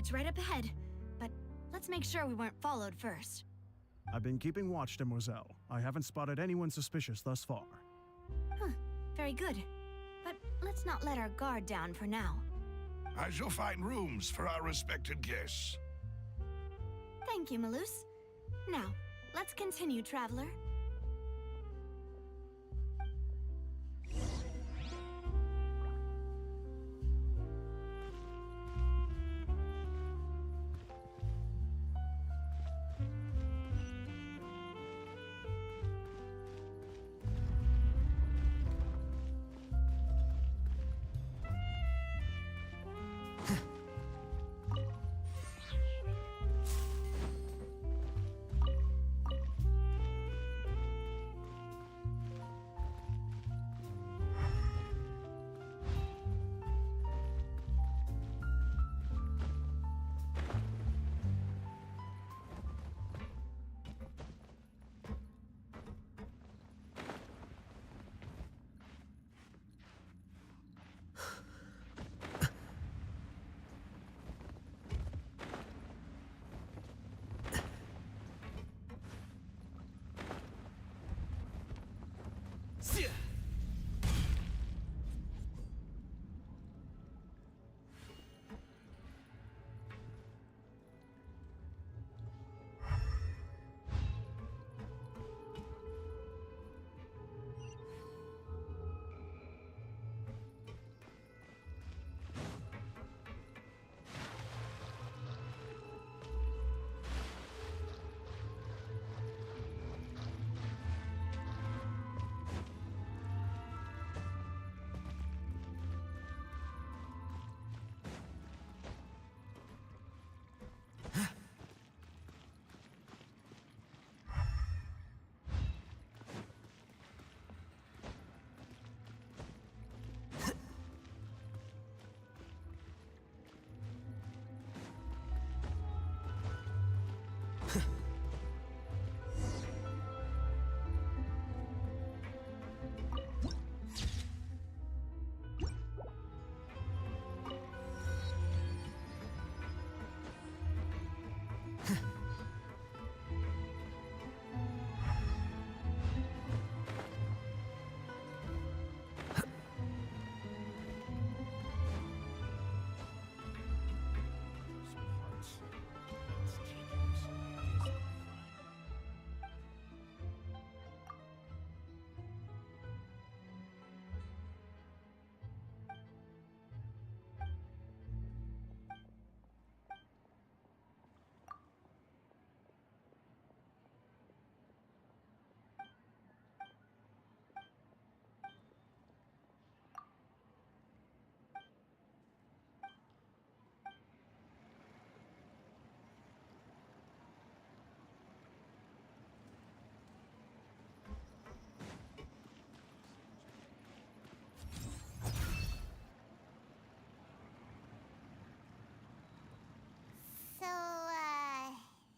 It's right up ahead, but let's make sure we weren't followed first. I've been keeping watch, Demoiselle. I haven't spotted anyone suspicious thus far. Huh, very good. But let's not let our guard down for now. I shall find rooms for our respected guests. Thank you, Malus. Now, let's continue, traveler.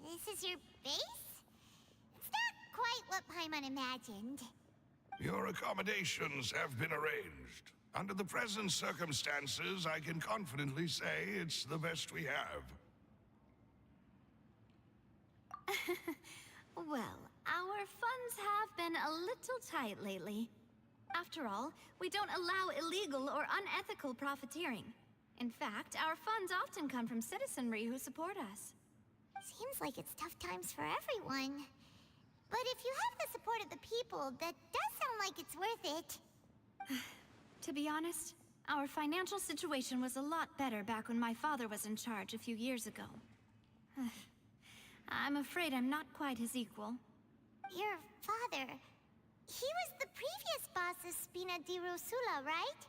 This is your base? It's not quite what Paimon imagined. Your accommodations have been arranged. Under the present circumstances, I can confidently say it's the best we have. Well, our funds have been a little tight lately. After all, we don't allow illegal or unethical profiteering. In fact, our funds often come from citizenry who support us. Seems like it's tough times for everyone. But if you have the support of the people, that does sound like it's worth it. To be honest, our financial situation was a lot better back when my father was in charge a few years ago. I'm afraid I'm not quite his equal. Your father... he was the previous boss of Spina di Rosula, right?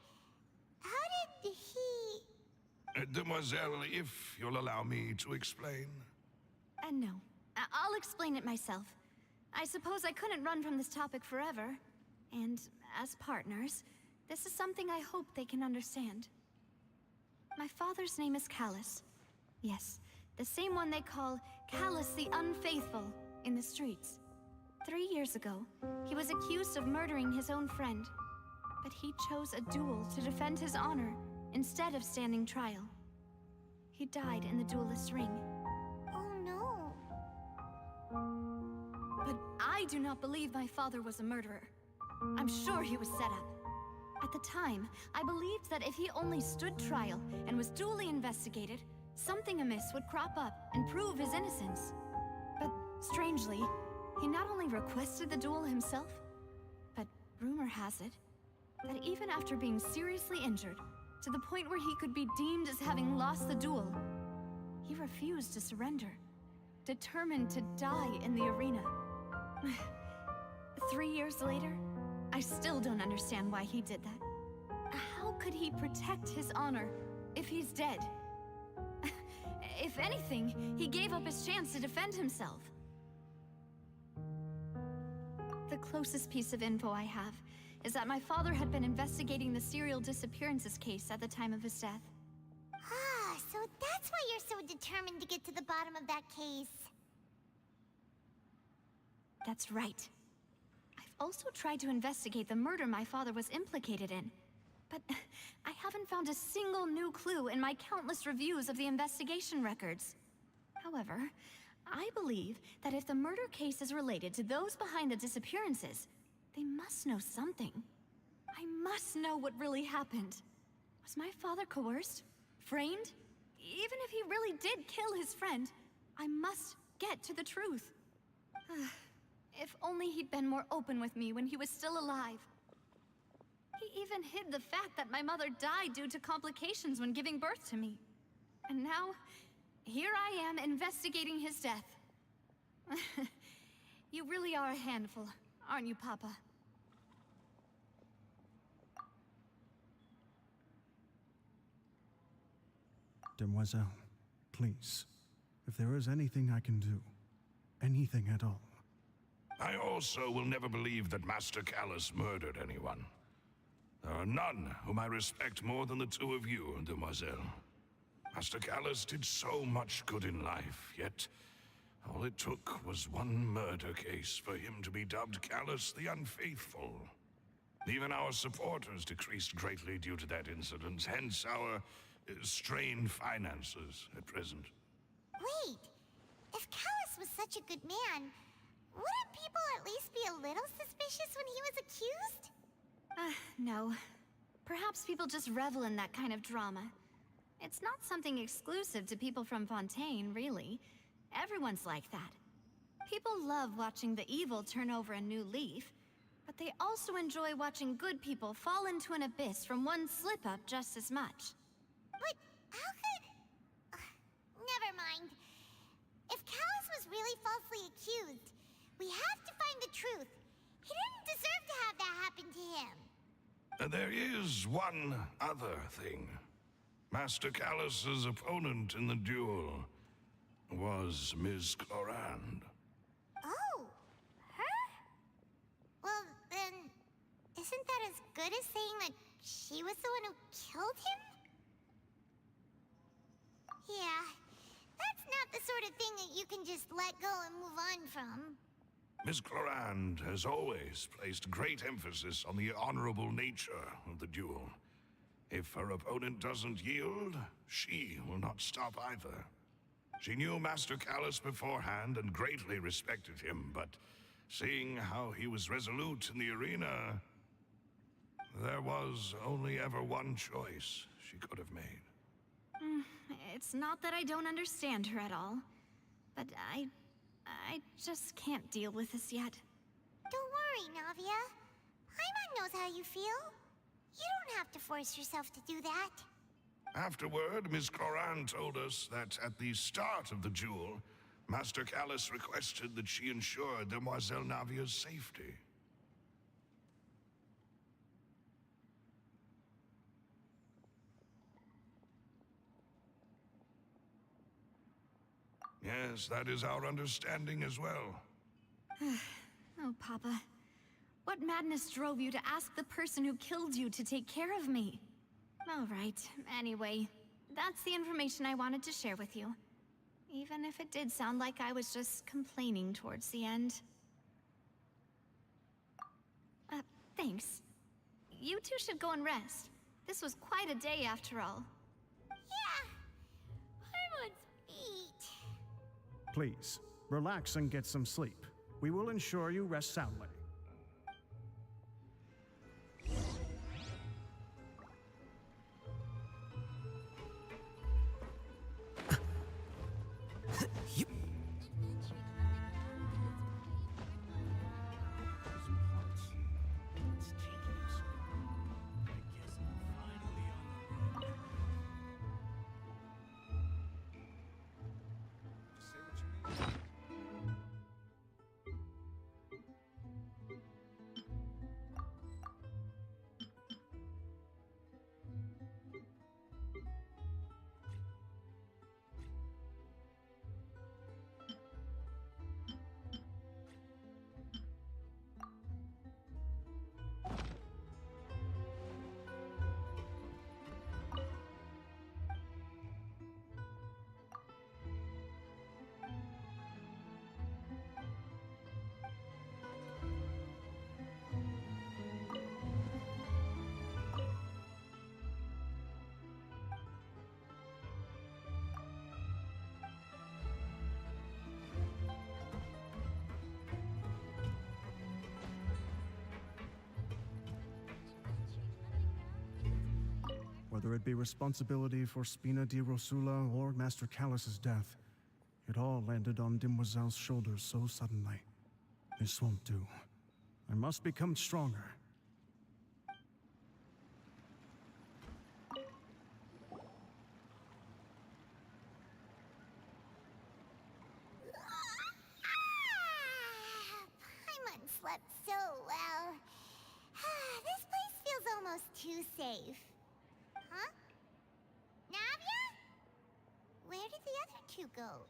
How did he... Demoiselle, if you'll allow me to explain. No. I'll explain it myself. I suppose I couldn't run from this topic forever. And as partners, this is something I hope they can understand. My father's name is Callus. Yes, the same one they call Callus the Unfaithful in the streets. 3 years ago, he was accused of murdering his own friend. But he chose a duel to defend his honor instead of standing trial. He died in the duelist's ring. Oh no. But I do not believe my father was a murderer. I'm sure he was set up. At the time, I believed that if he only stood trial and was duly investigated, something amiss would crop up and prove his innocence. But strangely, he not only requested the duel himself, but rumor has it that even after being seriously injured, to the point where he could be deemed as having lost the duel, he refused to surrender, determined to die in the arena. 3 years later, I still don't understand why he did that. How could he protect his honor if he's dead? If anything, he gave up his chance to defend himself. The closest piece of info I have is that my father had been investigating the serial disappearances case at the time of his death. Ah, so that's why you're so determined to get to the bottom of that case. That's right. I've also tried to investigate the murder my father was implicated in, but I haven't found a single new clue in my countless reviews of the investigation records. However, I believe that if the murder case is related to those behind the disappearances, they must know something. I must know what really happened. Was my father coerced? Framed? Even if he really did kill his friend, I must get to the truth. If only he'd been more open with me when he was still alive. He even hid the fact that my mother died due to complications when giving birth to me. And now, here I am investigating his death. You really are a handful, aren't you, Papa? Demoiselle, please. If there is anything I can do, anything at all. I also will never believe that Master Callus murdered anyone. There are none whom I respect more than the two of you, Demoiselle. Master Callus did so much good in life, yet all it took was one murder case for him to be dubbed Callus the Unfaithful. Even our supporters decreased greatly due to that incident, hence our strained finances at present. Wait, if Callus was such a good man, wouldn't people at least be a little suspicious when he was accused? No. Perhaps people just revel in that kind of drama. It's not something exclusive to people from Fontaine, really. Everyone's like that. People love watching the evil turn over a new leaf, but they also enjoy watching good people fall into an abyss from one slip-up just as much. But how could... never mind. If Callus was really falsely accused, we have to find the truth. He didn't deserve to have that happen to him. There is one other thing. Master Callus's opponent in the duel was Ms. Clorand. Oh, her? Well, then, isn't that as good as saying that she was the one who killed him? Yeah, that's not the sort of thing that you can just let go and move on from. Ms. Clorand has always placed great emphasis on the honorable nature of the duel. If her opponent doesn't yield, she will not stop either. She knew Master Callus beforehand and greatly respected him, but seeing how he was resolute in the arena, there was only ever one choice she could have made. It's not that I don't understand her at all, but I just can't deal with this yet. Don't worry, Navia. Paimon knows how you feel. You don't have to force yourself to do that. Afterward, Ms. Clorand told us that at the start of the duel, Master Callus requested that she ensure Demoiselle Navia's safety. Yes, that is our understanding as well. Oh, Papa. What madness drove you to ask the person who killed you to take care of me? All right, anyway, that's the information I wanted to share with you. Even if it did sound like I was just complaining towards the end. Thanks. You two should go and rest. This was quite a day after all. Yeah. Please, relax and get some sleep. We will ensure you rest soundly. Whether it be responsibility for Spina di Rosula or Master Callus's death, it all landed on Demoiselle's shoulders so suddenly. This won't do. I must become stronger. Paimon slept so well. This place feels almost too safe. Huh? Navia? Where did the other two go?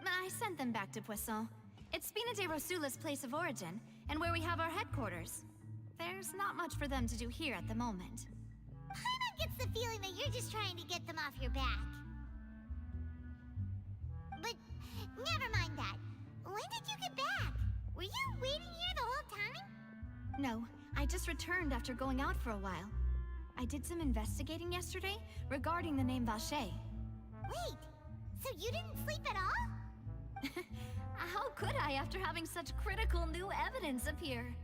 I sent them back to Poisson. It's Spina de Rosula's place of origin, and where we have our headquarters. There's not much for them to do here at the moment. Paimon gets the feeling that you're just trying to get them off your back. But never mind that. When did you get back? Were you waiting here the whole time? No, I just returned after going out for a while. I did some investigating yesterday regarding the name Vacher. Wait, so you didn't sleep at all? How could I after having such critical new evidence appear?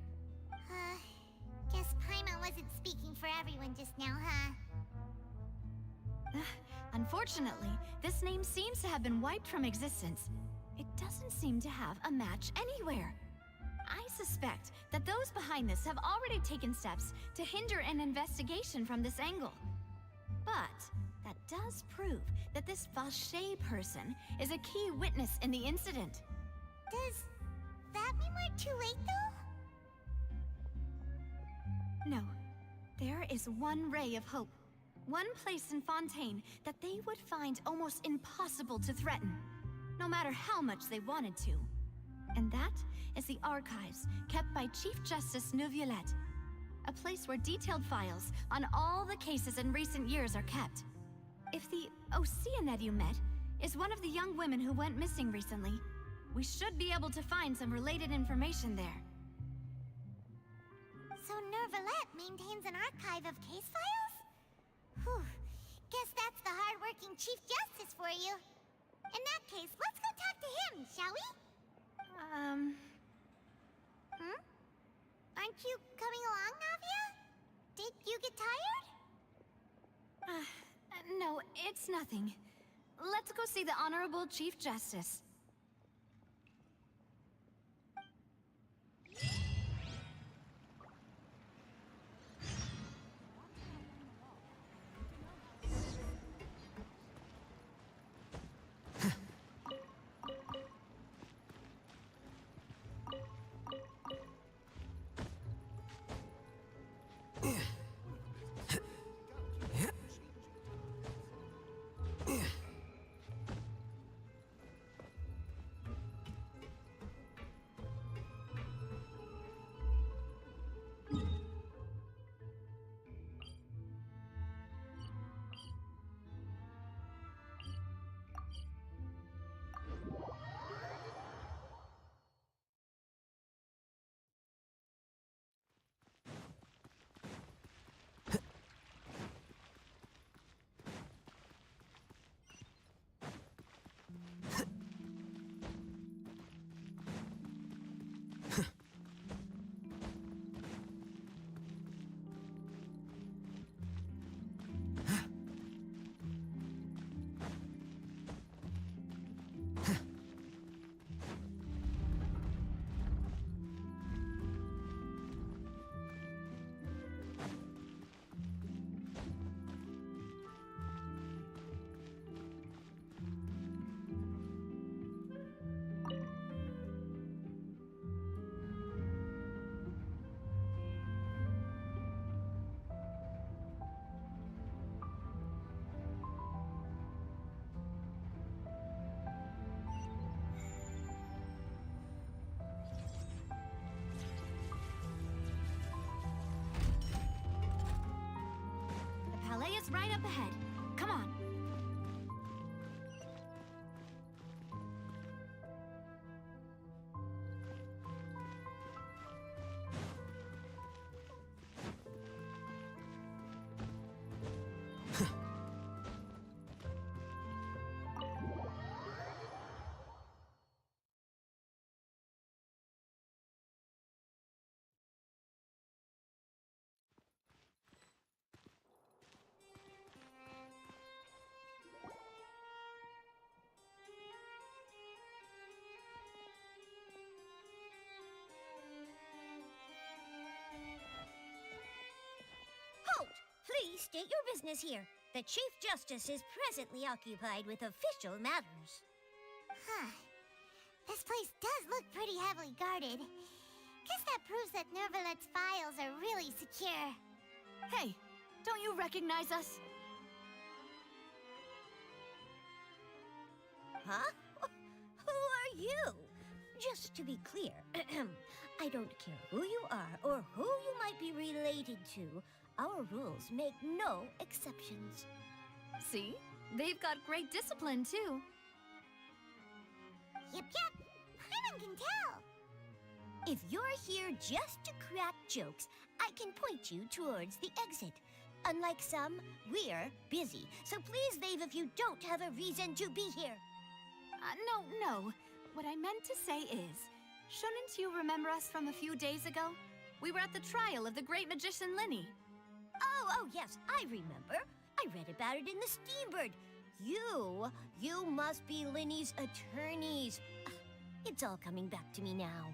Guess Paimon wasn't speaking for everyone just now, huh? Unfortunately, this name seems to have been wiped from existence. It doesn't seem to have a match anywhere. I suspect that those behind this have already taken steps to hinder an investigation from this angle. But that does prove that this Vacher person is a key witness in the incident. Does that mean we're too late, though? No. There is one ray of hope. One place in Fontaine that they would find almost impossible to threaten, no matter how much they wanted to. And that is the archives kept by Chief Justice Neuvillette. A place where detailed files on all the cases in recent years are kept. If the Oceanette you met is one of the young women who went missing recently, we should be able to find some related information there. So Neuvillette maintains an archive of case files? Whew. Guess that's the hard-working Chief Justice for you. In that case, let's go talk to him, shall we? Aren't you coming along, Navia? Did you get tired? No, it's nothing. Let's go see the Honorable Chief Justice. It's right up ahead. Come on. Halt! Please state your business here. The Chief Justice is presently occupied with official matters. Huh. This place does look pretty heavily guarded. Guess that proves that Nervalet's files are really secure. Hey, don't you recognize us? Huh? Who are you? Just to be clear, I don't care who you are or who you might be related to. Our rules make no exceptions. See? They've got great discipline, too. Yep. Paimon can tell. If you're here just to crack jokes, I can point you towards the exit. Unlike some, we're busy, so please leave if you don't have a reason to be here. No. What I meant to say is, shouldn't you remember us from a few days ago? We were at the trial of the great magician Linny. Oh, yes, I remember. I read about it in the Steambird. You must be Linny's attorneys. It's all coming back to me now.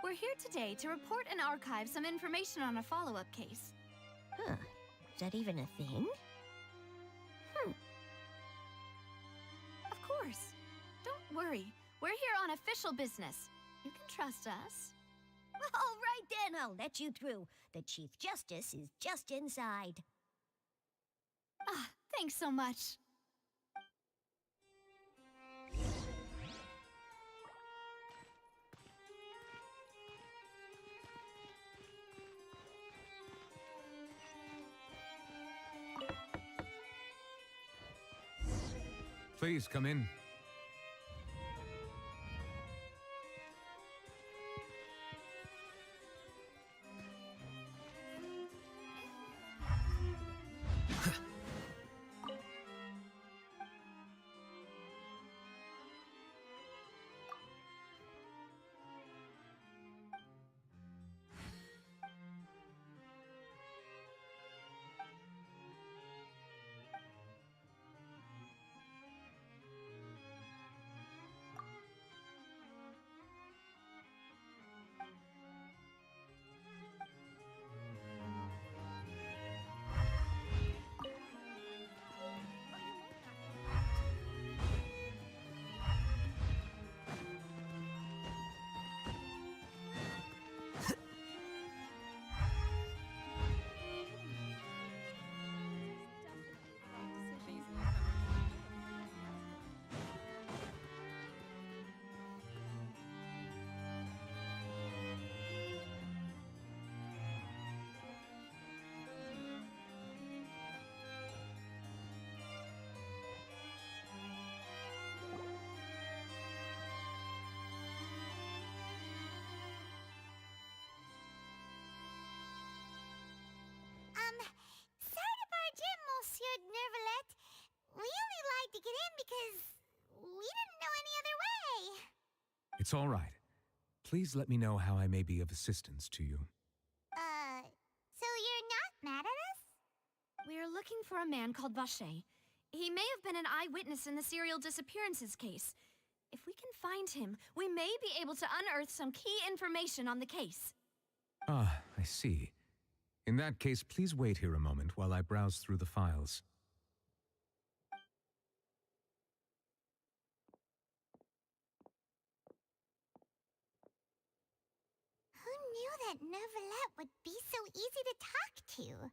We're here today to report and archive some information on a follow-up case. Huh. Is that even a thing? Of course. Don't worry. We're here on official business. You can trust us. All right, then. I'll let you through. The Chief Justice is just inside. Thanks so much. Please come in. Sorry to barge in, Monsieur Nervalet. We only lied to get in because we didn't know any other way. It's all right. Please let me know how I may be of assistance to you. So you're not mad at us? We're looking for a man called Vacher. He may have been an eyewitness in the serial disappearances case. If we can find him, we may be able to unearth some key information on the case. Ah, I see. In that case, please wait here a moment while I browse through the files. Who knew that Nervalet would be so easy to talk to?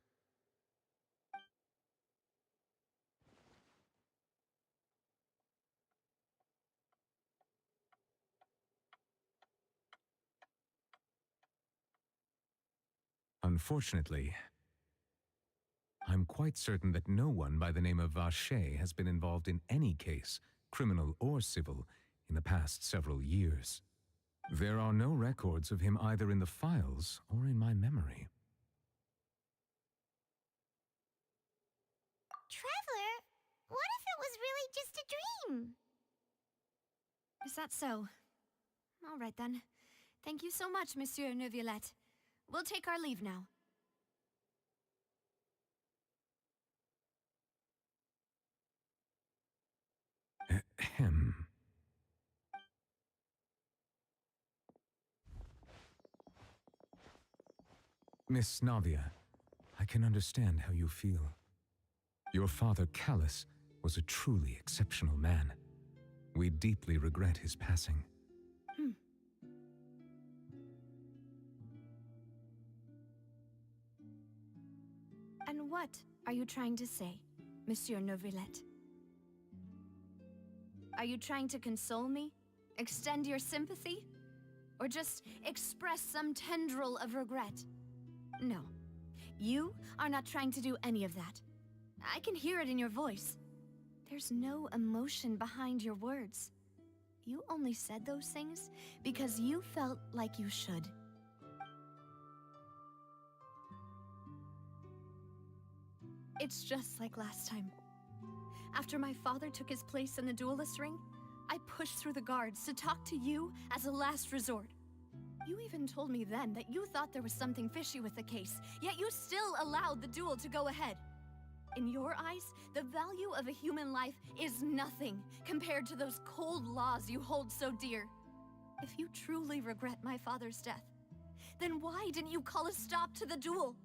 Unfortunately, I'm quite certain that no one by the name of Vache has been involved in any case, criminal or civil, in the past several years. There are no records of him either in the files or in my memory. Traveler, what if it was really just a dream? Is that so? All right then. Thank you so much, Monsieur Neuvillette. We'll take our leave now. Ahem. Miss Navia, I can understand how you feel. Your father, Callus, was a truly exceptional man. We deeply regret his passing. And what are you trying to say, Monsieur Neuvillette? Are you trying to console me? Extend your sympathy? Or just express some tendril of regret? No. You are not trying to do any of that. I can hear it in your voice. There's no emotion behind your words. You only said those things because you felt like you should. It's just like last time. After my father took his place in the duelist ring, I pushed through the guards to talk to you as a last resort. You even told me then that you thought there was something fishy with the case, yet you still allowed the duel to go ahead. In your eyes, the value of a human life is nothing compared to those cold laws you hold so dear. If you truly regret my father's death, then why didn't you call a stop to the duel?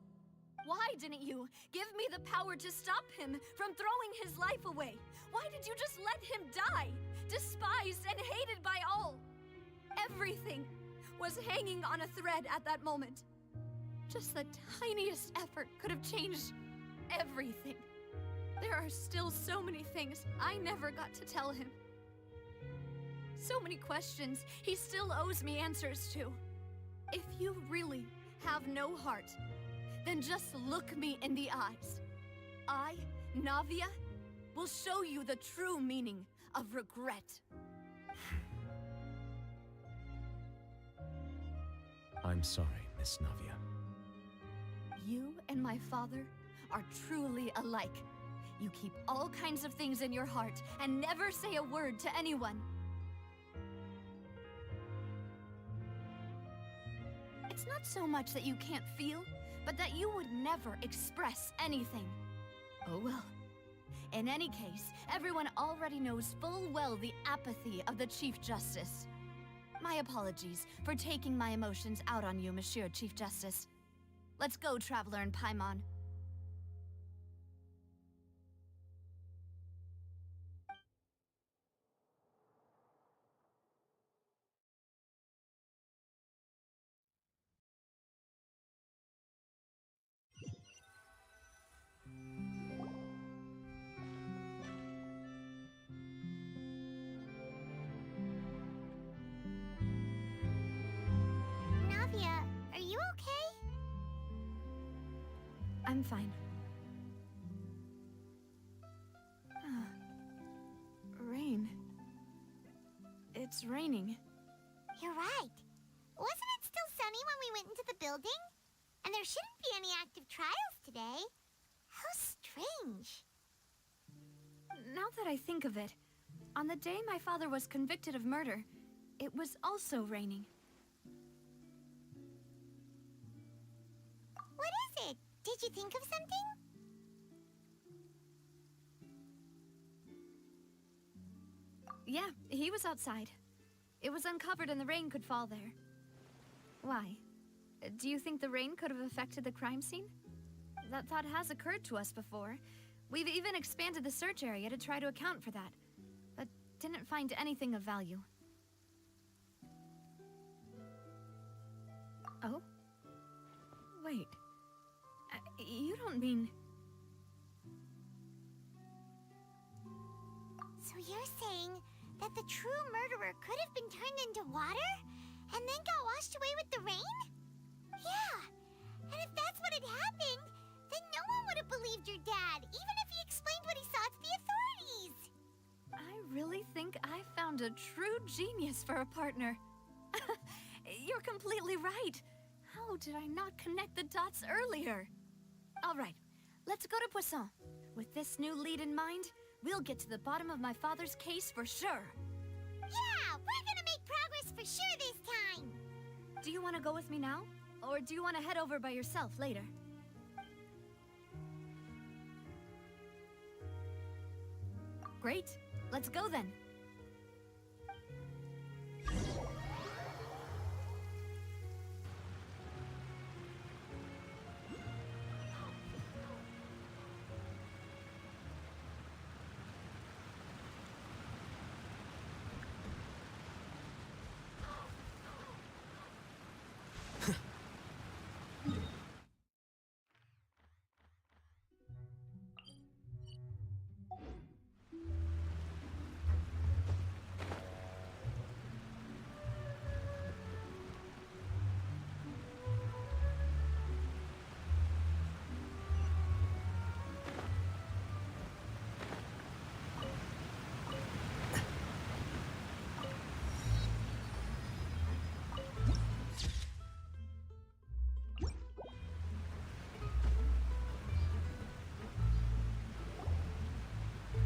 Why didn't you give me the power to stop him from throwing his life away? Why did you just let him die, despised and hated by all? Everything was hanging on a thread at that moment. Just the tiniest effort could have changed everything. There are still so many things I never got to tell him. So many questions he still owes me answers to. If you really have no heart, then just look me in the eyes. I, Navia, will show you the true meaning of regret. I'm sorry, Miss Navia. You and my father are truly alike. You keep all kinds of things in your heart and never say a word to anyone. It's not so much that you can't feel, but that you would never express anything. Oh well. In any case, everyone already knows full well the apathy of the Chief Justice. My apologies for taking my emotions out on you, Monsieur Chief Justice. Let's go, Traveler and Paimon. Navia, are you okay? I'm fine. Rain. It's raining. You're right. Wasn't it still sunny when we went into the building? And there shouldn't be any active trials today. How strange. Now that I think of it, on the day my father was convicted of murder, it was also raining. What is it? Did you think of something? Yeah, he was outside. It was uncovered and the rain could fall there. Why? Do you think the rain could have affected the crime scene? That thought has occurred to us before. We've even expanded the search area to try to account for that, but didn't find anything of value. Oh? Wait. You don't mean... So you're saying that the true murderer could have been turned into water and then got washed away with the rain? Yeah, and if that's what had happened, then no one would have believed your really think I found a true genius for a partner. You're completely right. How did I not connect the dots earlier? All right, let's go to Poisson. With this new lead in mind, we'll get to the bottom of my father's case for sure. Yeah, we're gonna make progress for sure this time. Do you want to go with me now? Or do you want to head over by yourself later? Great, let's go then.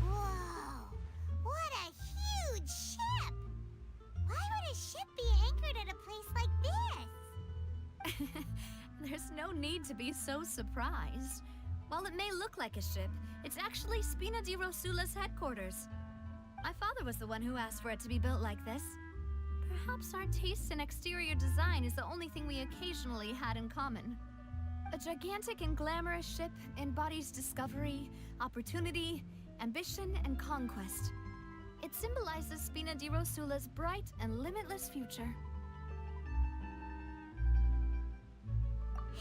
Whoa, what a huge ship! Why would a ship be anchored at a place like this? There's no need to be so surprised. While it may look like a ship, it's actually Spina di Rosula's headquarters. My father was the one who asked for it to be built like this. Perhaps our taste in exterior design is the only thing we occasionally had in common. A gigantic and glamorous ship embodies discovery, opportunity, ambition, and conquest. It symbolizes Spina di Rosula's bright and limitless future.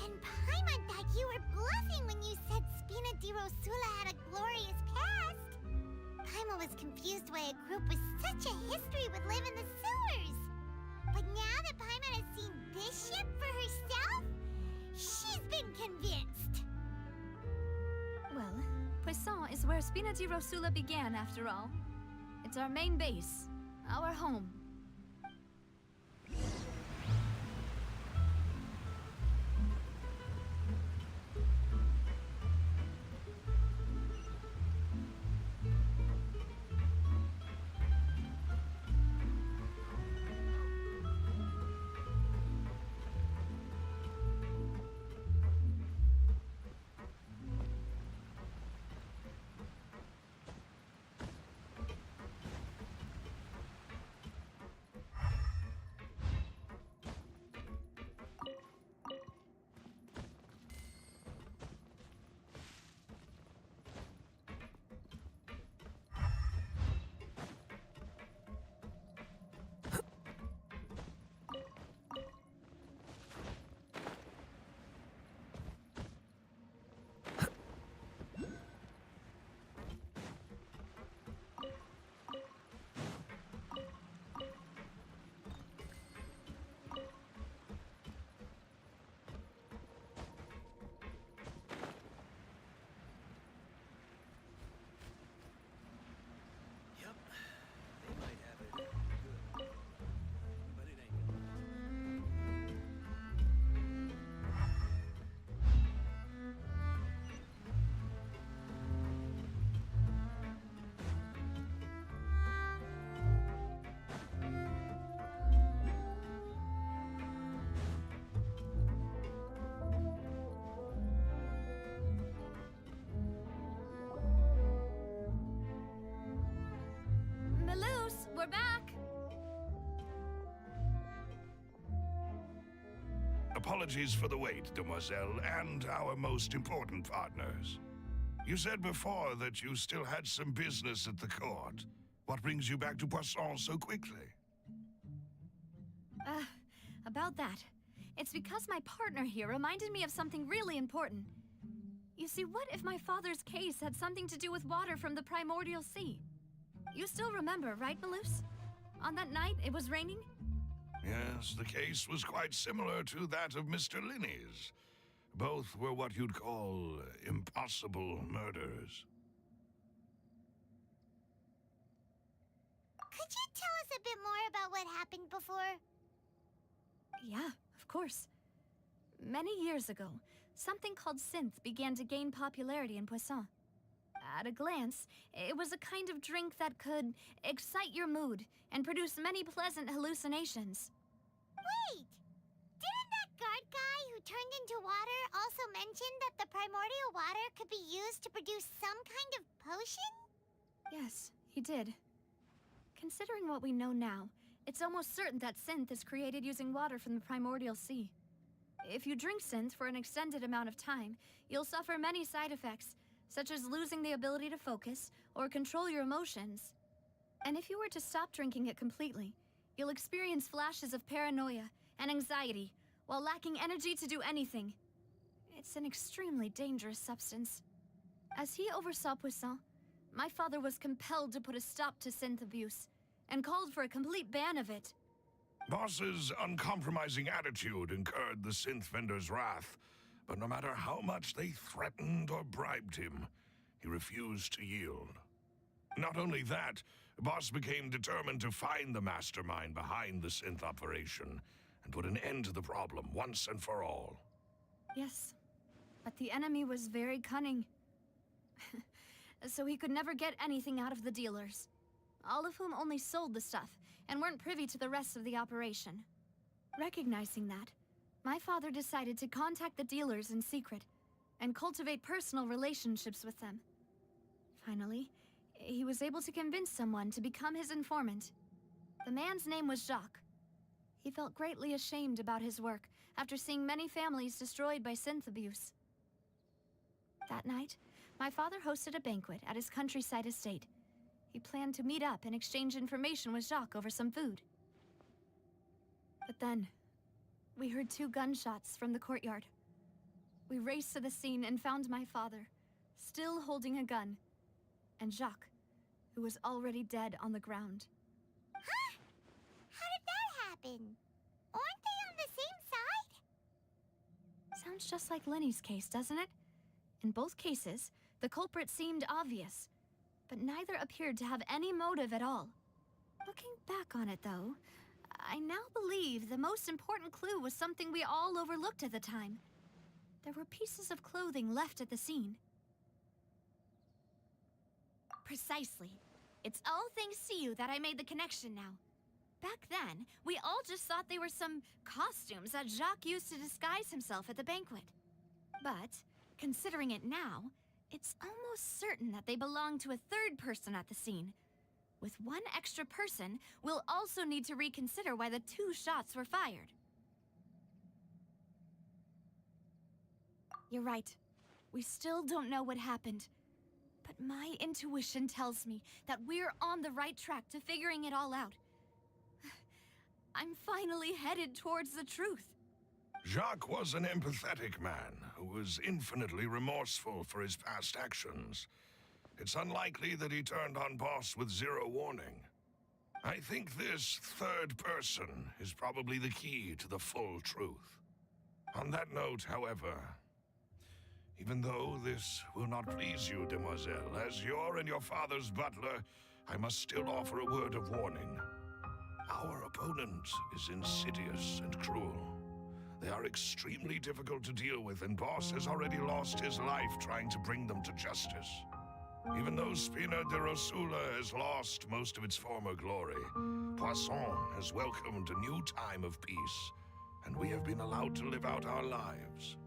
And Paimon thought you were bluffing when you said Spina di Rosula had a glorious past. Paimon was confused why a group with such a history would live in the sewers. But now that Paimon has seen this ship for herself, she's been convinced. Well, Poisson is where Spina di Rosula began, after all. It's our main base, our home. We're back! Apologies for the wait, demoiselle, and our most important partners. You said before that you still had some business at the court. What brings you back to Poisson so quickly? About that. It's because my partner here reminded me of something really important. You see, what if my father's case had something to do with water from the primordial sea? You still remember, right, Malus? On that night, it was raining? Yes, the case was quite similar to that of Mr. Linney's. Both were what you'd call impossible murders. a bit more about what happened before? Yeah, of course. Many years ago, something called synth began to gain popularity in Poisson. At a glance, it was a kind of drink that could excite your mood and produce many pleasant hallucinations. Wait! Didn't that guard guy who turned into water also mention that the primordial water could be used to produce some kind of potion? Yes, he did. Considering what we know now, it's almost certain that synth is created using water from the primordial sea. If you drink synth for an extended amount of time, you'll suffer many side effects, such as losing the ability to focus or control your emotions. And if you were to stop drinking it completely, you'll experience flashes of paranoia and anxiety while lacking energy to do anything. It's an extremely dangerous substance. As he oversaw Poisson, my father was compelled to put a stop to synth abuse and called for a complete ban of it. Boss's uncompromising attitude incurred the synth vendor's wrath, but no matter how much they threatened or bribed him, he refused to yield. Not only that, Boss became determined to find the mastermind behind the synth operation and put an end to the problem once and for all. Yes, but the enemy was very cunning. So he could never get anything out of the dealers, all of whom only sold the stuff and weren't privy to the rest of the operation. Recognizing that, my father decided to contact the dealers in secret and cultivate personal relationships with them. Finally, he was able to convince someone to become his informant. The man's name was Jacques. He felt greatly ashamed about his work after seeing many families destroyed by synth abuse. That night, my father hosted a banquet at his countryside estate. He planned to meet up and exchange information with Jacques over some food. But then, we heard 2 gunshots from the courtyard. We raced to the scene and found my father, still holding a gun, and Jacques, who was already dead on the ground. Huh? How did that happen? Aren't they on the same side? Sounds just like Lenny's case, doesn't it? In both cases, the culprit seemed obvious, but neither appeared to have any motive at all. Looking back on it, though, I now believe the most important clue was something we all overlooked at the time. There were pieces of clothing left at the scene. Precisely. It's all thanks to you that I made the connection now. Back then, we all just thought they were some costumes that Jacques used to disguise himself at the banquet. But, considering it now, it's almost certain that they belong to a third person at the scene. With one extra person, we'll also need to reconsider why the 2 shots were fired. You're right. We still don't know what happened. But my intuition tells me that we're on the right track to figuring it all out. I'm finally headed towards the truth. Jacques was an empathetic man who was infinitely remorseful for his past actions. It's unlikely that he turned on Boss with 0 warning. I think this third person is probably the key to the full truth. On that note, however, even though this will not please you, demoiselle, as your and your father's butler, I must still offer a word of warning. Our opponent is insidious and cruel. They are extremely difficult to deal with, and Boss has already lost his life trying to bring them to justice. Even though Spina de Rosula has lost most of its former glory, Poisson has welcomed a new time of peace, and we have been allowed to live out our lives.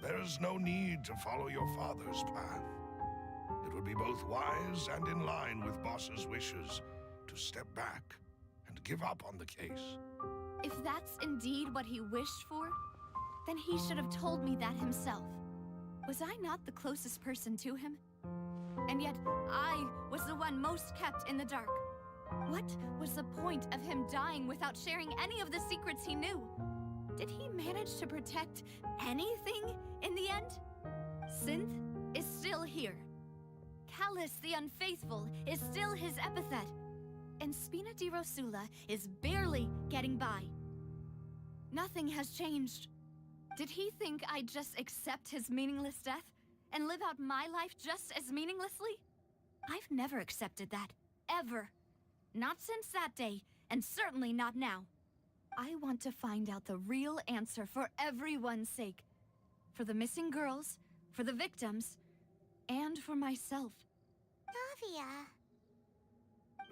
There is no need to follow your father's path. It would be both wise and in line with Boss's wishes to step back and give up on the case. If that's indeed what he wished for, then he should have told me that himself. Was I not the closest person to him? And yet, I was the one most kept in the dark. What was the point of him dying without sharing any of the secrets he knew? Did he manage to protect anything in the end? Synth is still here. Callus the Unfaithful is still his epithet. And Spina di Rosula is barely getting by. Nothing has changed. Did he think I'd just accept his meaningless death and live out my life just as meaninglessly? I've never accepted that, ever. Not since that day, and certainly not now. I want to find out the real answer for everyone's sake. For the missing girls, for the victims, and for myself. Navia.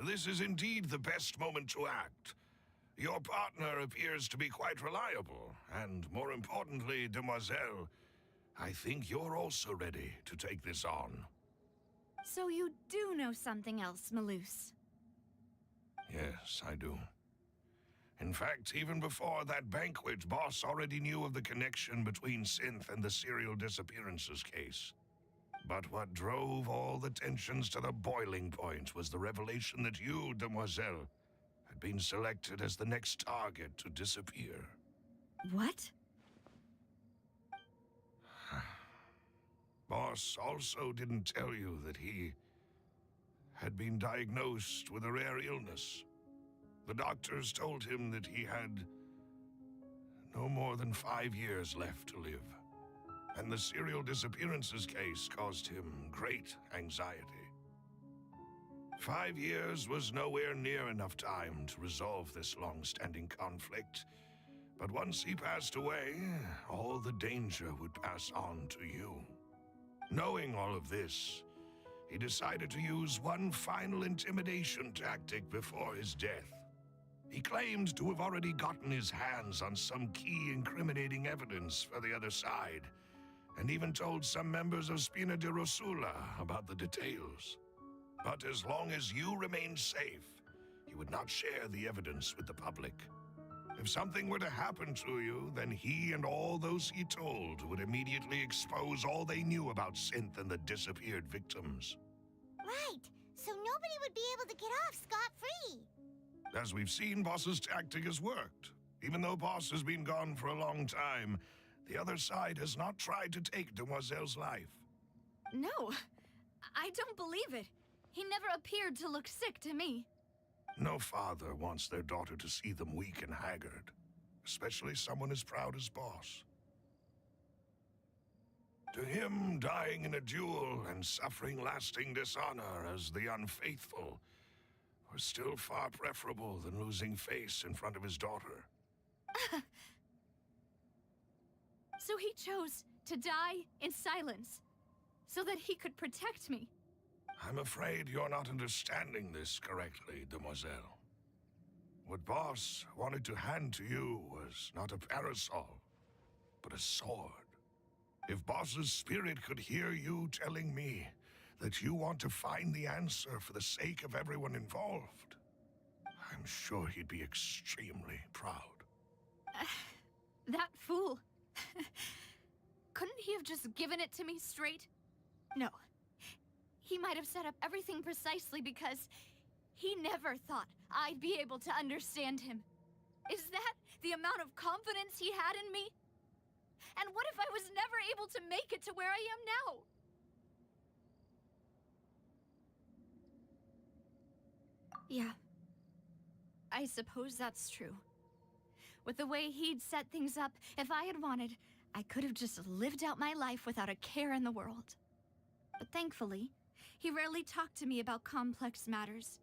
This is indeed the best moment to act. Your partner appears to be quite reliable, and more importantly, Demoiselle, I think you're also ready to take this on. So you do know something else, Maloose? Yes, I do. In fact, even before that banquet, Boss already knew of the connection between Synth and the serial disappearances case. But what drove all the tensions to the boiling point was the revelation that you, Demoiselle, had been selected as the next target to disappear. What? Boss also didn't tell you that he had been diagnosed with a rare illness. The doctors told him that he had no more than 5 years left to live. And the serial disappearances case caused him great anxiety. 5 years was nowhere near enough time to resolve this long-standing conflict. But once he passed away, all the danger would pass on to you. Knowing all of this, he decided to use one final intimidation tactic before his death. He claimed to have already gotten his hands on some key incriminating evidence for the other side, and even told some members of Spina di Rosula about the details. But as long as you remained safe, he would not share the evidence with the public. If something were to happen to you, then he and all those he told would immediately expose all they knew about Synth and the disappeared victims. Right, so nobody would be able to get off scot-free. As we've seen, Boss's tactic has worked. Even though Boss has been gone for a long time, the other side has not tried to take Demoiselle's life. No, I don't believe it. He never appeared to look sick to me. No father wants their daughter to see them weak and haggard, especially someone as proud as Boss. To him, dying in a duel and suffering lasting dishonor as the unfaithful was still far preferable than losing face in front of his daughter. So he chose to die in silence, so that he could protect me. I'm afraid you're not understanding this correctly, Demoiselle. What Boss wanted to hand to you was not a parasol, but a sword. If Boss's spirit could hear you telling me that you want to find the answer for the sake of everyone involved, I'm sure he'd be extremely proud. That fool. Couldn't he have just given it to me straight? No. He might have set up everything precisely because he never thought I'd be able to understand him. Is that the amount of confidence he had in me? And what if I was never able to make it to where I am now? Yeah. I suppose that's true. With the way he'd set things up, if I had wanted, I could have just lived out my life without a care in the world. But thankfully, he rarely talked to me about complex matters,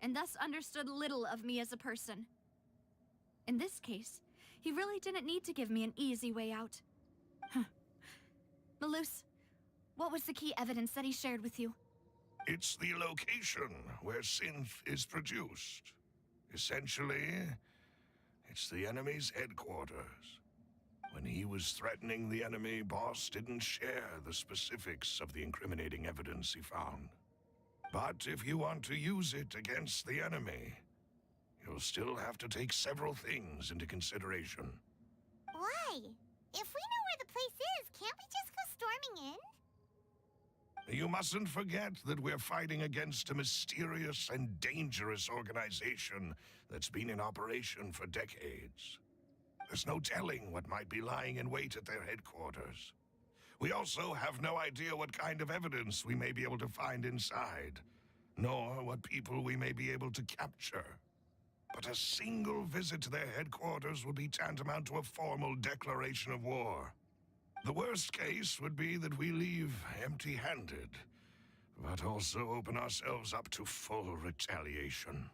and thus understood little of me as a person. In this case, he really didn't need to give me an easy way out. Maloose, what was the key evidence that he shared with you? It's the location where Synth is produced. Essentially, it's the enemy's headquarters. When he was threatening the enemy, Boss didn't share the specifics of the incriminating evidence he found. But if you want to use it against the enemy, you'll still have to take several things into consideration. Why? If we know where the place is, can't we just go storming in? You mustn't forget that we're fighting against a mysterious and dangerous organization that's been in operation for decades. There's no telling what might be lying in wait at their headquarters. We also have no idea what kind of evidence we may be able to find inside, nor what people we may be able to capture. But a single visit to their headquarters would be tantamount to a formal declaration of war. The worst case would be that we leave empty-handed, but also open ourselves up to full retaliation.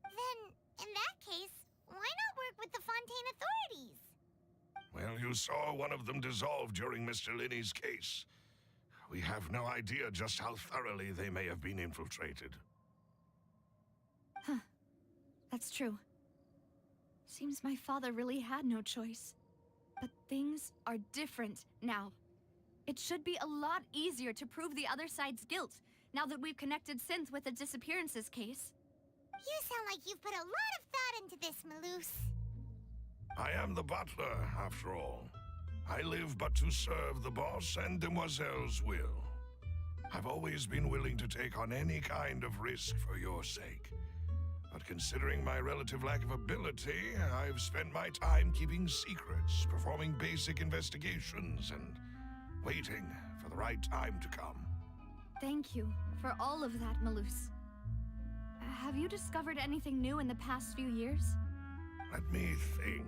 Then, In that case, why not work with the Fontaine authorities? Well, you saw one of them dissolve during Mr. Linney's case. We have no idea just how thoroughly they may have been infiltrated. Huh. That's true. Seems my father really had no choice. But things are different now. It should be a lot easier to prove the other side's guilt, now that we've connected Synth with the disappearances case. You sound like you've put a lot of thought into this, Maloose. I am the butler, after all. I live but to serve the boss and Demoiselle's will. I've always been willing to take on any kind of risk for your sake. But considering my relative lack of ability, I've spent my time keeping secrets, performing basic investigations, and waiting for the right time to come. Thank you for all of that, Maloose. Have you discovered anything new in the past few years? Let me think.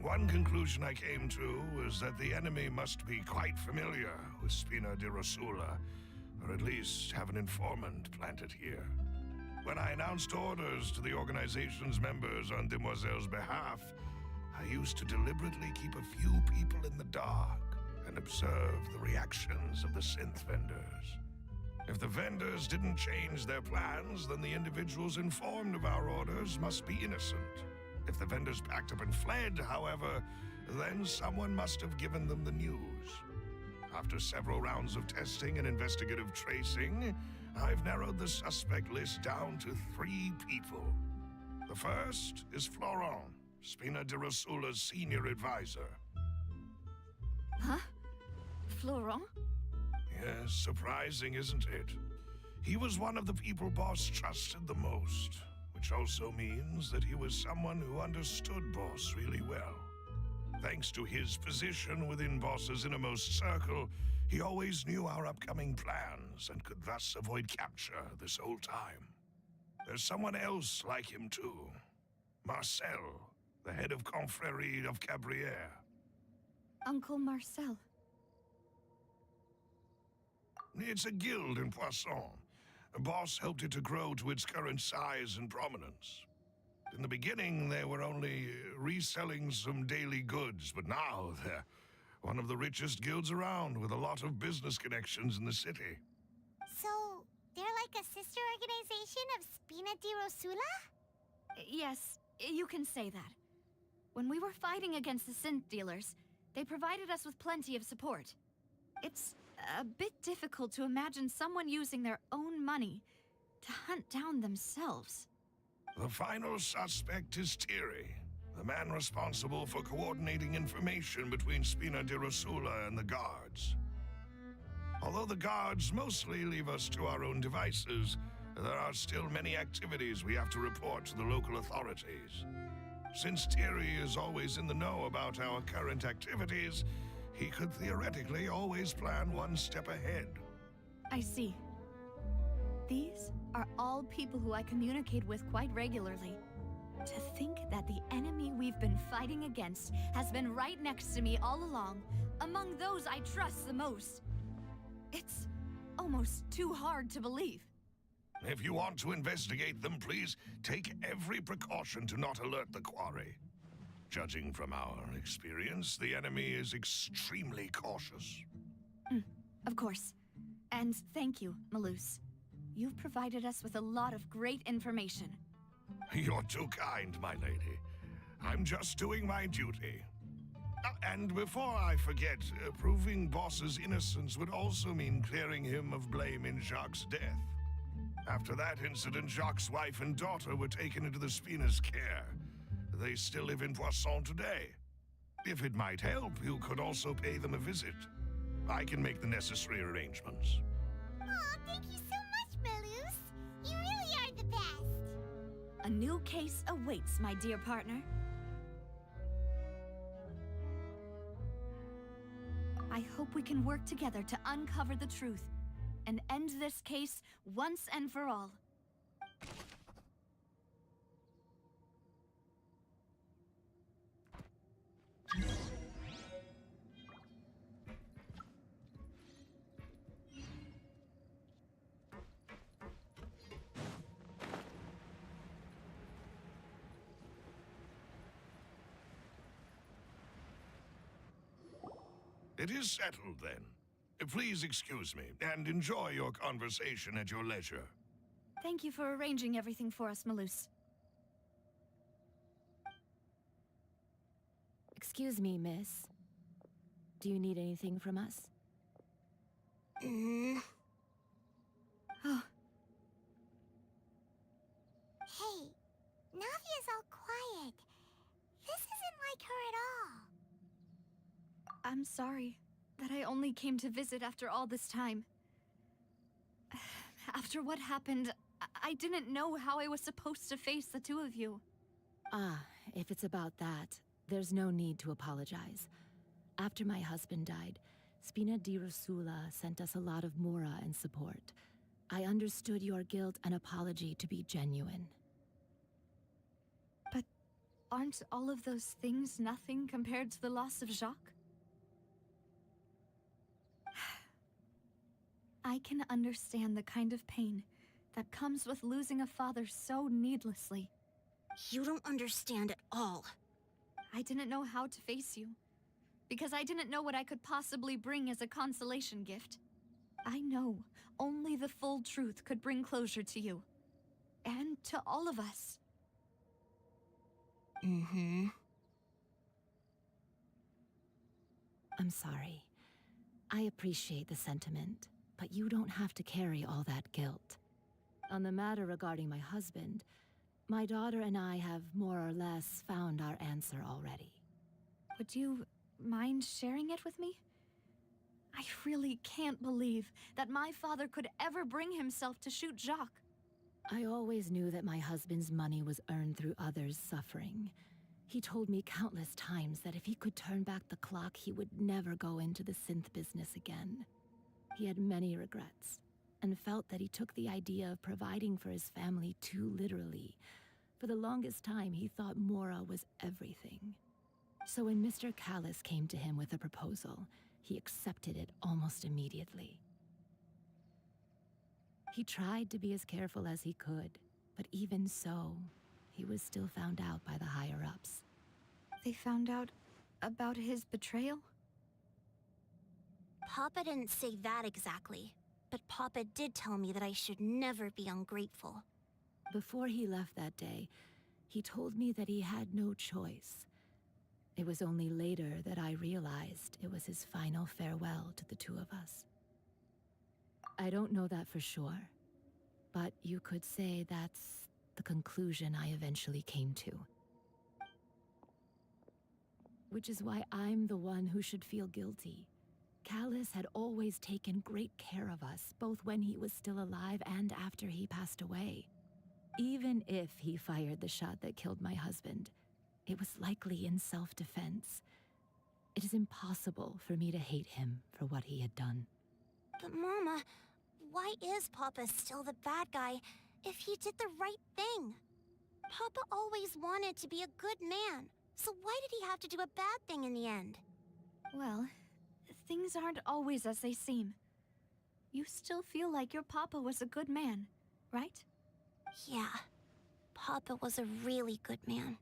One conclusion I came to was that the enemy must be quite familiar with Spina di Rosula, or at least have an informant planted here. When I announced orders to the organization's members on Demoiselle's behalf, I used to deliberately keep a few people in the dark and observe the reactions of the synth vendors. If the vendors didn't change their plans, then the individuals informed of our orders must be innocent. If the vendors packed up and fled, however, then someone must have given them the news. After several rounds of testing and investigative tracing, I've narrowed the suspect list down to 3 people. The first is Florent, Spina di Rosula's senior advisor. Huh? Florent? Yes, surprising, isn't it? He was one of the people Boss trusted the most, which also means that he was someone who understood Boss really well. Thanks to his position within Boss's innermost circle, he always knew our upcoming plans and could thus avoid capture this whole time. There's someone else like him too. Marcel, the head of Confrérie of Cabrières. Uncle Marcel. It's a guild in Poisson. Boss helped it to grow to its current size and prominence. In the beginning, they were only reselling some daily goods, but now they're one of the richest guilds around with a lot of business connections in the city. So, they're like a sister organization of Spina di Rosula? Yes, you can say that. When we were fighting against the synth dealers, they provided us with plenty of support. It's a bit difficult to imagine someone using their own money to hunt down themselves. The final suspect is Thierry, the man responsible for coordinating information between Spina di Rosula and the guards. Although the guards mostly leave us to our own devices, there are still many activities we have to report to the local authorities. Since Thierry is always in the know about our current activities, he could theoretically always plan one step ahead. I see. These are all people who I communicate with quite regularly. To think that the enemy we've been fighting against has been right next to me all along, among those I trust the most. It's almost too hard to believe. If you want to investigate them, please take every precaution to not alert the quarry. Judging from our experience, the enemy is extremely cautious. Of course. And thank you, Maloose. You've provided us with a lot of great information. You're too kind, my lady. I'm just doing my duty. And before I forget, proving Boss's innocence would also mean clearing him of blame in Jacques' death. After that incident, Jacques' wife and daughter were taken into the Spina's care. They still live in Poisson today. If it might help, you could also pay them a visit. I can make the necessary arrangements. Aw, thank you so much, Maloose. You really are the best. A new case awaits, my dear partner. I hope we can work together to uncover the truth and end this case once and for all. It is settled, then. Please excuse me, and enjoy your conversation at your leisure. Thank you for arranging everything for us, Malus. Excuse me, miss. Do you need anything from us? Oh, Hey, Navia's all quiet. This isn't like her at all. I'm sorry that I only came to visit after all this time. After what happened, I didn't know how I was supposed to face the two of you. Ah, if it's about that, there's no need to apologize. After my husband died, Spina di Rosula sent us a lot of mora and support. I understood your guilt and apology to be genuine. But aren't all of those things nothing compared to the loss of Jacques? I can understand the kind of pain that comes with losing a father so needlessly. You don't understand at all. I didn't know how to face you, because I didn't know what I could possibly bring as a consolation gift. I know only the full truth could bring closure to you, and to all of us. Mm-hmm. I'm sorry. I appreciate the sentiment, but you don't have to carry all that guilt. On the matter regarding my husband, my daughter and I have more or less found our answer already. Would you mind sharing it with me? I really can't believe that my father could ever bring himself to shoot Jacques. I always knew that my husband's money was earned through others' suffering. He told me countless times that if he could turn back the clock, he would never go into the synth business again. He had many regrets, and felt that he took the idea of providing for his family too literally. For the longest time, he thought Mora was everything. So when Mr. Callis came to him with a proposal, he accepted it almost immediately. He tried to be as careful as he could, but even so, he was still found out by the higher-ups. They found out about his betrayal? Papa didn't say that exactly, but Papa did tell me that I should never be ungrateful. Before he left that day, he told me that he had no choice. It was only later that I realized it was his final farewell to the two of us. I don't know that for sure, but you could say that's the conclusion I eventually came to. Which is why I'm the one who should feel guilty. Callis had always taken great care of us, both when he was still alive and after he passed away. Even if he fired the shot that killed my husband, it was likely in self-defense. It is impossible for me to hate him for what he had done. But Mama, why is Papa still the bad guy if he did the right thing? Papa always wanted to be a good man, so why did he have to do a bad thing in the end? Well, things aren't always as they seem. You still feel like your papa was a good man, right? Yeah, Papa was a really good man.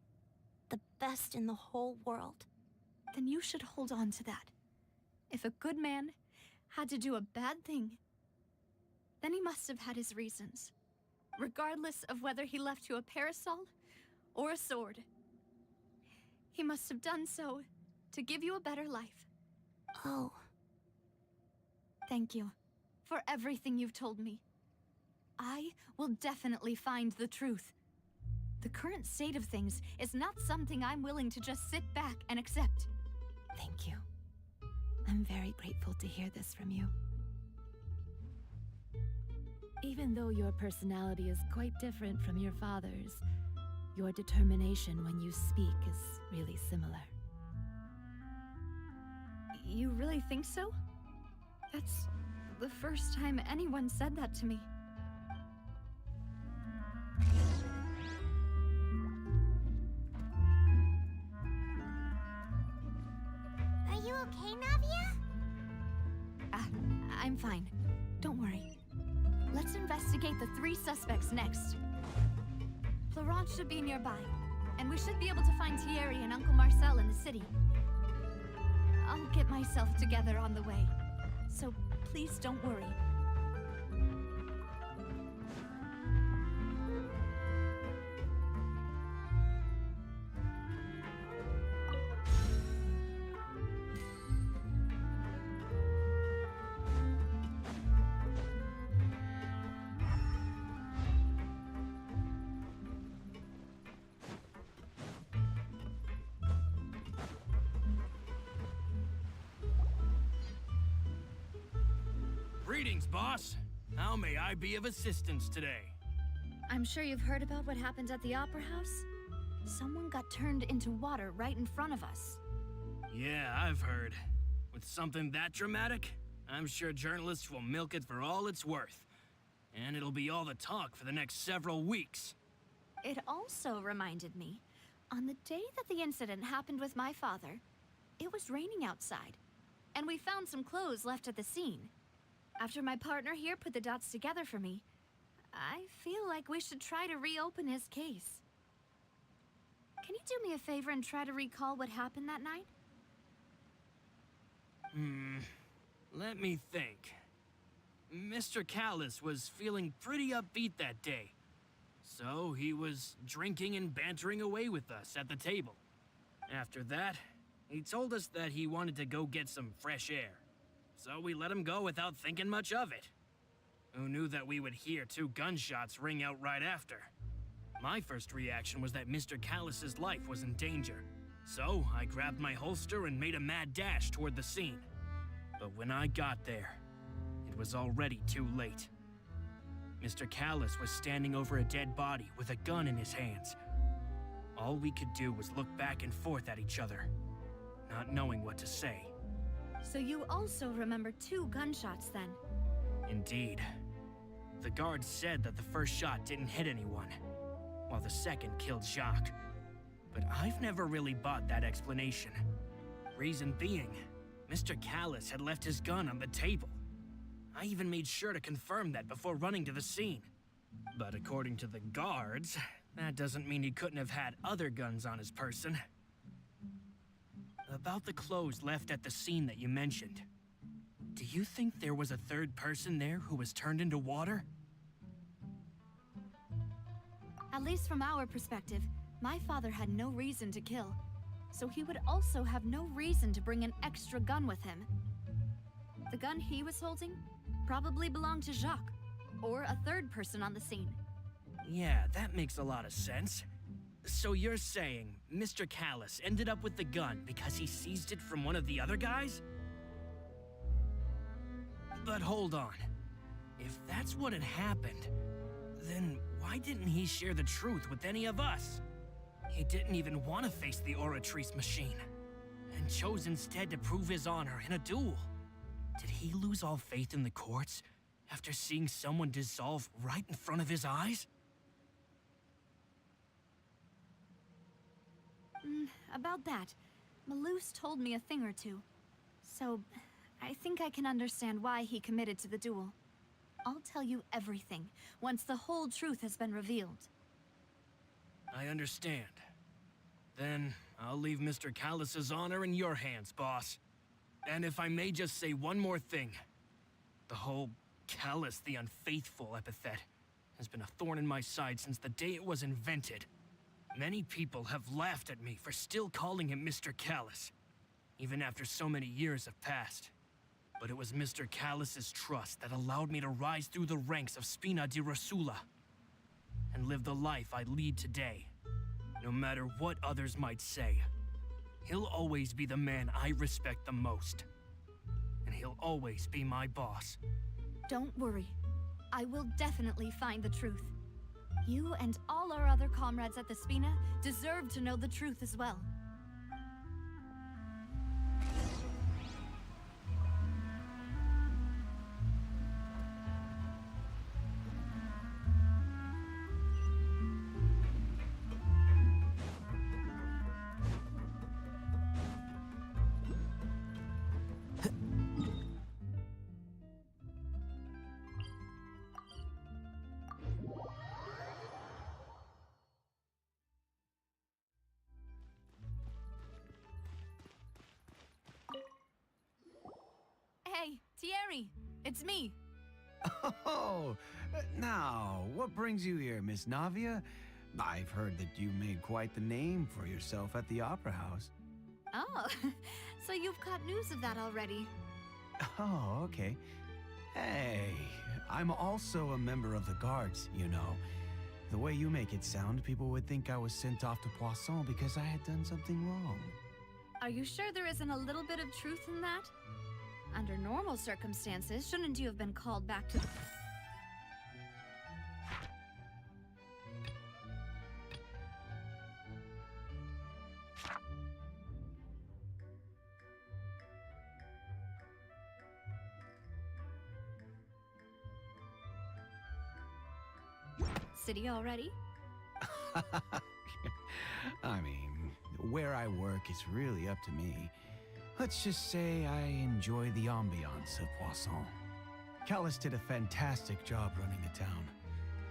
The best in the whole world. Then you should hold on to that. If a good man had to do a bad thing, then he must have had his reasons. Regardless of whether he left you a parasol or a sword. He must have done so to give you a better life. Oh. Thank you for everything you've told me. I will definitely find the truth. The current state of things is not something I'm willing to just sit back and accept. Thank you. I'm very grateful to hear this from you. Even though your personality is quite different from your father's, your determination when you speak is really similar. You really think so? That's the first time anyone said that to me. Are you okay, Navia? I'm fine. Don't worry. Let's investigate the 3 suspects next. Florence should be nearby, and we should be able to find Thierry and Uncle Marcel in the city. I'll get myself together on the way. So please don't worry. Greetings, boss. How may I be of assistance today? I'm sure you've heard about what happened at the Opera House. Someone got turned into water right in front of us. Yeah, I've heard. With something that dramatic, I'm sure journalists will milk it for all it's worth. And it'll be all the talk for the next several weeks. It also reminded me, on the day that the incident happened with my father, it was raining outside, and we found some clothes left at the scene. After my partner here put the dots together for me, I feel like we should try to reopen his case. Can you do me a favor and try to recall what happened that night? Let me think. Mr. Callus was feeling pretty upbeat that day. So he was drinking and bantering away with us at the table. After that, he told us that he wanted to go get some fresh air. So we let him go without thinking much of it. Who knew that we would hear 2 gunshots ring out right after? My first reaction was that Mr. Callus's life was in danger. So I grabbed my holster and made a mad dash toward the scene. But when I got there, it was already too late. Mr. Callus was standing over a dead body with a gun in his hands. All we could do was look back and forth at each other, not knowing what to say. So you also remember 2 gunshots then? Indeed. The guard said that the first shot didn't hit anyone, while the second killed Jacques. But I've never really bought that explanation. Reason being, Mr. Callus had left his gun on the table. I even made sure to confirm that before running to the scene. But according to the guards, that doesn't mean he couldn't have had other guns on his person. About the clothes left at the scene that you mentioned, do you think there was a third person there who was turned into water? At least from our perspective, my father had no reason to kill. So he would also have no reason to bring an extra gun with him. The gun he was holding probably belonged to Jacques, or a third person on the scene. Yeah, that makes a lot of sense. So you're saying Mr. Callus ended up with the gun because he seized it from one of the other guys? But hold on. If that's what had happened, then why didn't he share the truth with any of us? He didn't even want to face the Oratrice machine, and chose instead to prove his honor in a duel. Did he lose all faith in the courts after seeing someone dissolve right in front of his eyes? About that, Malus told me a thing or two. So, I think I can understand why he committed to the duel. I'll tell you everything, once the whole truth has been revealed. I understand. Then, I'll leave Mr. Callus's honor in your hands, boss. And if I may just say one more thing. The whole Callus the Unfaithful epithet has been a thorn in my side since the day it was invented. Many people have laughed at me for still calling him Mr. Callus, even after so many years have passed. But it was Mr. Callus's trust that allowed me to rise through the ranks of Spina di Rosula and live the life I lead today. No matter what others might say, he'll always be the man I respect the most. And he'll always be my boss. Don't worry. I will definitely find the truth. You and all our other comrades at the Spina deserve to know the truth as well. Thierry, it's me. Oh, now, what brings you here, Miss Navia? I've heard that you made quite the name for yourself at the Opera House. Oh, so you've caught news of that already. Oh, okay. Hey, I'm also a member of the guards, you know. The way you make it sound, people would think I was sent off to Poisson because I had done something wrong. Are you sure there isn't a little bit of truth in that? Under normal circumstances, shouldn't you have been called back to the... City already? I mean, where I work is really up to me. Let's just say I enjoy the ambiance of Poisson. Callus did a fantastic job running the town,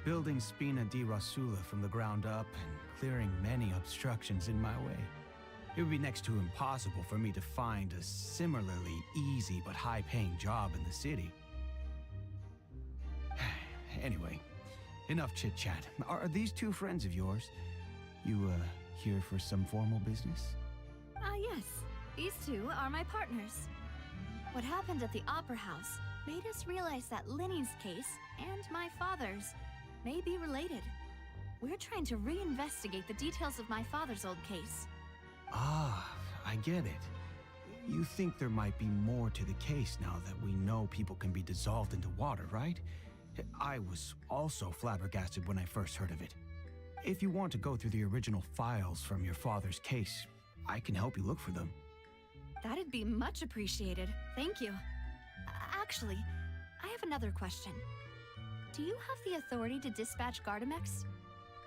building Spina di Rosula from the ground up and clearing many obstructions in my way. It would be next to impossible for me to find a similarly easy but high-paying job in the city. Anyway, enough chit-chat. Are these two friends of yours? You, here for some formal business? Yes. These two are my partners. What happened at the Opera House made us realize that Linny's case and my father's may be related. We're trying to reinvestigate the details of my father's old case. Ah, I get it. You think there might be more to the case now that we know people can be dissolved into water, right? I was also flabbergasted when I first heard of it. If you want to go through the original files from your father's case, I can help you look for them. That'd be much appreciated. Thank you. Actually, I have another question. Do you have the authority to dispatch Gardamex?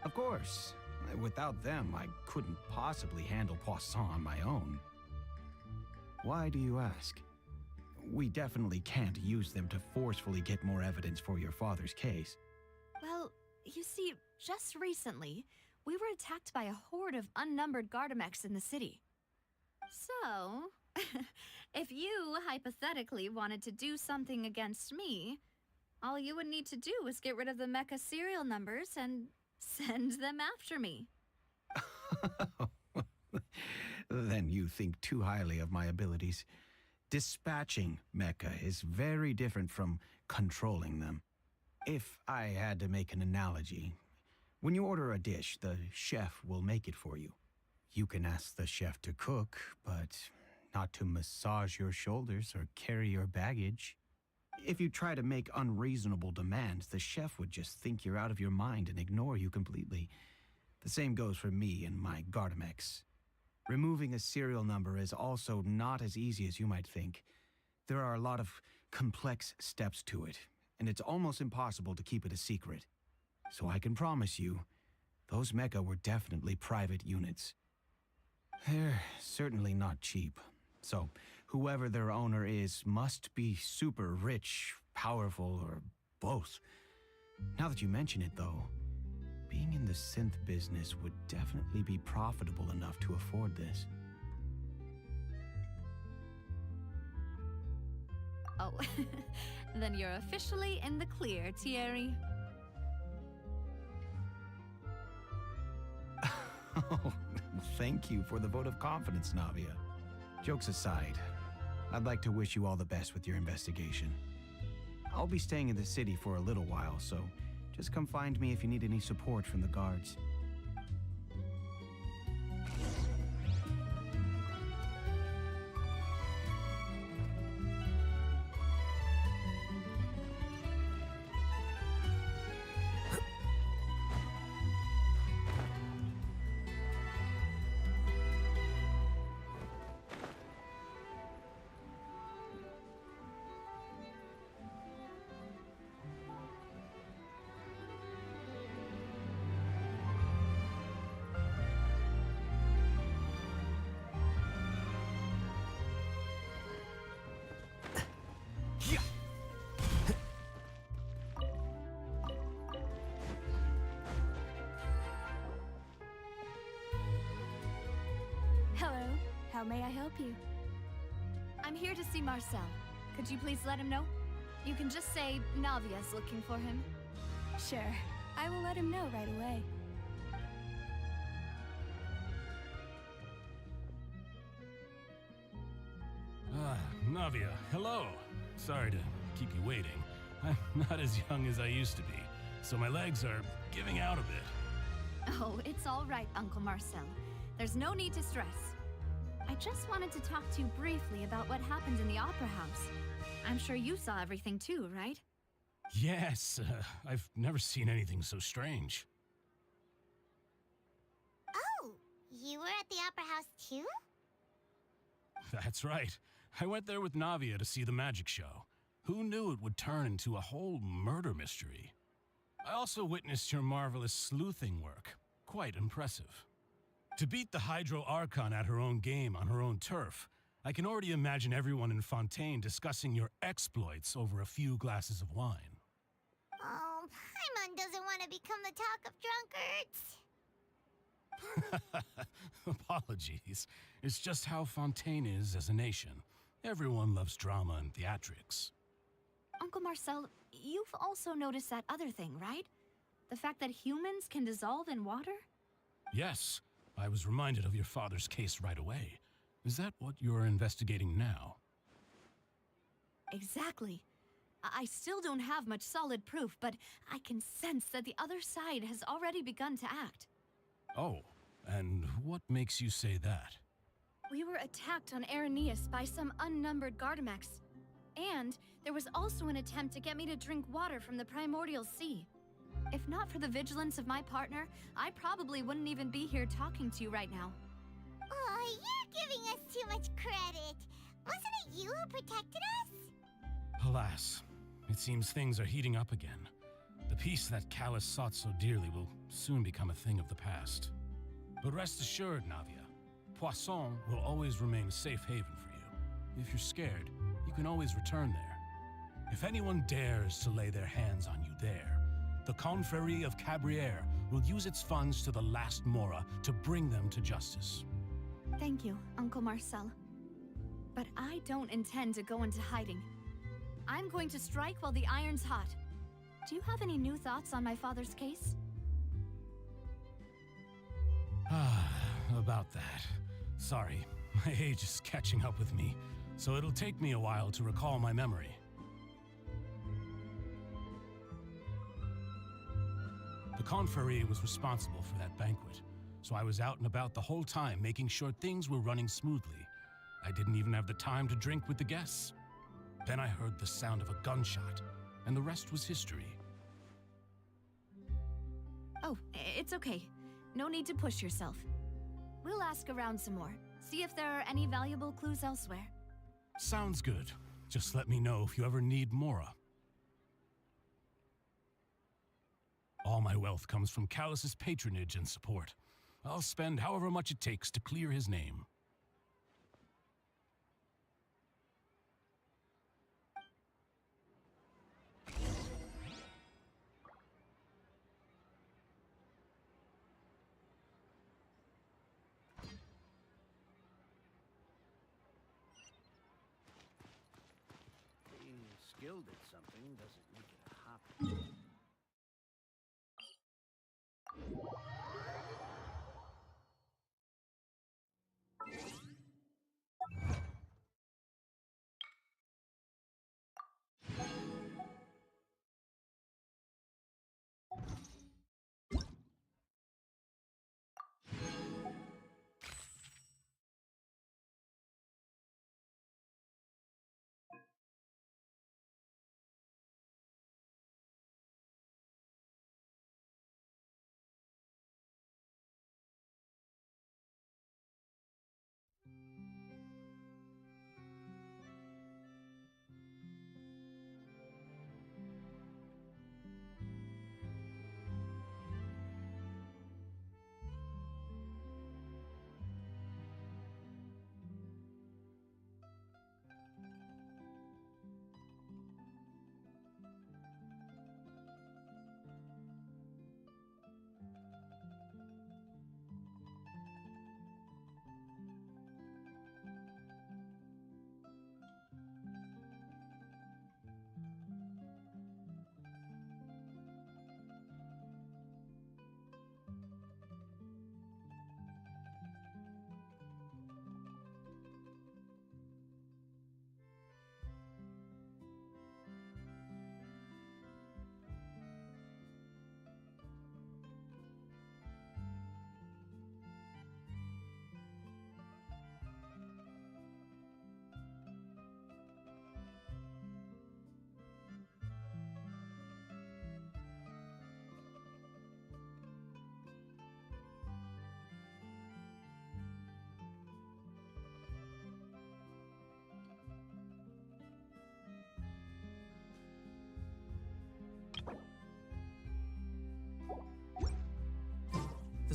Of course. Without them, I couldn't possibly handle Poisson on my own. Why do you ask? We definitely can't use them to forcefully get more evidence for your father's case. Well, you see, just recently, we were attacked by a horde of unnumbered Gardamex in the city. So, if you hypothetically wanted to do something against me, all you would need to do is get rid of the mecha serial numbers and send them after me. Then you think too highly of my abilities. Dispatching mecha is very different from controlling them. If I had to make an analogy, when you order a dish, the chef will make it for you. You can ask the chef to cook, but not to massage your shoulders or carry your baggage. If you try to make unreasonable demands, the chef would just think you're out of your mind and ignore you completely. The same goes for me and my Gardamex. Removing a serial number is also not as easy as you might think. There are a lot of complex steps to it, and it's almost impossible to keep it a secret. So I can promise you, those mecha were definitely private units. They're certainly not cheap. So, whoever their owner is must be super rich, powerful, or both. Now that you mention it, though, being in the synth business would definitely be profitable enough to afford this. Oh, then you're officially in the clear, Thierry. Oh, thank you for the vote of confidence, Navia. Jokes aside, I'd like to wish you all the best with your investigation. I'll be staying in the city for a little while, so just come find me if you need any support from the guards. Hello, how may I help you? I'm here to see Marcel. Could you please let him know? You can just say Navia's looking for him. Sure. I will let him know right away. Navia, hello. Sorry to keep you waiting. I'm not as young as I used to be, so my legs are giving out a bit. Oh, it's all right, Uncle Marcel. There's no need to stress. I just wanted to talk to you briefly about what happened in the Opera House. I'm sure you saw everything too, right? Yes, I've never seen anything so strange. Oh, you were at the Opera House too? That's right. I went there with Navia to see the magic show. Who knew it would turn into a whole murder mystery? I also witnessed your marvelous sleuthing work. Quite impressive. To beat the Hydro Archon at her own game on her own turf, I can already imagine everyone in Fontaine discussing your exploits over a few glasses of wine. Oh, Paimon doesn't want to become the talk of drunkards. Apologies. It's just how Fontaine is as a nation. Everyone loves drama and theatrics. Uncle Marcel, you've also noticed that other thing, right? The fact that humans can dissolve in water? Yes, I was reminded of your father's case right away. Is that what you're investigating now? Exactly. I still don't have much solid proof, but I can sense that the other side has already begun to act. Oh, and what makes you say that? We were attacked on Araneus by some unnumbered Gardamex. And there was also an attempt to get me to drink water from the primordial sea. If not for the vigilance of my partner, I probably wouldn't even be here talking to you right now. Oh, you're giving us too much credit. Wasn't it you who protected us? Alas, it seems things are heating up again. The peace that Callus sought so dearly will soon become a thing of the past. But rest assured, Navia, Poisson will always remain a safe haven for you. If you're scared, you can always return there. If anyone dares to lay their hands on you there, the Confrérie of Cabrières will use its funds to the last Mora to bring them to justice. Thank you, Uncle Marcel. But I don't intend to go into hiding. I'm going to strike while the iron's hot. Do you have any new thoughts on my father's case? About that. Sorry, my age is catching up with me, so it'll take me a while to recall my memory. The Confrérie was responsible for that banquet, so I was out and about the whole time making sure things were running smoothly. I didn't even have the time to drink with the guests. Then I heard the sound of a gunshot, and the rest was history. Oh, it's okay. No need to push yourself. We'll ask around some more, see if there are any valuable clues elsewhere. Sounds good. Just let me know if you ever need Mora. All my wealth comes from Callus's patronage and support. I'll spend however much it takes to clear his name. Being skilled at something doesn't make it a hobby.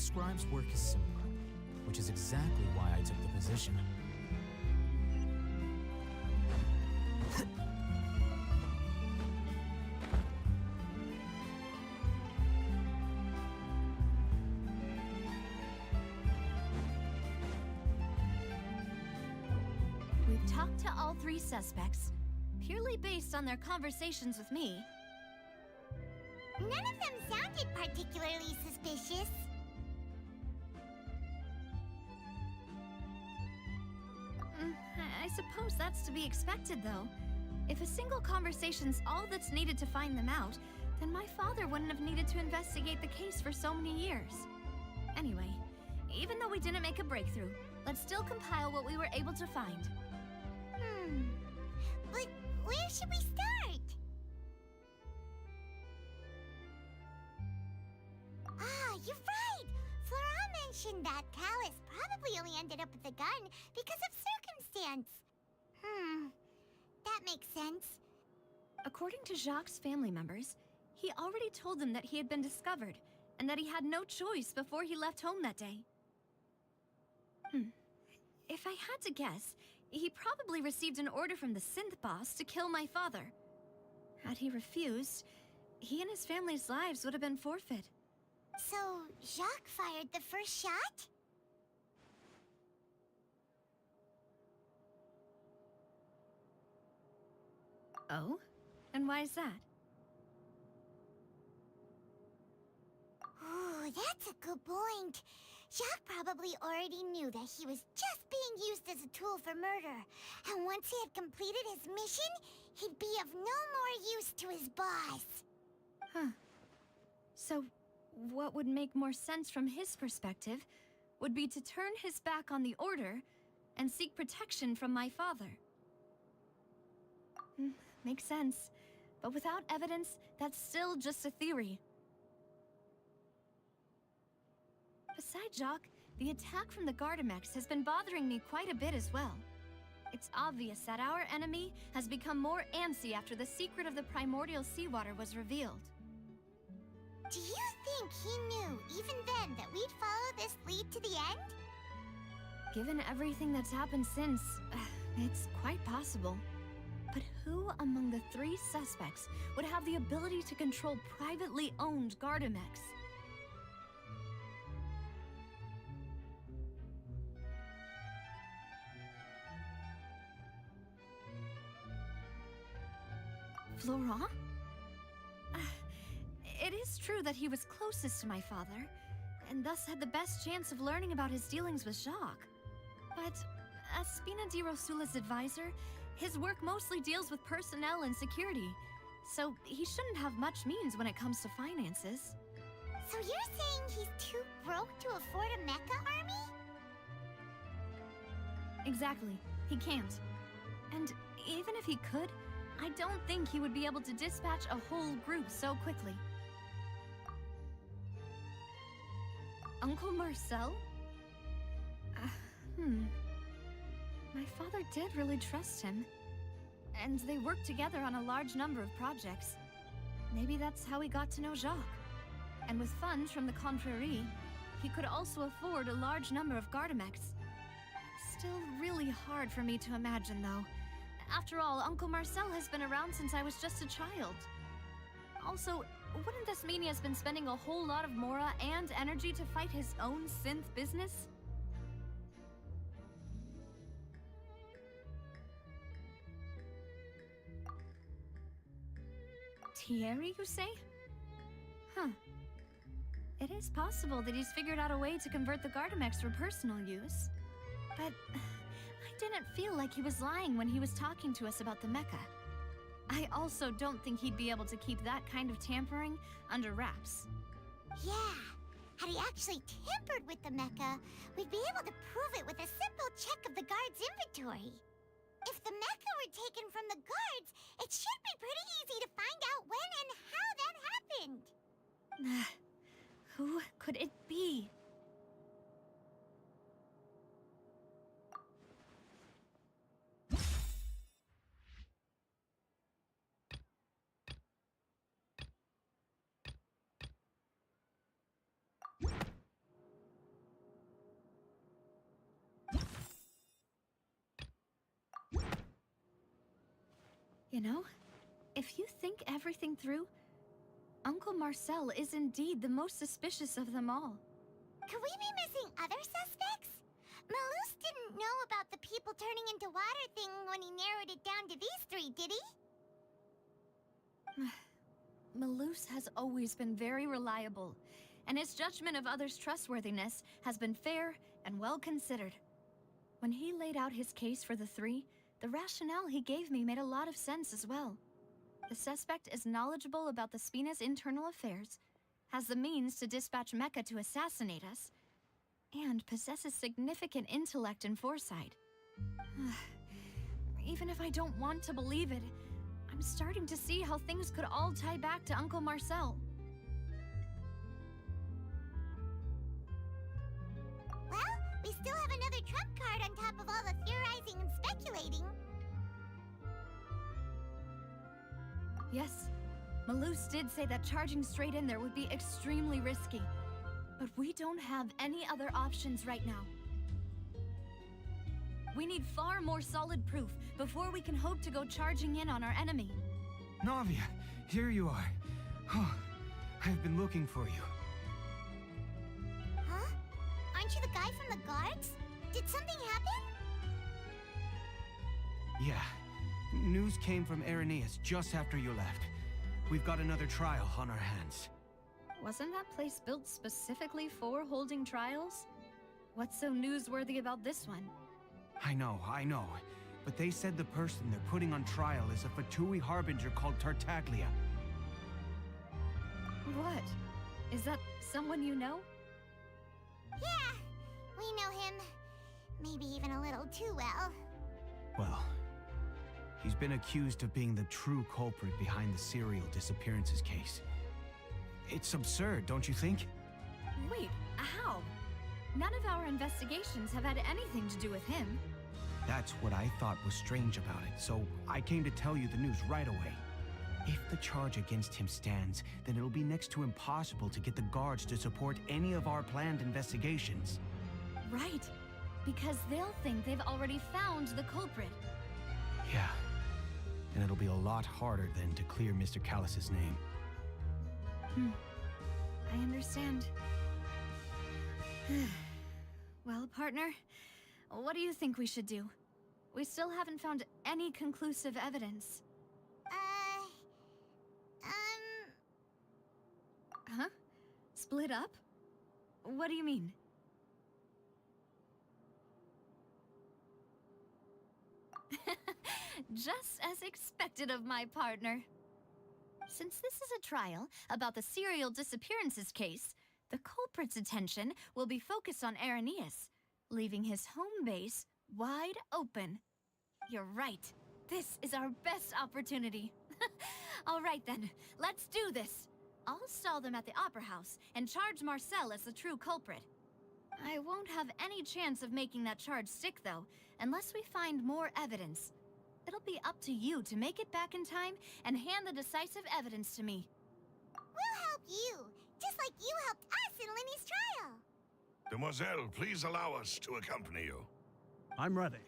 scribe's work is simpler, which is exactly why I took the position. We've talked to all three suspects, purely based on their conversations with me. None of them sounded particularly suspicious. I suppose that's to be expected, though. If a single conversation's all that's needed to find them out, then my father wouldn't have needed to investigate the case for so many years. Anyway, even though we didn't make a breakthrough, let's still compile what we were able to find. But where should we start? Ah, you're right! Flora mentioned that Callus probably only ended up with the gun because of circumstance. That makes sense. According to Jacques' family members, he already told them that he had been discovered, and that he had no choice before he left home that day. If I had to guess, he probably received an order from the synth boss to kill my father. Had he refused, he and his family's lives would have been forfeit. So, Jacques fired the first shot? Oh? And why is that? Ooh, that's a good point. Jacques probably already knew that he was just being used as a tool for murder. And once he had completed his mission, he'd be of no more use to his boss. Huh. So, what would make more sense from his perspective would be to turn his back on the Order and seek protection from my father. Makes sense. But without evidence, that's still just a theory. Besides Jacques, the attack from the Gardamex has been bothering me quite a bit as well. It's obvious that our enemy has become more antsy after the secret of the primordial seawater was revealed. Do you think he knew, even then, that we'd follow this lead to the end? Given everything that's happened since, it's quite possible. But who among the three suspects would have the ability to control privately owned Gardamex? Florent? It is true that he was closest to my father, and thus had the best chance of learning about his dealings with Jacques. But as Spina di Rosula's advisor, his work mostly deals with personnel and security, so he shouldn't have much means when it comes to finances. So you're saying he's too broke to afford a mecha army? Exactly. He can't. And even if he could, I don't think he would be able to dispatch a whole group so quickly. Uncle Marcel? My father did really trust him. And they worked together on a large number of projects. Maybe that's how he got to know Jacques. And with funds from the Confrérie, he could also afford a large number of Gardamex. Still really hard for me to imagine, though. After all, Uncle Marcel has been around since I was just a child. Also, wouldn't this mean he has been spending a whole lot of mora and energy to fight his own synth business? Thierry, you say? Huh. It is possible that he's figured out a way to convert the Gardamex for personal use. But I didn't feel like he was lying when he was talking to us about the mecha. I also don't think he'd be able to keep that kind of tampering under wraps. Yeah. Had he actually tampered with the mecha, we'd be able to prove it with a simple check of the guard's inventory. If the mecha were taken from the guards, it should be pretty easy to find out when and how that happened. Who could it be? You know, if you think everything through, Uncle Marcel is indeed the most suspicious of them all. Could we be missing other suspects? Malus didn't know about the people turning into water thing when he narrowed it down to these three, did he? Malus has always been very reliable, and his judgment of others' trustworthiness has been fair and well considered. When he laid out his case for the three, the rationale he gave me made a lot of sense as well. The suspect is knowledgeable about the Spina's internal affairs, has the means to dispatch Mecha to assassinate us, and possesses significant intellect and foresight. Even if I don't want to believe it, I'm starting to see how things could all tie back to Uncle Marcel. Well, we still have another trump card on top of all the theorizing and speculating. Yes, Malus did say that charging straight in there would be extremely risky. But we don't have any other options right now. We need far more solid proof before we can hope to go charging in on our enemy. Navia, here you are. Oh, I've been looking for you. Huh? Aren't you the guy from the guards? Did something happen? Yeah. News came from Irenaeus just after you left. We've got another trial on our hands. Wasn't that place built specifically for holding trials? What's so newsworthy about this one? I know. But they said the person they're putting on trial is a Fatui harbinger called Tartaglia. What? Is that someone you know? Yeah, we know him. Maybe even a little too well. Well, he's been accused of being the true culprit behind the serial disappearances case. It's absurd, don't you think? Wait, how? None of our investigations have had anything to do with him. That's what I thought was strange about it, so I came to tell you the news right away. If the charge against him stands, then it'll be next to impossible to get the guards to support any of our planned investigations. Right, because they'll think they've already found the culprit. Yeah, and it'll be a lot harder then to clear Mr. Callus's name. I understand. Well, partner, what do you think we should do? We still haven't found any conclusive evidence. Huh? Split up? What do you mean? Just as expected of my partner. Since this is a trial about the serial disappearances case, the culprit's attention will be focused on Irenaeus, leaving his home base wide open. You're right. This is our best opportunity. All right then, let's do this. I'll stall them at the Opera House and charge Marcel as the true culprit. I won't have any chance of making that charge stick, though, unless we find more evidence. It'll be up to you to make it back in time and hand the decisive evidence to me. We'll help you, just like you helped us in Linny's trial. Demoiselle, please allow us to accompany you. I'm ready.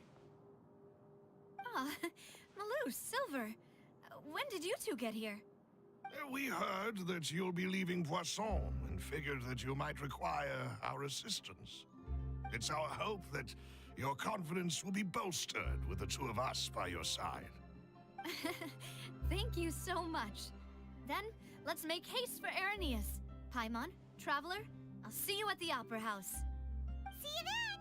Ah, Malus, Silver. When did you two get here? We heard that you'll be leaving Poisson and figured that you might require our assistance. It's our hope that your confidence will be bolstered with the two of us by your side. Thank you so much. Then, let's make haste for Irenaeus. Paimon, Traveler, I'll see you at the Opera House. See you then!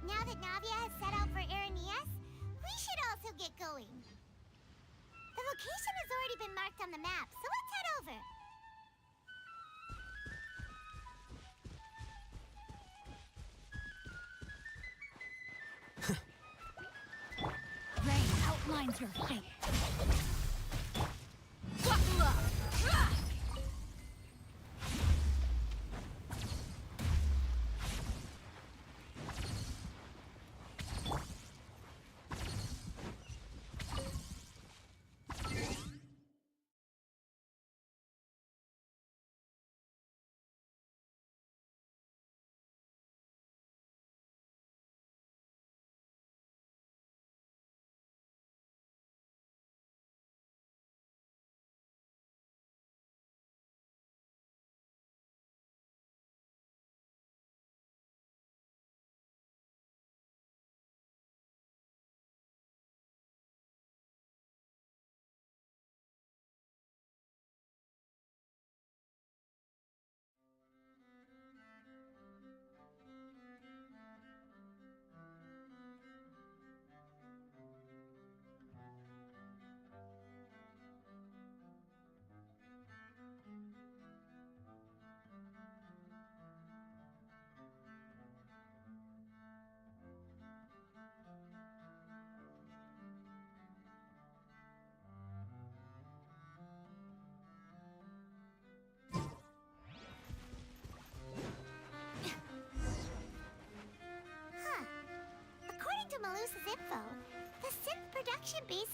Now that Navia has set out for Irenaeus, we should also get going. The location has already been marked on the map, so let's head over. Rain outlines your fate. Buckle up!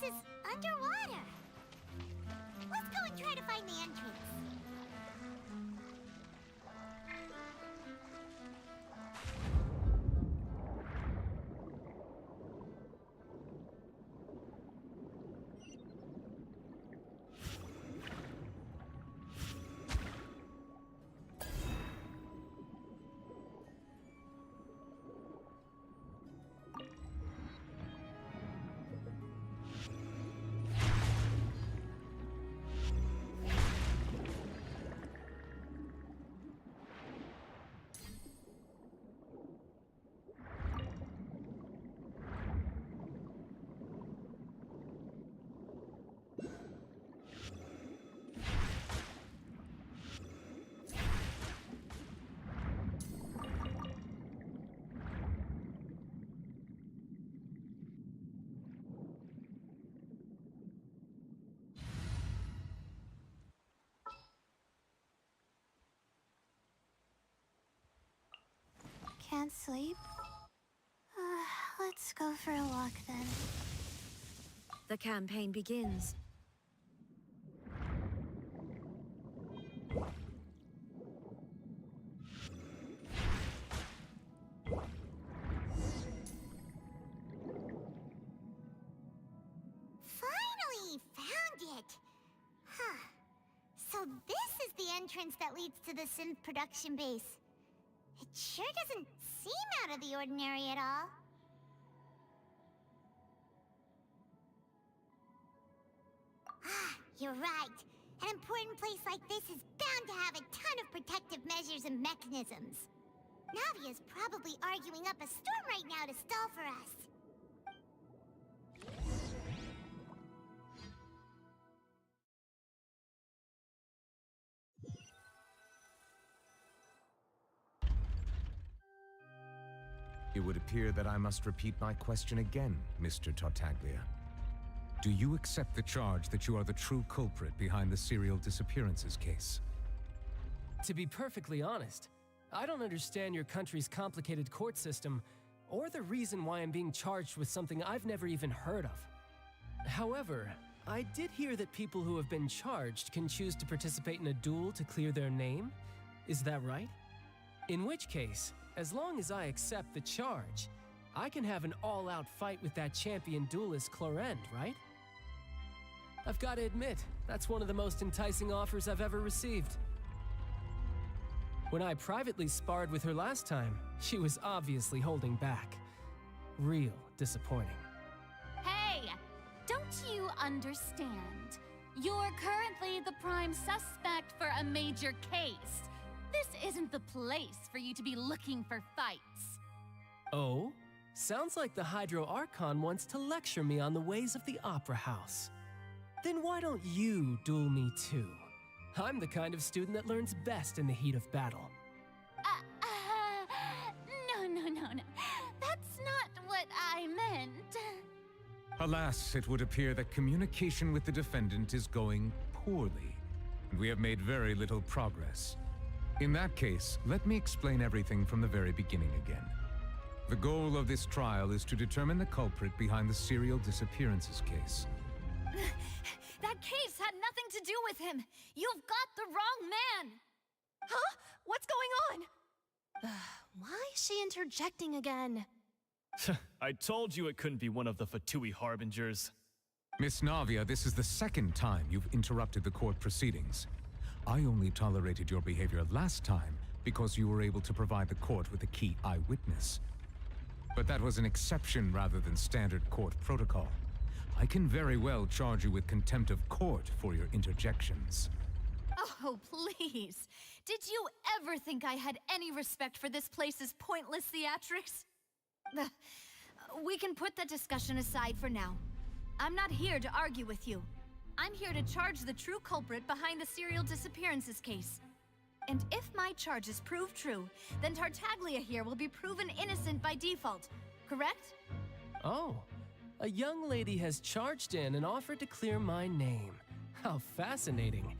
is underwater. Let's go and try to find the entrance. Can't sleep? Let's go for a walk then. The campaign begins. Finally found it! Huh. So this is the entrance that leads to the synth production base. It sure doesn't seem out of the ordinary at all. Ah, you're right. An important place like this is bound to have a ton of protective measures and mechanisms. Navia's probably arguing up a storm right now to stall for us. It would appear that I must repeat my question again, Mr. Tartaglia. Do you accept the charge that you are the true culprit behind the serial disappearances case? To be perfectly honest, I don't understand your country's complicated court system, or the reason why I'm being charged with something I've never even heard of. However, I did hear that people who have been charged can choose to participate in a duel to clear their name. Is that right? In which case, as long as I accept the charge, I can have an all-out fight with that champion duelist Clorend, right? I've got to admit, that's one of the most enticing offers I've ever received. When I privately sparred with her last time, she was obviously holding back. Real disappointing. Hey! Don't you understand? You're currently the prime suspect for a major case. This isn't the place for you to be looking for fights. Oh? Sounds like the Hydro Archon wants to lecture me on the ways of the Opera House. Then why don't you duel me too? I'm the kind of student that learns best in the heat of battle. No. That's not what I meant. Alas, it would appear that communication with the defendant is going poorly, and we have made very little progress. In that case, let me explain everything from the very beginning again. The goal of this trial is to determine the culprit behind the serial disappearances case. That case had nothing to do with him. You've got the wrong man. Huh? What's going on? Why is she interjecting again? I told you it couldn't be one of the Fontaineeeee harbingers. Miss Navia, this is the second time you've interrupted the court proceedings. I only tolerated your behavior last time because you were able to provide the court with a key eyewitness. But that was an exception rather than standard court protocol. I can very well charge you with contempt of court for your interjections. Oh, please. Did you ever think I had any respect for this place's pointless theatrics? We can put that discussion aside for now. I'm not here to argue with you. I'm here to charge the true culprit behind the serial disappearances case. And if my charges prove true, then Tartaglia here will be proven innocent by default, correct? Oh, a young lady has charged in and offered to clear my name. How fascinating.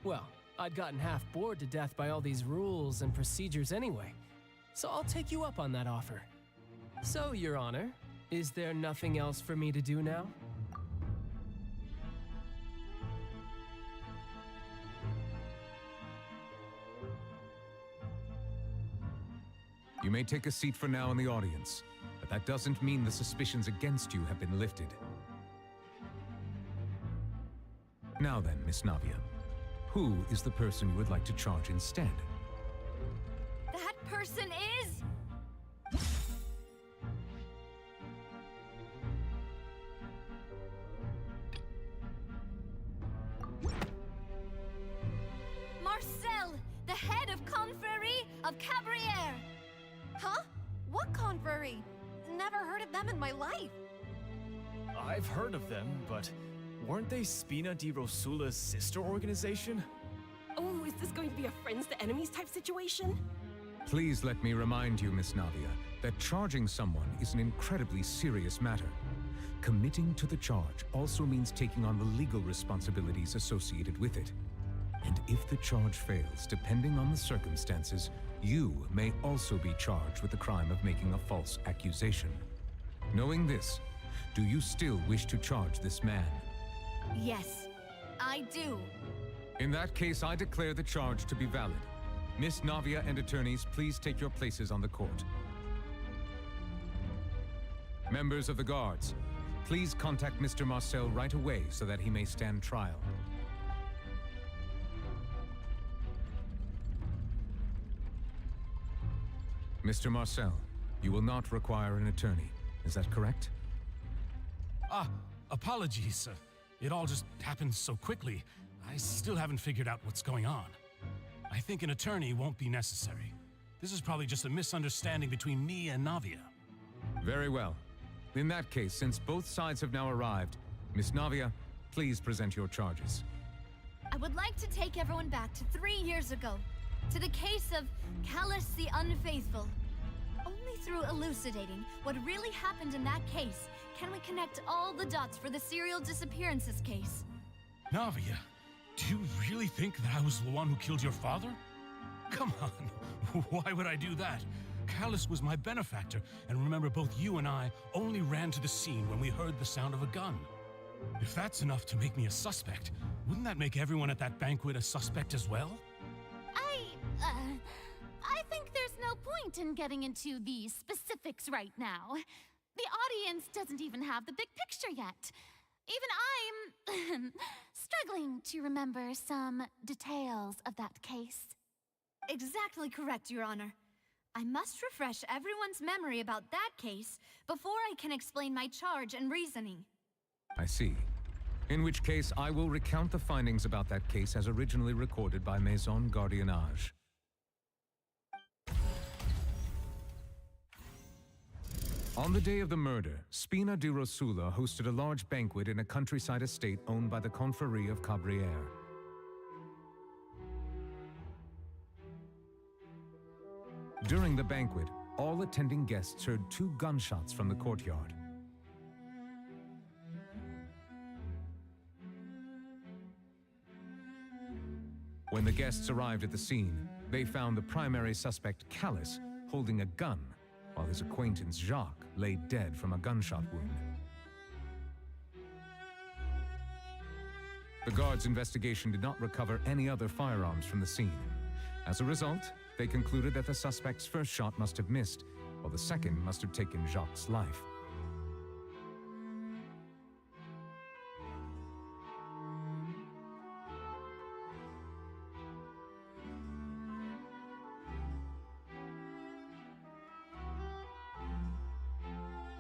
Well, I'd gotten half bored to death by all these rules and procedures anyway, so I'll take you up on that offer. So, Your Honor, is there nothing else for me to do now? You may take a seat for now in the audience, but that doesn't mean the suspicions against you have been lifted. Now then, Miss Navia, who is the person you would like to charge instead? That person is... Marcel, the head of Confrérie of Cabrières. Huh? What confrérie? Never heard of them in my life. I've heard of them, but weren't they Spina di Rosula's sister organization? Oh, is this going to be a friends to enemies type situation? Please let me remind you, Miss Navia, that charging someone is an incredibly serious matter. Committing to the charge also means taking on the legal responsibilities associated with it. And if the charge fails, depending on the circumstances, you may also be charged with the crime of making a false accusation. Knowing this, do you still wish to charge this man? Yes, I do. In that case, I declare the charge to be valid. Miss Navia and attorneys, please take your places on the court. Members of the guards, please contact Mr. Marcel right away so that he may stand trial. Mr. Marcel, you will not require an attorney. Is that correct? Apologies. It all just happened so quickly. I still haven't figured out what's going on. I think an attorney won't be necessary. This is probably just a misunderstanding between me and Navia. Very well. In that case, since both sides have now arrived, Miss Navia, please present your charges. I would like to take everyone back to 3 years ago, to the case of Callus the Unfaithful. Only through elucidating what really happened in that case can we connect all the dots for the serial disappearances case. Navia, do you really think that I was the one who killed your father? Come on, why would I do that? Callus was my benefactor, and remember both you and I only ran to the scene when we heard the sound of a gun. If that's enough to make me a suspect, wouldn't that make everyone at that banquet a suspect as well? I think there's no point in getting into the specifics right now. The audience doesn't even have the big picture yet. Even I'm struggling to remember some details of that case. Exactly correct, Your Honor. I must refresh everyone's memory about that case before I can explain my charge and reasoning. I see. In which case, I will recount the findings about that case as originally recorded by Maison Gardiennage. On the day of the murder, Spina di Rosula hosted a large banquet in a countryside estate owned by the Confrérie of Cabrières. During the banquet, all attending guests heard 2 gunshots from the courtyard. When the guests arrived at the scene, they found the primary suspect, Callus, holding a gun, while his acquaintance, Jacques, lay dead from a gunshot wound. The guards' investigation did not recover any other firearms from the scene. As a result, they concluded that the suspect's first shot must have missed, while the second must have taken Jacques' life.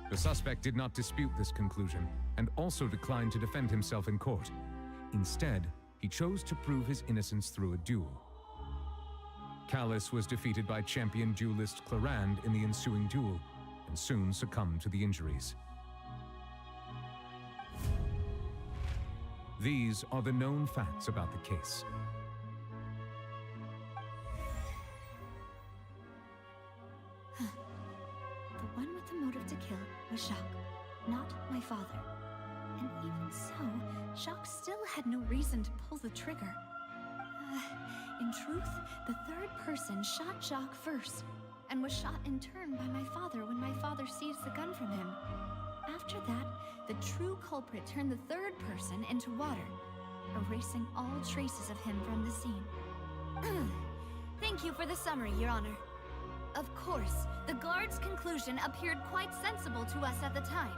The suspect did not dispute this conclusion, and also declined to defend himself in court. Instead, he chose to prove his innocence through a duel. Callus was defeated by champion duelist Clarand in the ensuing duel, and soon succumbed to the injuries. These are the known facts about the case. The one with the motive to kill was Jacques, not my father. And even so, Jacques still had no reason to pull the trigger. In truth, the third person shot Jacques first, and was shot in turn by my father when my father seized the gun from him. After that, the true culprit turned the third person into water, erasing all traces of him from the scene. Thank you for the summary, Your Honor. Of course, the guard's conclusion appeared quite sensible to us at the time.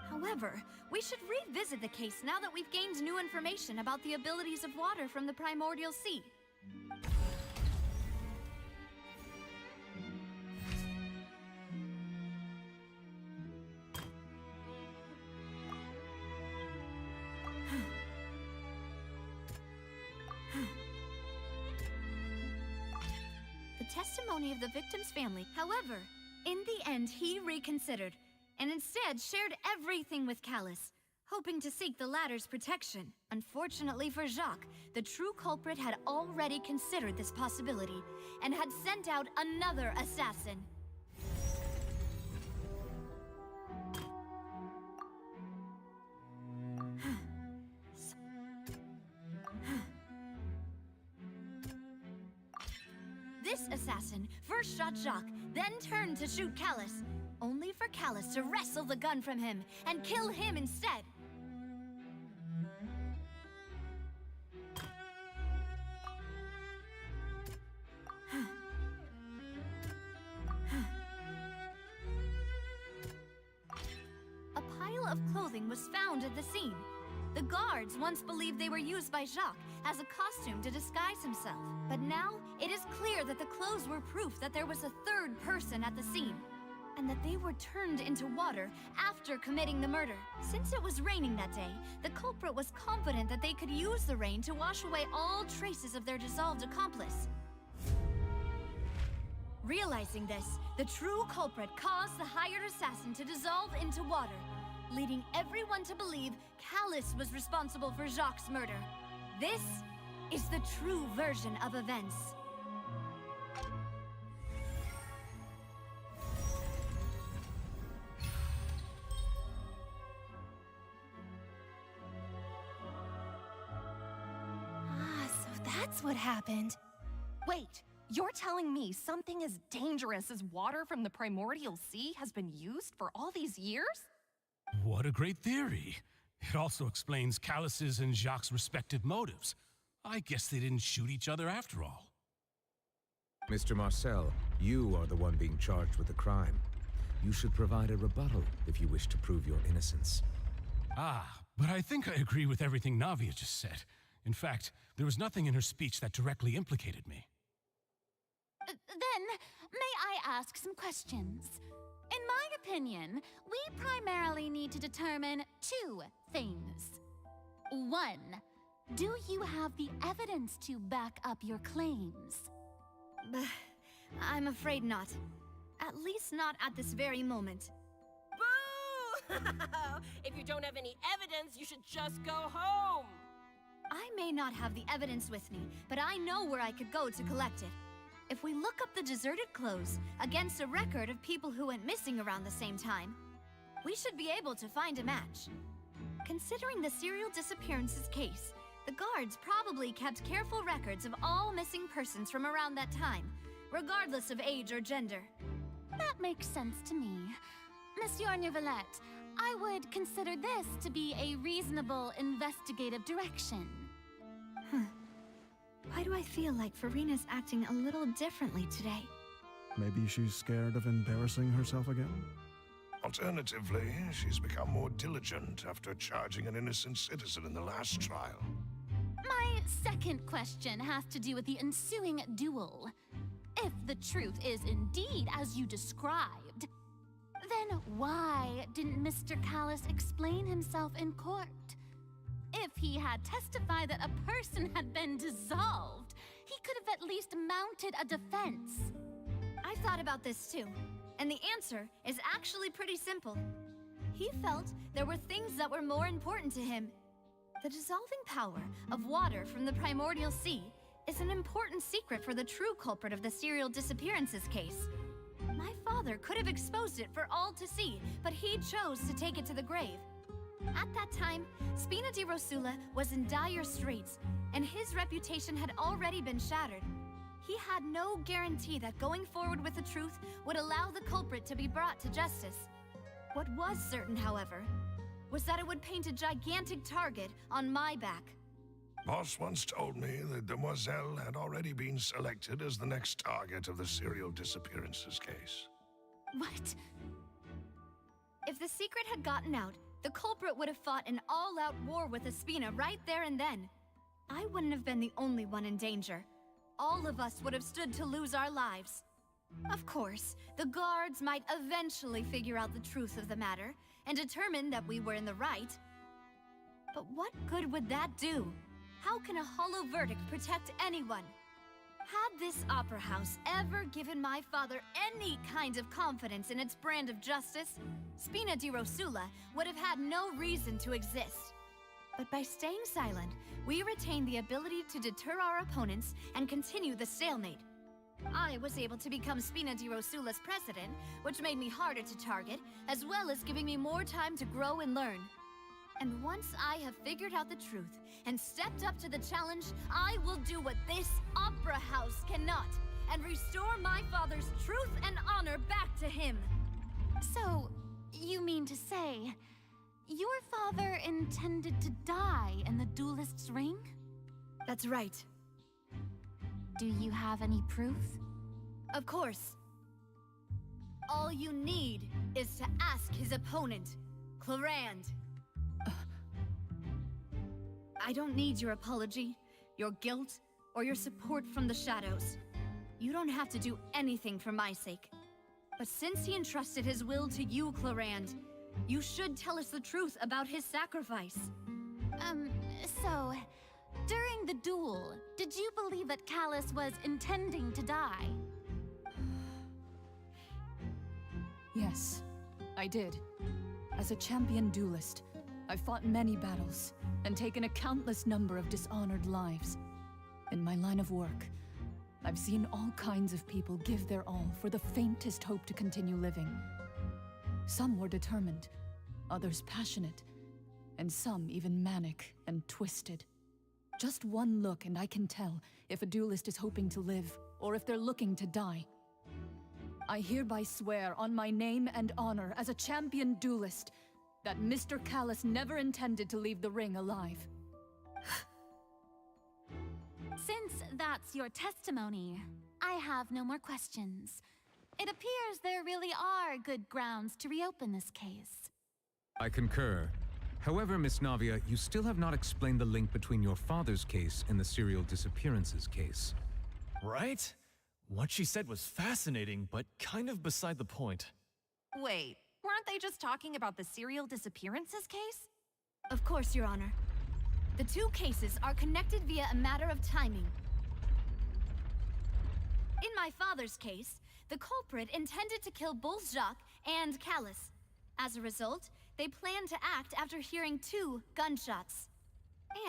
However, we should revisit the case now that we've gained new information about the abilities of water from the primordial sea. The testimony of the victim's family. However, in the end, he reconsidered, and instead shared everything with Callus, hoping to seek the latter's protection. Unfortunately for Jacques, the true culprit had already considered this possibility, and had sent out another assassin. This assassin first shot Jacques, then turned to shoot Callus, only for Callus to wrestle the gun from him and kill him instead. A pile of clothing was found at the scene. The guards once believed they were used by Jacques as a costume to disguise himself. But now, it is clear that the clothes were proof that there was a third person at the scene, and that they were turned into water after committing the murder. Since it was raining that day, the culprit was confident that they could use the rain to wash away all traces of their dissolved accomplice. Realizing this, the true culprit caused the hired assassin to dissolve into water, leading everyone to believe Callus was responsible for Jacques' murder. This is the true version of events. So that's what happened. Wait, you're telling me something as dangerous as water from the primordial sea has been used for all these years? What a great theory. It also explains Callus's and Jacques' respective motives. I guess they didn't shoot each other after all. Mr. Marcel, you are the one being charged with the crime. You should provide a rebuttal if you wish to prove your innocence. But I think I agree with everything Navia just said. In fact, there was nothing in her speech that directly implicated me. Then, may I ask some questions? In my opinion, we primarily need to determine two things. One, do you have the evidence to back up your claims? I'm afraid not. At least not at this very moment. Boo! If you don't have any evidence, you should just go home! I may not have the evidence with me, but I know where I could go to collect it. If we look up the deserted clothes against a record of people who went missing around the same time, we should be able to find a match. Considering the serial disappearances case, the guards probably kept careful records of all missing persons from around that time, regardless of age or gender. That makes sense to me. Monsieur Neuvillette, I would consider this to be a reasonable investigative direction. Why do I feel like Farina's acting a little differently today? Maybe she's scared of embarrassing herself again? Alternatively, she's become more diligent after charging an innocent citizen in the last trial. My second question has to do with the ensuing duel. If the truth is indeed as you described, then why didn't Mr. Callus explain himself in court? If he had testified that a person had been dissolved, he could have at least mounted a defense. I thought about this too, and the answer is actually pretty simple. He felt there were things that were more important to him. The dissolving power of water from the primordial sea is an important secret for the true culprit of the serial disappearances case. My father could have exposed it for all to see, but he chose to take it to the grave. At that time, Spina di Rosula was in dire straits, and his reputation had already been shattered. He had no guarantee that going forward with the truth would allow the culprit to be brought to justice. What was certain, however, was that it would paint a gigantic target on my back. Boss once told me that Demoiselle had already been selected as the next target of the serial disappearances case. What? If the secret had gotten out, the culprit would have fought an all-out war with Espina right there and then. I wouldn't have been the only one in danger. All of us would have stood to lose our lives. Of course, the guards might eventually figure out the truth of the matter and determine that we were in the right. But what good would that do? How can a hollow verdict protect anyone? Had this opera house ever given my father any kind of confidence in its brand of justice, Spina di Rosula would have had no reason to exist. But by staying silent, we retain the ability to deter our opponents and continue the stalemate. I was able to become Spina di Rosula's president, which made me harder to target, as well as giving me more time to grow and learn. And once I have figured out the truth and stepped up to the challenge, I will do what this opera house cannot, and restore my father's truth and honor back to him. So, you mean to say, your father intended to die in the duelist's ring? That's right. Do you have any proof? Of course. All you need is to ask his opponent, Clarand. I don't need your apology, your guilt, or your support from the shadows. You don't have to do anything for my sake. But since he entrusted his will to you, Clarand, you should tell us the truth about his sacrifice. So, during the duel, did you believe that Callus was intending to die? Yes, I did. As a champion duelist, I've fought many battles and taken a countless number of dishonored lives. In my line of work, I've seen all kinds of people give their all for the faintest hope to continue living. Some were determined, others passionate, and some even manic and twisted. Just one look and I can tell if a duelist is hoping to live or if they're looking to die. I hereby swear on my name and honor as a champion duelist that Mr. Callus never intended to leave the ring alive. Since that's your testimony, I have no more questions. It appears there really are good grounds to reopen this case. I concur. However, Miss Navia, you still have not explained the link between your father's case and the serial disappearances case. Right? What she said was fascinating, but kind of beside the point. Wait, weren't they just talking about the serial disappearances case? Of course, Your Honor. The two cases are connected via a matter of timing. In my father's case, the culprit intended to kill both Jacques and Callus. As a result, they planned to act after hearing 2 gunshots.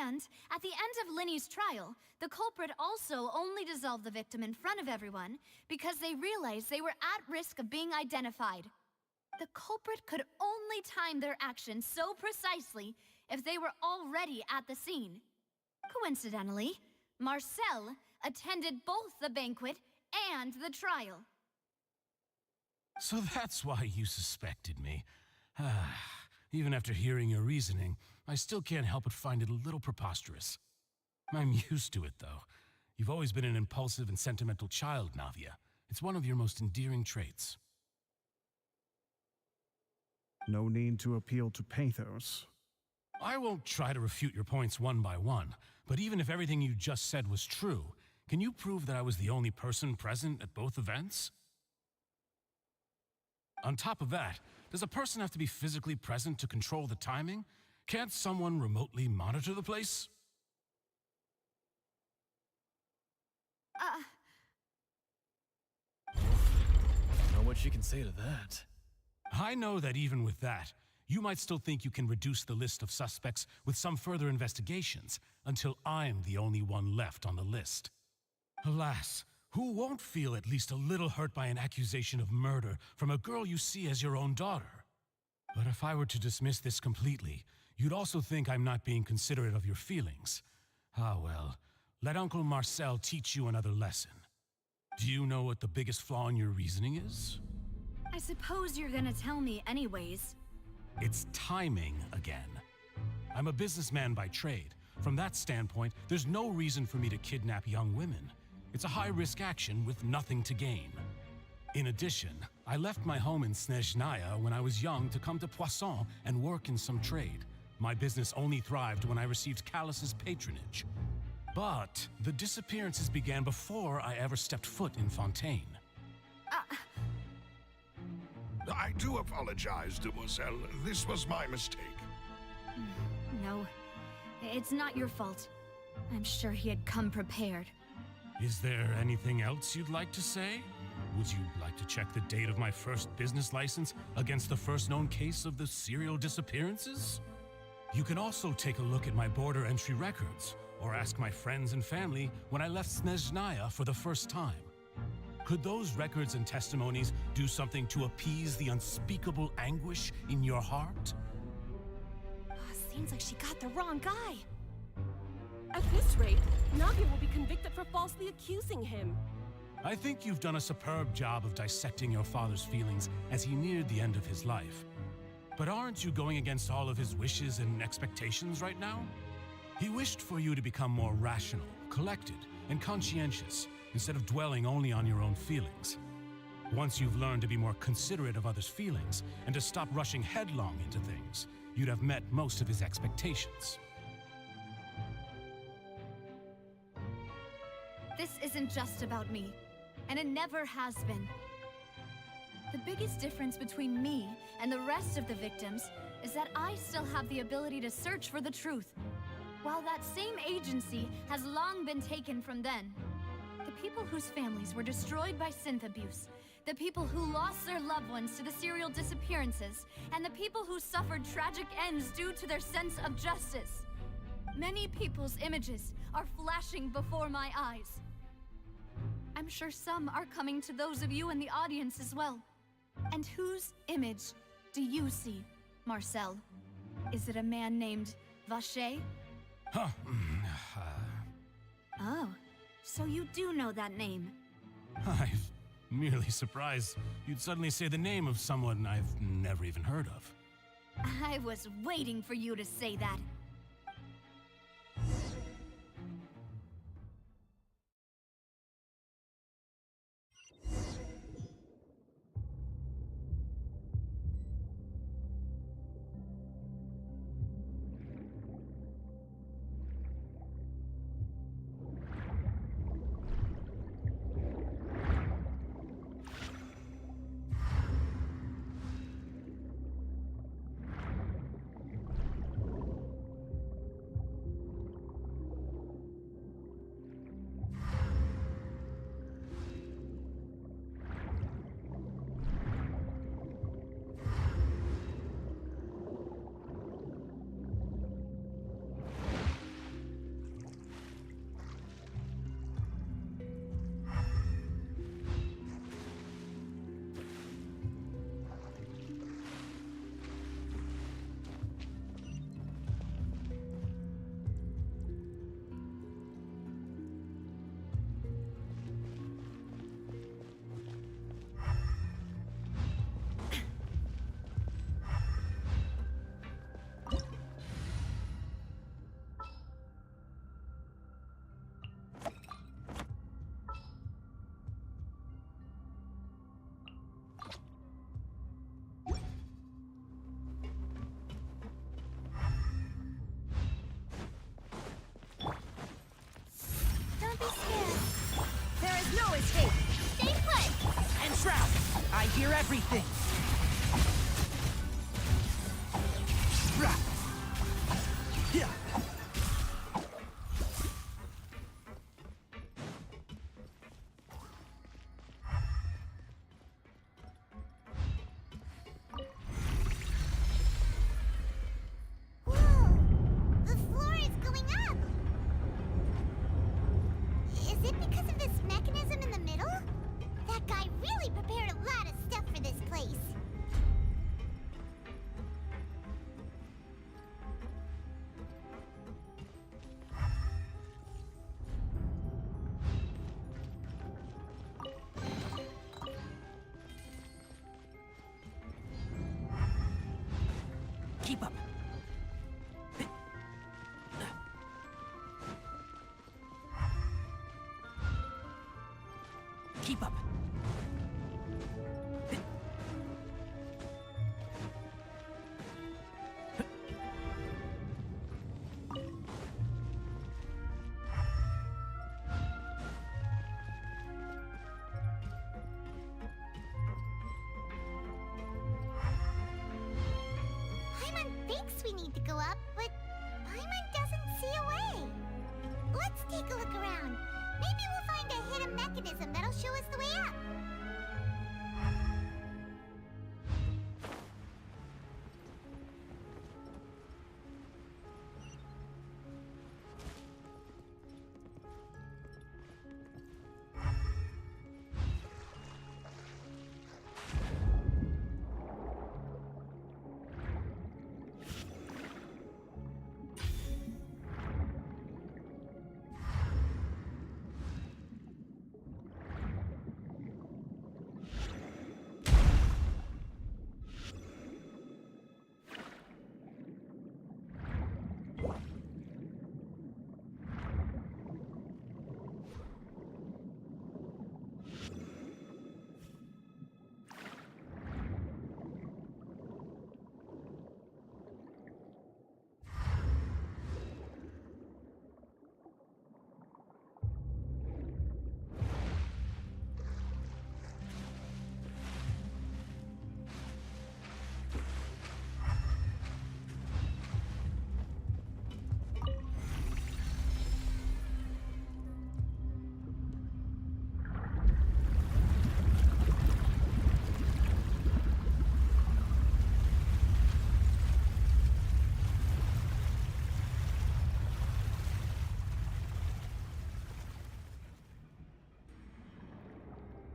And at the end of Linny's trial, the culprit also only dissolved the victim in front of everyone because they realized they were at risk of being identified. The culprit could only time their actions so precisely if they were already at the scene. Coincidentally, Marcel attended both the banquet and the trial. So that's why you suspected me. Even after hearing your reasoning, I still can't help but find it a little preposterous. I'm used to it, though. You've always been an impulsive and sentimental child, Navia. It's one of your most endearing traits. No need to appeal to pathos. I won't try to refute your points one by one, but even if everything you just said was true, can you prove that I was the only person present at both events? On top of that, does a person have to be physically present to control the timing? Can't someone remotely monitor the place? Don't know what she can say to that. I know that even with that, you might still think you can reduce the list of suspects with some further investigations until I'm the only one left on the list. Alas, who won't feel at least a little hurt by an accusation of murder from a girl you see as your own daughter? But if I were to dismiss this completely, you'd also think I'm not being considerate of your feelings. Ah well, let Uncle Marcel teach you another lesson. Do you know what the biggest flaw in your reasoning is? I suppose you're gonna tell me anyways. It's timing again. I'm a businessman by trade, From that standpoint, there's no reason for me to kidnap young women. It's a high-risk action with nothing to gain. In addition, I left my home in Snezhnaya when I was young to come to Poisson and work in some trade. My business only thrived when I received Callus's patronage. But the disappearances began before I ever stepped foot in Fontaine. I do apologize, demoiselle. This was my mistake. No, it's not your fault. I'm sure he had come prepared. Is there anything else you'd like to say? Would you like to check the date of my first business license against the first known case of the serial disappearances? You can also take a look at my border entry records, or ask my friends and family when I left Snezhnaya for the first time. Could those records and testimonies do something to appease the unspeakable anguish in your heart? Seems like she got the wrong guy. At this rate, Navia will be convicted for falsely accusing him. I think you've done a superb job of dissecting your father's feelings as he neared the end of his life. But aren't you going against all of his wishes and expectations right now? He wished for you to become more rational, collected, and conscientious, instead of dwelling only on your own feelings. Once you've learned to be more considerate of others' feelings, and to stop rushing headlong into things, you'd have met most of his expectations. This isn't just about me, and it never has been. The biggest difference between me and the rest of the victims is that I still have the ability to search for the truth, while that same agency has long been taken from them. The people whose families were destroyed by synth abuse, the people who lost their loved ones to the serial disappearances, and the people who suffered tragic ends due to their sense of justice. Many people's images are flashing before my eyes. I'm sure some are coming to those of you in the audience as well. And whose image do you see, Marcel? Is it a man named Vacher? Huh. Oh, so you do know that name. I'm merely surprised you'd suddenly say the name of someone I've never even heard of. I was waiting for you to say that. There is no escape. Stay put! And Shroud, I hear everything. The floor is going up! Is it because of this mechanism in the middle? That guy really prepared a lot of stuff for this place. Keep up. stairs we need to go up, but Paimon doesn't see a way. Let's take a look around. Maybe we'll find a hidden mechanism that'll show us the way up.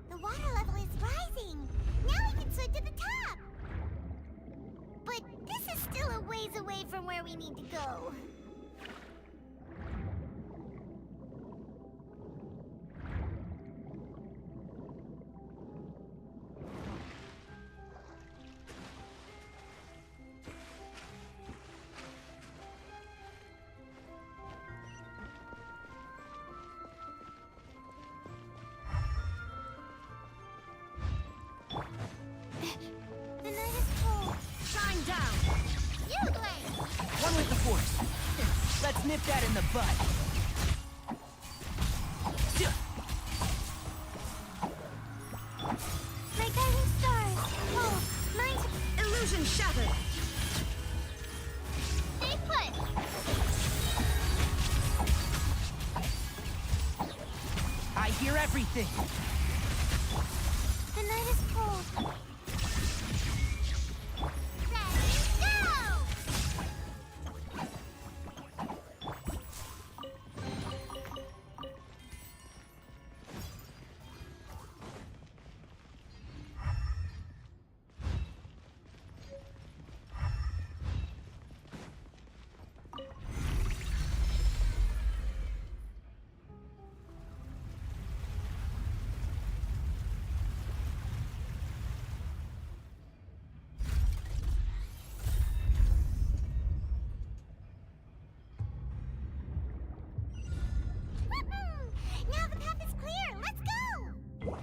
The water level is rising! Now we can swim to the top! But this is still a ways away from where we need to go. The night is cold. Shine down! You, Blade! One with the force. Let's nip that in the bud. My guiding stars! Oh, mine's Illusion shattered! stay put! I hear everything. The night is cold. Ready, go! Now the path is clear! Let's go!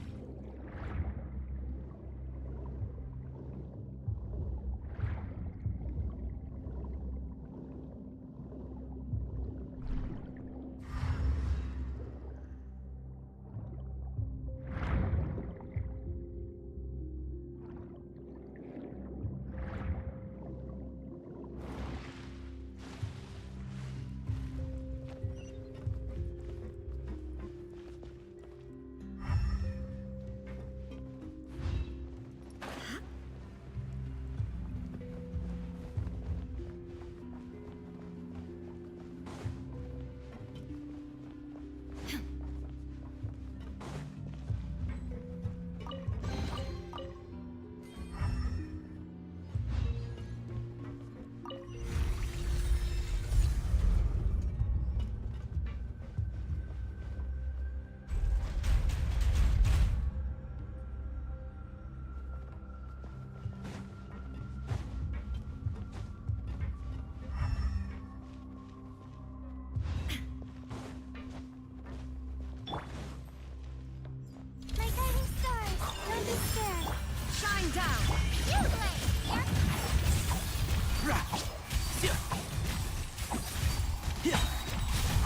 My guiding stars! Don't be scared! Shine down! You, Blade! Here!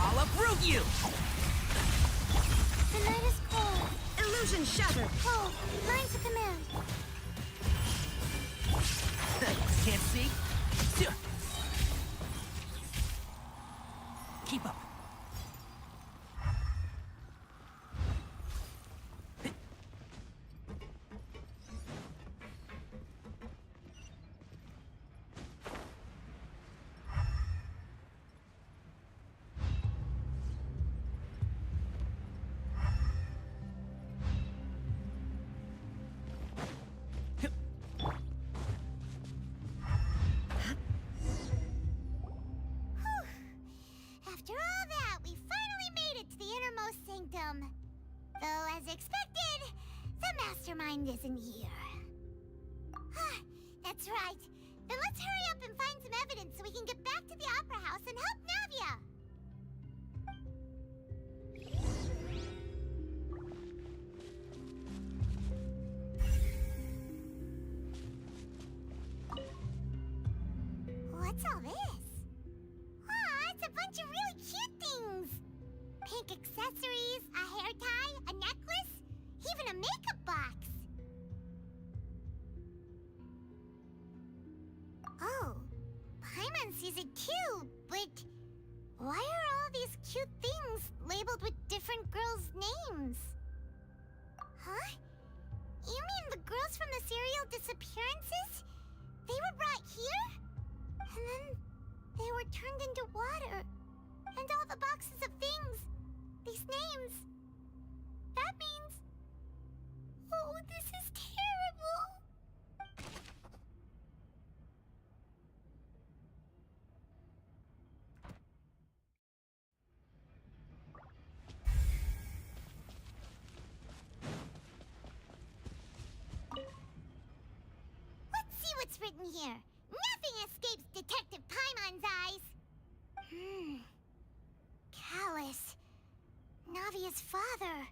I'll uproot you! The night is cold. Illusion shattered! Cold. Mine's a command. Can't see? friend isn't here. That's right. Then let's hurry up and find some evidence so we can get back to the Opera House and help Navia! What's all this? Aw, it's a bunch of really cute things! Pink accessories, a hair tie, a necklace, even a makeup box. Oh, Paimon sees it too, but why are all these cute things labeled with different girls' names? Huh? You mean the girls from the serial disappearances? They were brought here? And then they were turned into water. And all the boxes of things, these names. That means... Oh, this is terrible! Let's see what's written here. Nothing escapes Detective Paimon's eyes. Callus. Navia's father.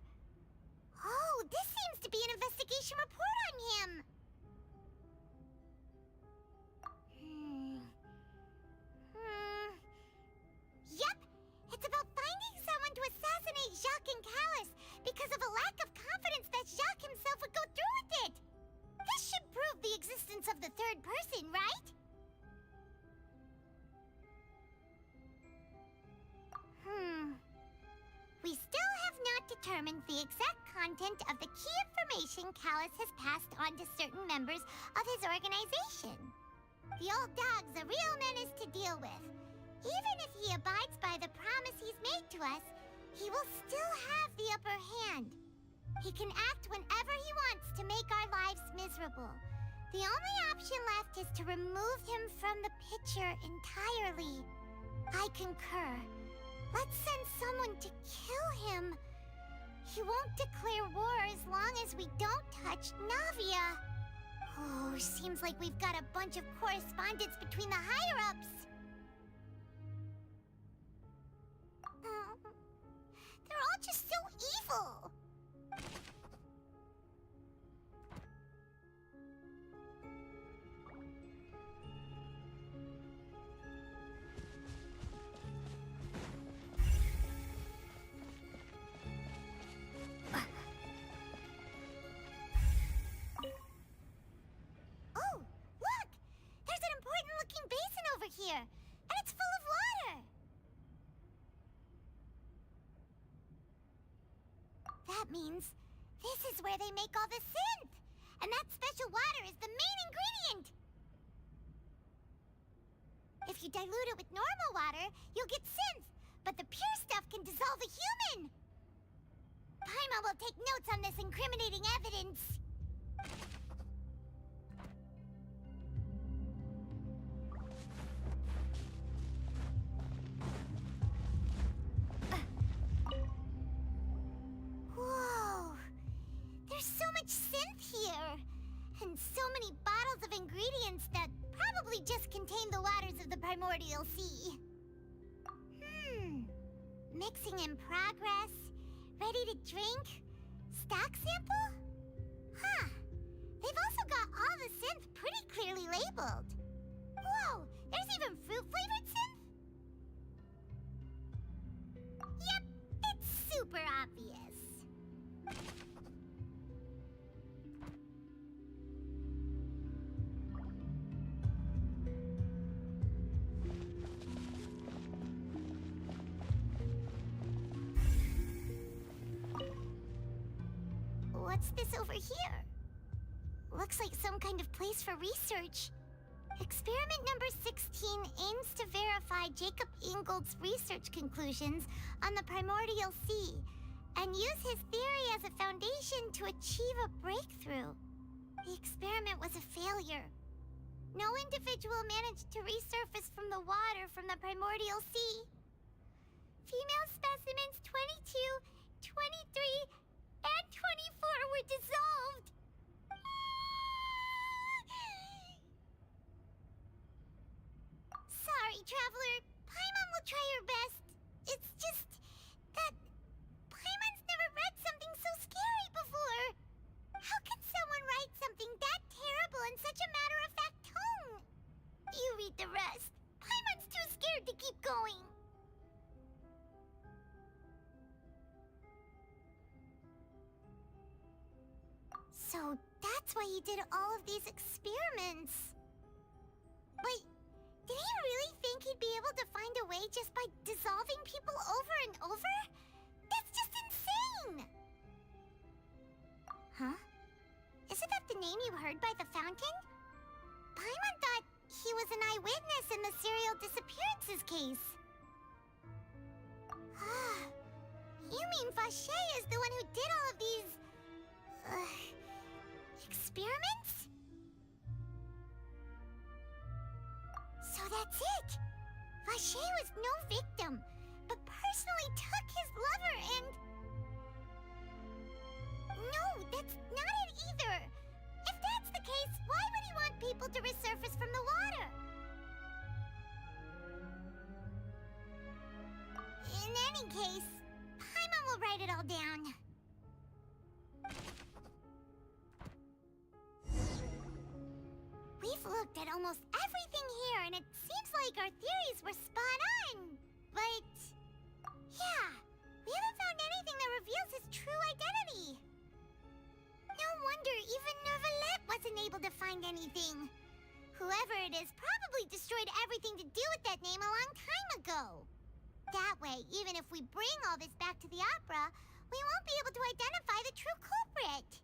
Oh, this seems to be an investigation report on him. Yep, it's about finding someone to assassinate Jacques and Callus because of a lack of confidence that Jacques himself would go through with it. This should prove the existence of the third person, right? We still have not determined the exact content of the key information Callus has passed on to certain members of his organization. The old dog's a real menace to deal with. Even if he abides by the promise he's made to us, he will still have the upper hand. He can act whenever he wants to make our lives miserable. The only option left is to remove him from the picture entirely. I concur. Let's send someone to kill him. He won't declare war as long as we don't touch Navia. Oh, seems like we've got a bunch of correspondence between the higher-ups. They're all just so evil. Oh, look! There's an important-looking basin over here, and it's full of water. That means this is where they make all the synth! And that special water is the main ingredient! If you dilute it with normal water, you'll get synth, but the pure stuff can dissolve a human! Paimon will take notes on this incriminating evidence. Whoa! There's so much synth here! And so many bottles of ingredients that probably just contain the waters of the primordial sea. Mixing in progress. Ready to drink? Stock sample? Huh. They've also got all the synth pretty clearly labeled. Whoa, there's even fruit-flavored synth? Yep, it's super obvious. What's this over here? Looks like some kind of place for research. Experiment number 16 aims to verify Jacob Ingold's research conclusions on the primordial sea and use his theory as a foundation to achieve a breakthrough. The experiment was a failure. No individual managed to resurface from the water from the primordial sea. Female specimens 22, 23, and 24 were dissolved. Traveler. Paimon will try her best. It's just that Paimon's never read something so scary before. How can someone write something that terrible in such a matter-of-fact tone? You read the rest. Paimon's too scared to keep going. So that's why he did all of these experiments. But did he really think he'd be able to find a way just by dissolving people over and over? That's just insane! Huh? Isn't that the name you heard by the fountain? Paimon thought he was an eyewitness in the serial disappearances case. You mean Vache is the one who did all of these... experiments? So that's it! Vache was no victim, but personally took his lover and... No, that's not it either! If that's the case, why would he want people to resurface from the water? In any case, Paimon will write it all down. We've looked at almost everything here, and it seems like our theories were spot on. But... yeah, we haven't found anything that reveals his true identity. No wonder even Neuvillette wasn't able to find anything. Whoever it is probably destroyed everything to do with that name a long time ago. That way, even if we bring all this back to the opera, we won't be able to identify the true culprit.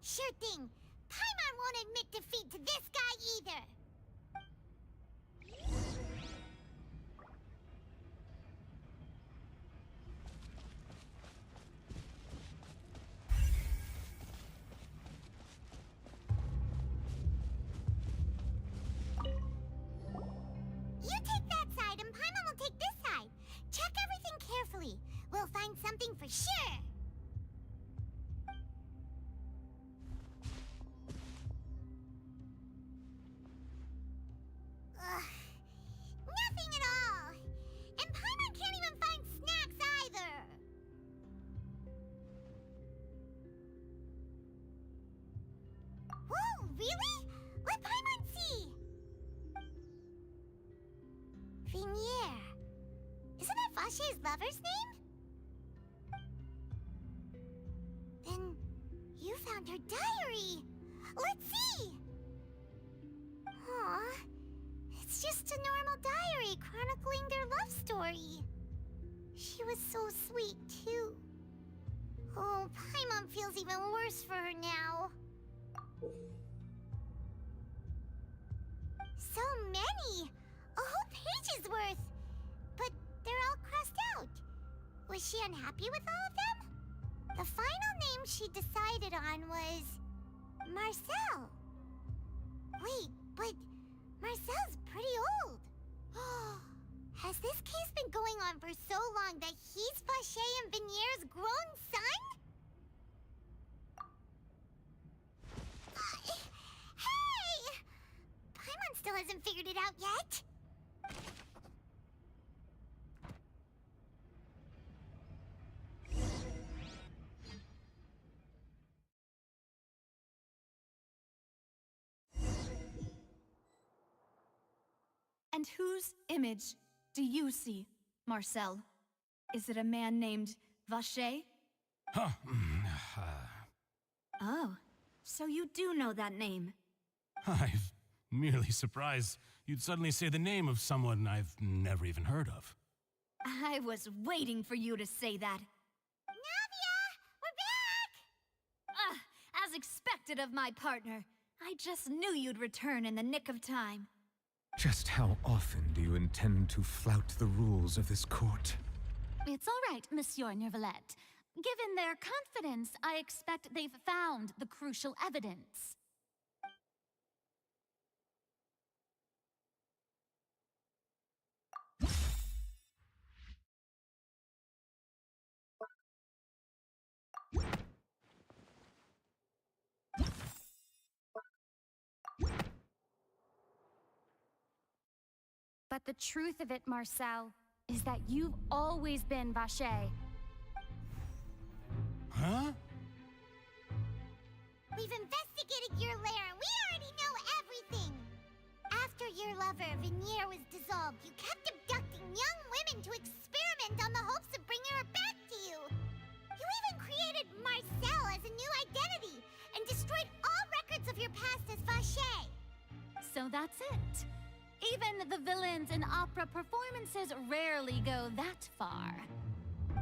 Sure thing. Paimon won't admit defeat to this guy either. You take that side and Paimon will take this side. Check everything carefully. We'll find something for sure. Nothing at all. And Paimon can't even find snacks either. Whoa, really? Let Paimon see. Vinier. Isn't that Vache's lover's name? Then you found her diary. Let's see. Aw. It's just a normal diary chronicling their love story. She was so sweet, too. Oh, Paimon feels even worse for her now. So many! A whole page's worth! But they're all crossed out. Was she unhappy with all of them? The final name she decided on was... Marcel. Wait, but... Marcel's pretty old. Has this case been going on for so long that he's Vache and Vinier's grown son? Hey! Paimon still hasn't figured it out yet. And whose image do you see, Marcel? Is it a man named Vache? Huh. Oh, so you do know that name. I'm merely surprised you'd suddenly say the name of someone I've never even heard of. I was waiting for you to say that. Navia! We're back! As expected of my partner. I just knew you'd return in the nick of time. Just how often do you intend to flout the rules of this court? It's all right, Monsieur Neuvillette. Given their confidence, I expect they've found the crucial evidence. But the truth of it, Marcel, is that you've always been Vache. Huh? We've investigated your lair and we already know everything! After your lover, Veneer, was dissolved, you kept abducting young women to experiment on the hopes of bringing her back to you! You even created Marcel as a new identity and destroyed all records of your past as Vache! So that's it. Even the villains in opera performances rarely go that far.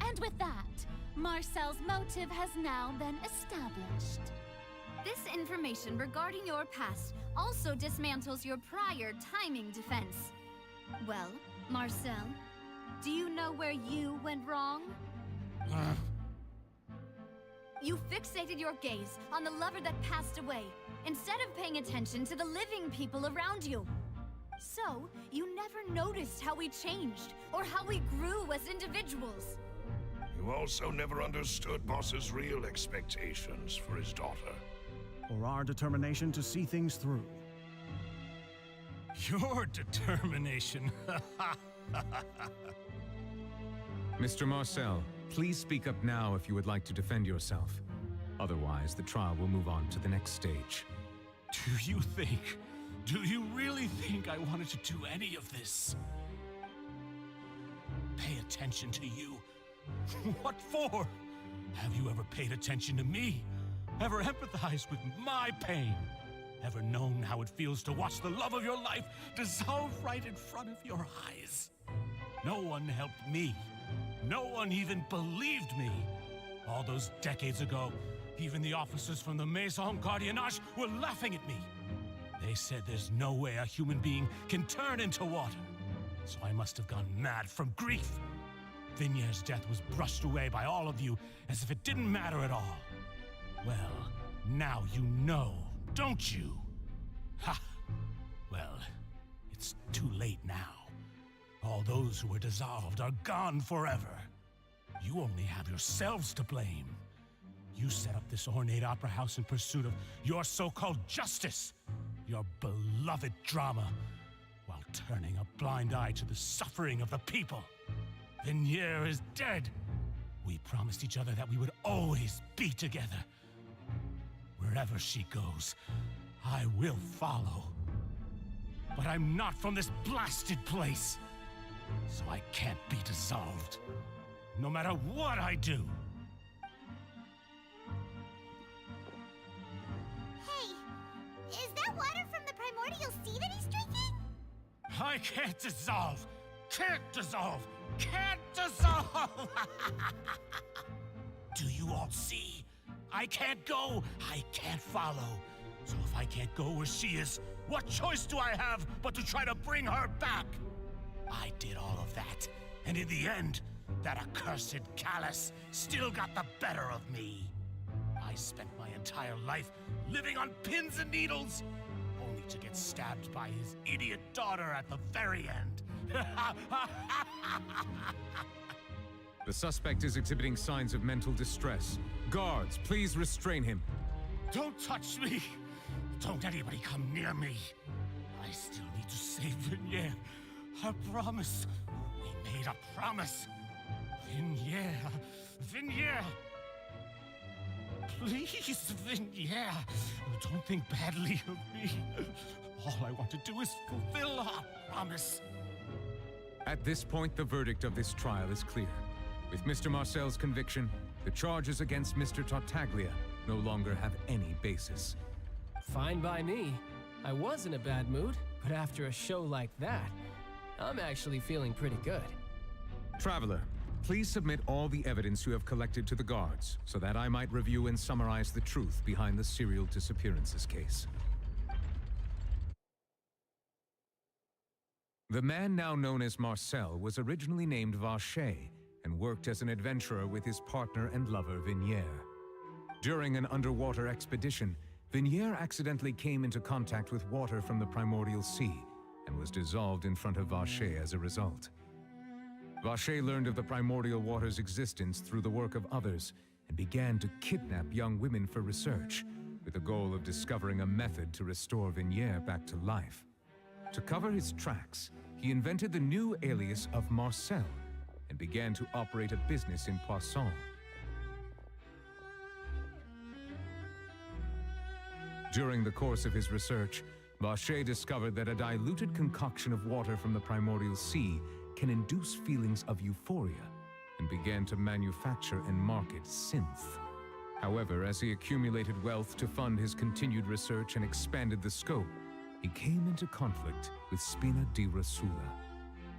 And with that, Marcel's motive has now been established. This information regarding your past also dismantles your prior timing defense. Well, Marcel, do you know where you went wrong? You fixated your gaze on the lover that passed away, instead of paying attention to the living people around you. So, you never noticed how we changed, or how we grew as individuals. You also never understood Boss's real expectations for his daughter. Or our determination to see things through. Your determination. Mr. Marcel, please speak up now if you would like to defend yourself. Otherwise, the trial will move on to the next stage. Do you really think I wanted to do any of this? Pay attention to you? What for? Have you ever paid attention to me? Ever empathized with my pain? Ever known how it feels to watch the love of your life dissolve right in front of your eyes? No one helped me. No one even believed me. All those decades ago, even the officers from the Maison Gardiennage were laughing at me. They said there's no way a human being can turn into water. So I must have gone mad from grief. Vignere's death was brushed away by all of you as if it didn't matter at all. Well, now you know, don't you? Ha! Well, it's too late now. All those who were dissolved are gone forever. You only have yourselves to blame. You set up this ornate opera house in pursuit of your so-called justice, your beloved drama, while turning a blind eye to the suffering of the people. Veneer is dead. We promised each other that we would always be together. Wherever she goes, I will follow. But I'm not from this blasted place, so I can't be dissolved, no matter what I do. Hey, is that water from the primordial sea that he's drinking? I can't dissolve! Can't dissolve! Can't dissolve! Do you all see? I can't go, I can't follow. So if I can't go where she is, what choice do I have but to try to bring her back? I did all of that, and in the end, that accursed Callus still got the better of me. I spent my entire life living on pins and needles, only to get stabbed by his idiot daughter at the very end. The suspect is exhibiting signs of mental distress. Guards, please restrain him. Don't touch me! Don't anybody come near me! I still need to save Veneer. I promise. We made a promise. Veneer! Please, Veneer! Don't think badly of me. All I want to do is fulfill our promise. At this point, the verdict of this trial is clear. With Mr. Marcel's conviction, the charges against Mr. Tartaglia no longer have any basis. Fine by me. I was in a bad mood, but after a show like that, I'm actually feeling pretty good. Traveler, please submit all the evidence you have collected to the guards, so that I might review and summarize the truth behind the serial disappearances case. The man now known as Marcel was originally named Vache and worked as an adventurer with his partner and lover Veneer. During an underwater expedition, Veneer accidentally came into contact with water from the primordial sea and was dissolved in front of Vache as a result. Vache learned of the primordial water's existence through the work of others and began to kidnap young women for research, with the goal of discovering a method to restore Veneer back to life. To cover his tracks, he invented the new alias of Marcel and began to operate a business in Poisson. During the course of his research, Vacher discovered that a diluted concoction of water from the primordial sea can induce feelings of euphoria, and began to manufacture and market synth. However, as he accumulated wealth to fund his continued research and expanded the scope, he came into conflict with Spina di Rosula.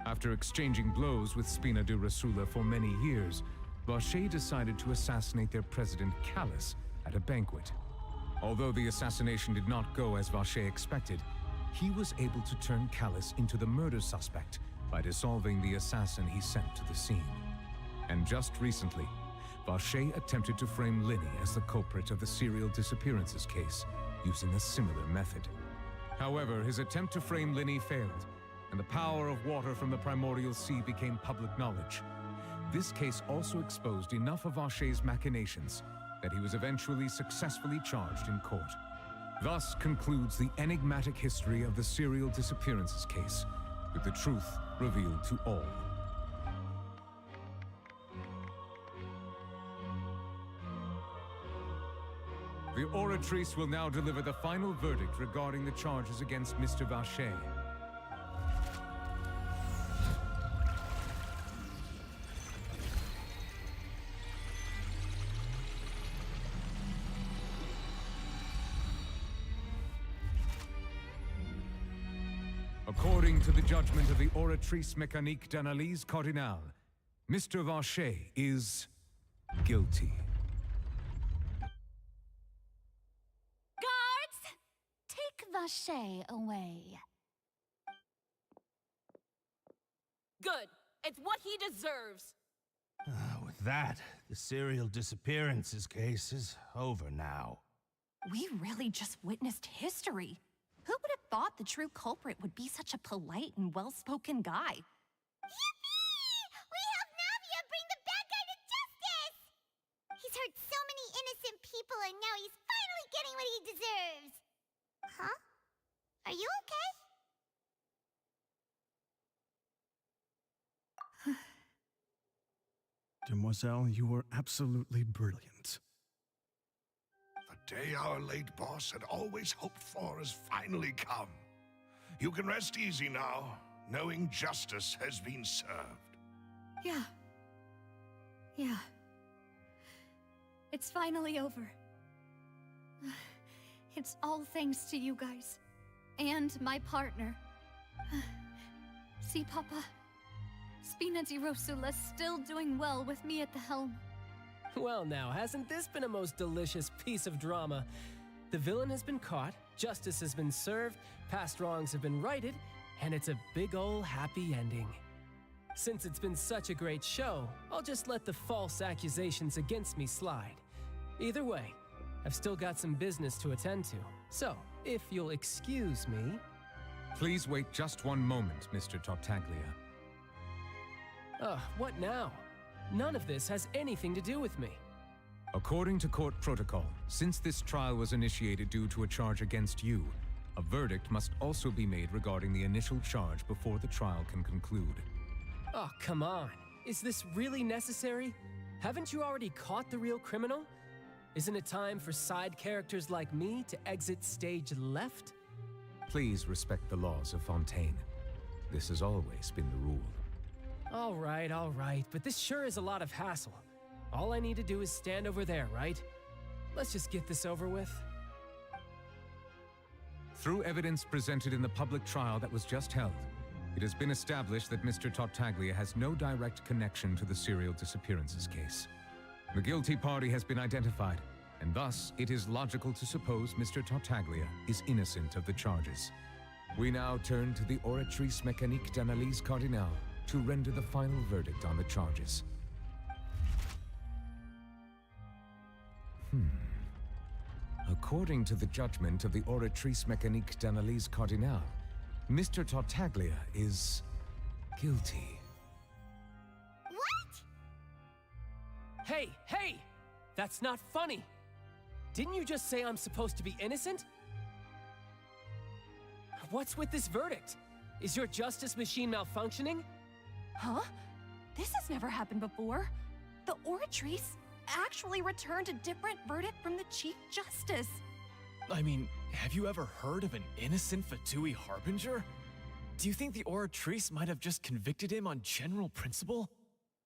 After exchanging blows with Spina di Rosula for many years, Vacher decided to assassinate their president Callus at a banquet. Although the assassination did not go as Vacher expected, he was able to turn Callus into the murder suspect by dissolving the assassin he sent to the scene. And just recently, Vacher attempted to frame Linny as the culprit of the serial disappearances case, using a similar method. However, his attempt to frame Linny failed, and the power of water from the primordial sea became public knowledge. This case also exposed enough of Vacher's machinations that he was eventually successfully charged in court. Thus concludes the enigmatic history of the serial disappearances case, with the truth revealed to all. The Oratrice will now deliver the final verdict regarding the charges against Mr. Vacher. According to the judgment of the Oratrice Mécanique d'Analyse Cardinale, Mr. Vacher is guilty. Guards! Take Vacher away. Good. It's what he deserves. With that, the serial disappearances case is over now. We really just witnessed history. Who would have thought the true culprit would be such a polite and well-spoken guy? Yippee! We helped Navia bring the bad guy to justice! He's hurt so many innocent people, and now he's finally getting what he deserves. Huh? Are you okay? Demoiselle, you were absolutely brilliant. The day our late boss had always hoped for has finally come. You can rest easy now, knowing justice has been served. Yeah. Yeah. It's finally over. It's all thanks to you guys. And my partner. See, Papa? Spina di Rosula's still doing well with me at the helm. Well now, hasn't this been a most delicious piece of drama? The villain has been caught, justice has been served, past wrongs have been righted, and it's a big ol' happy ending. Since it's been such a great show, I'll just let the false accusations against me slide. Either way, I've still got some business to attend to, so if you'll excuse me... Please wait just one moment, Mr. Tartaglia. What now? None of this has anything to do with me. According to court protocol, since this trial was initiated due to a charge against you, a verdict must also be made regarding the initial charge before the trial can conclude. Oh, come on. Is this really necessary? Haven't you already caught the real criminal? Isn't it time for side characters like me to exit stage left? Please respect the laws of Fontaine. This has always been the rule. All right, but this sure is a lot of hassle. All I need to do is stand over there, right? Let's just get this over with. Through evidence presented in the public trial that was just held, it has been established that Mr. Tartaglia has no direct connection to the serial disappearances case. The guilty party has been identified, and thus it is logical to suppose Mr. Tartaglia is innocent of the charges. We now turn to the Oratrice Mécanique d'Analyse Cardinale to render the final verdict on the charges. According to the judgment of the Oratrice Mécanique d'Analyse Cardinale, Mr. Tartaglia is guilty. What? Hey! That's not funny! Didn't you just say I'm supposed to be innocent? What's with this verdict? Is your justice machine malfunctioning? Huh? This has never happened before. The Oratrice actually returned a different verdict from the Chief Justice. I mean, have you ever heard of an innocent Fatui Harbinger? Do you think the Oratrice might have just convicted him on general principle?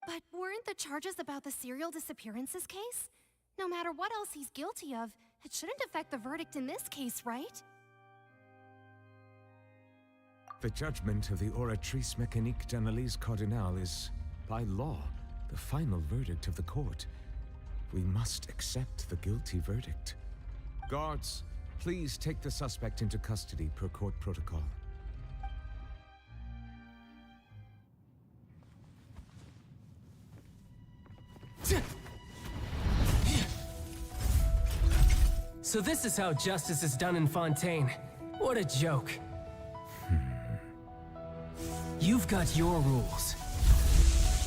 But weren't the charges about the serial disappearances case? No matter what else he's guilty of, it shouldn't affect the verdict in this case, right? The judgment of the Oratrice Mécanique d'Analyse Cardinal is, by law, the final verdict of the court. We must accept the guilty verdict. Guards, please take the suspect into custody per court protocol. So this is how justice is done in Fontaine. What a joke. You've got your rules.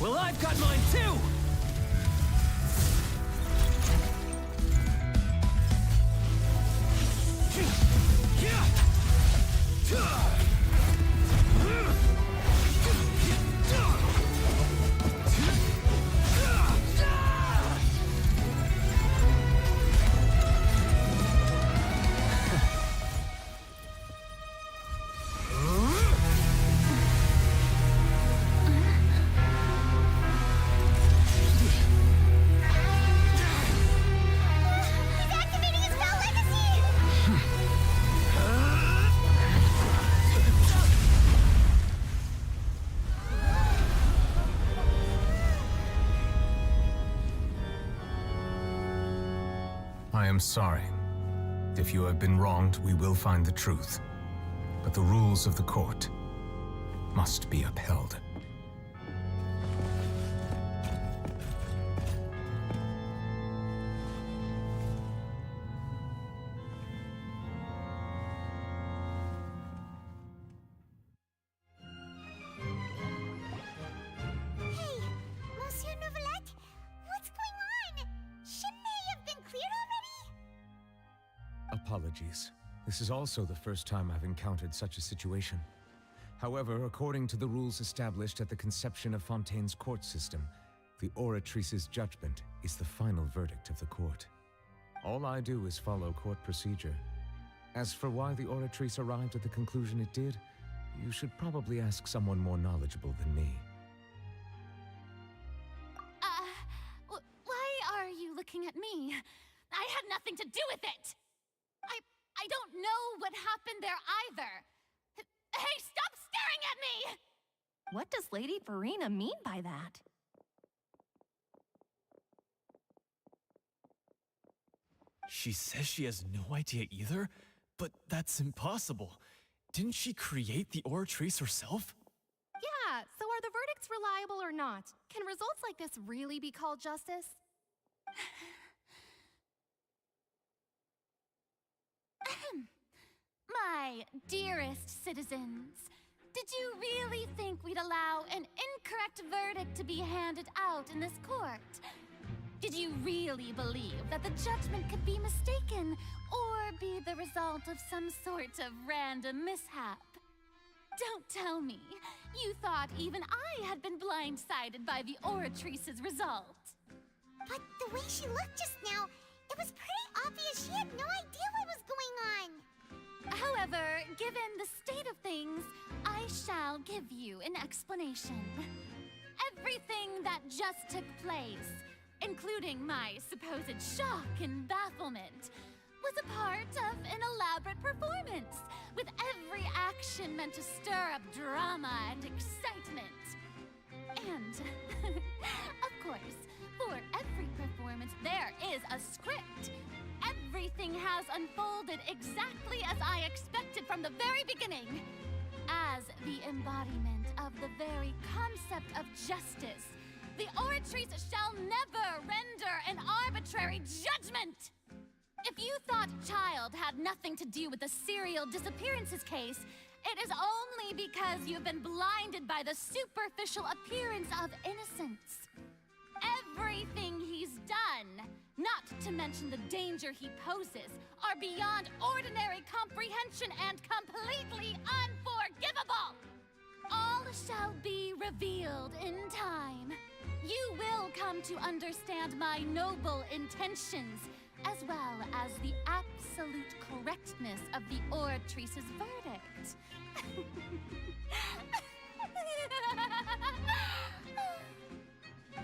Well, I've got mine too! I am sorry. If you have been wronged, we will find the truth. But the rules of the court must be upheld. Apologies. This is also the first time I've encountered such a situation. However, according to the rules established at the conception of Fontaine's court system, the Oratrice's judgment is the final verdict of the court. All I do is follow court procedure. As for why the Oratrice arrived at the conclusion it did, you should probably ask someone more knowledgeable than me. Why are you looking at me? I had nothing to do with it! I don't know what happened there either. Hey, stop staring at me! What does Lady Farina mean by that? She says she has no idea either, but that's impossible. Didn't she create the Oratrice herself? Yeah, so are the verdicts reliable or not? Can results like this really be called justice? My dearest citizens, did you really think we'd allow an incorrect verdict to be handed out in this court? Did you really believe that the judgment could be mistaken or be the result of some sort of random mishap? Don't tell me you thought even I had been blindsided by the Oratrice's result. But the way she looked just now, it was pretty obvious she had no idea what was going on. However, given the state of things, I shall give you an explanation. Everything that just took place, including my supposed shock and bafflement, was a part of an elaborate performance, with every action meant to stir up drama and excitement. And, of course, for every performance, there is a script. Everything has unfolded exactly as I expected from the very beginning. As the embodiment of the very concept of justice, the Oratrice shall never render an arbitrary judgment! If you thought Child had nothing to do with the serial disappearances case, it is only because you've been blinded by the superficial appearance of innocence. Everything he's done, not to mention the danger he poses, are beyond ordinary comprehension and completely unforgivable! All shall be revealed in time. You will come to understand my noble intentions, as well as the absolute correctness of the Oratrice's verdict.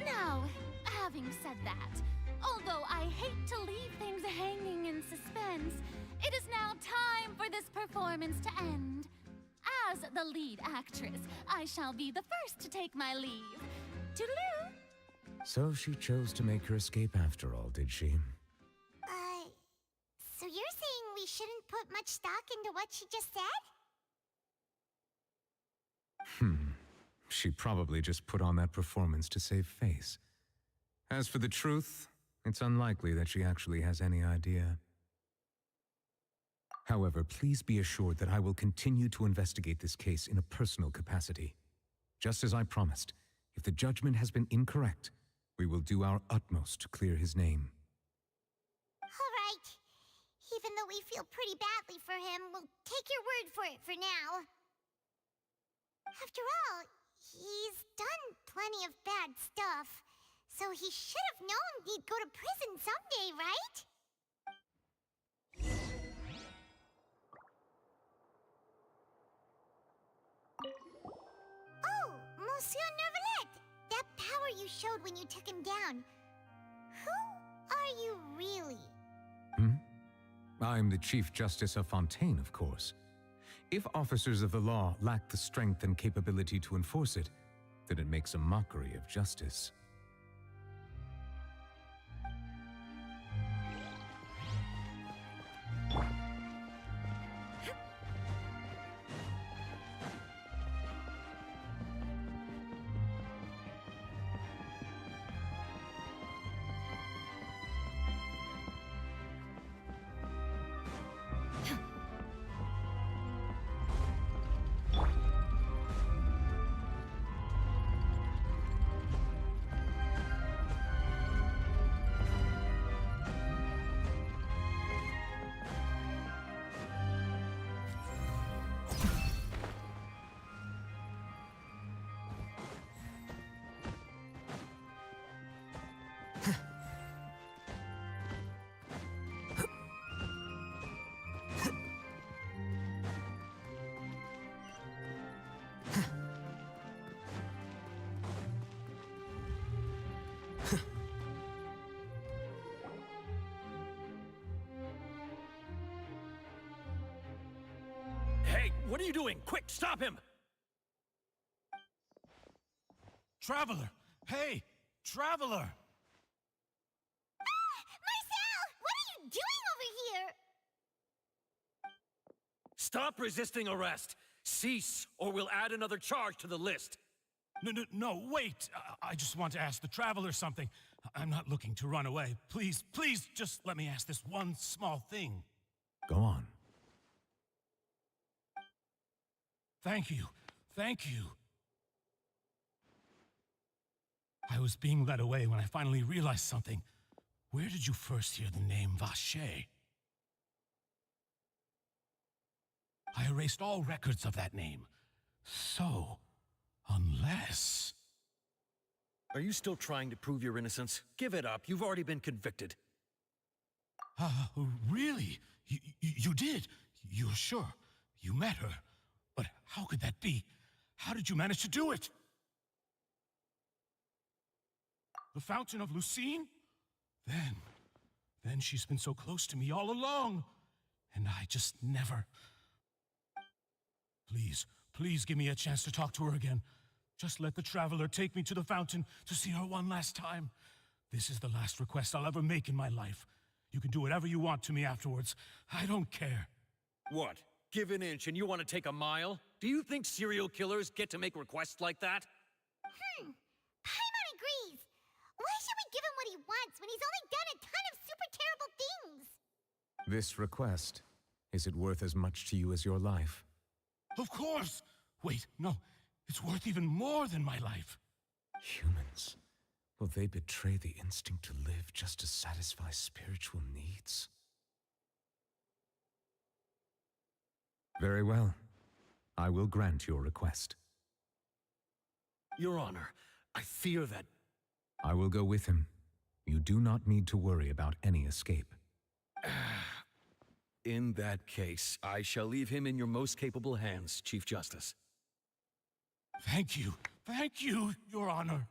Now, having said that, although I hate to leave things hanging in suspense, it is now time for this performance to end. As the lead actress, I shall be the first to take my leave. Toodaloo! So she chose to make her escape after all, did she? So you're saying we shouldn't put much stock into what she just said? She probably just put on that performance to save face. As for the truth, it's unlikely that she actually has any idea. However, please be assured that I will continue to investigate this case in a personal capacity. Just as I promised, if the judgment has been incorrect, we will do our utmost to clear his name. All right. Even though we feel pretty badly for him, we'll take your word for it for now. After all, he's done plenty of bad stuff, so he should have known he'd go to prison someday, right? Oh, Monsieur Neuvillette! That power you showed when you took him down. Who are you really? I'm the Chief Justice of Fontaine, of course. If officers of the law lack the strength and capability to enforce it, then it makes a mockery of justice. Hey, what are you doing? Quick, stop him! Traveler! Hey! Traveler! Marcel! What are you doing over here? Stop resisting arrest! Cease, or we'll add another charge to the list. No, wait! I just want to ask the Traveler something. I'm not looking to run away. Please, please, just let me ask this one small thing. Go on. Thank you. Thank you. I was being led away when I finally realized something. Where did you first hear the name Vacher? I erased all records of that name. So, unless... Are you still trying to prove your innocence? Give it up. You've already been convicted. Really? You did? You're sure? You met her? But how could that be? How did you manage to do it? The Fountain of Lucine? Then she's been so close to me all along. And I just never... Please give me a chance to talk to her again. Just let the Traveler take me to the fountain to see her one last time. This is the last request I'll ever make in my life. You can do whatever you want to me afterwards. I don't care. What? Give an inch and you want to take a mile? Do you think serial killers get to make requests like that? Paimon agrees. Why should we give him what he wants when he's only done a ton of super terrible things? This request, is it worth as much to you as your life? Of course! Wait, no. It's worth even more than my life. Humans. Will they betray the instinct to live just to satisfy spiritual needs? Very well. I will grant your request. Your Honor, I fear that... I will go with him. You do not need to worry about any escape. In that case, I shall leave him in your most capable hands, Chief Justice. Thank you, Your Honor.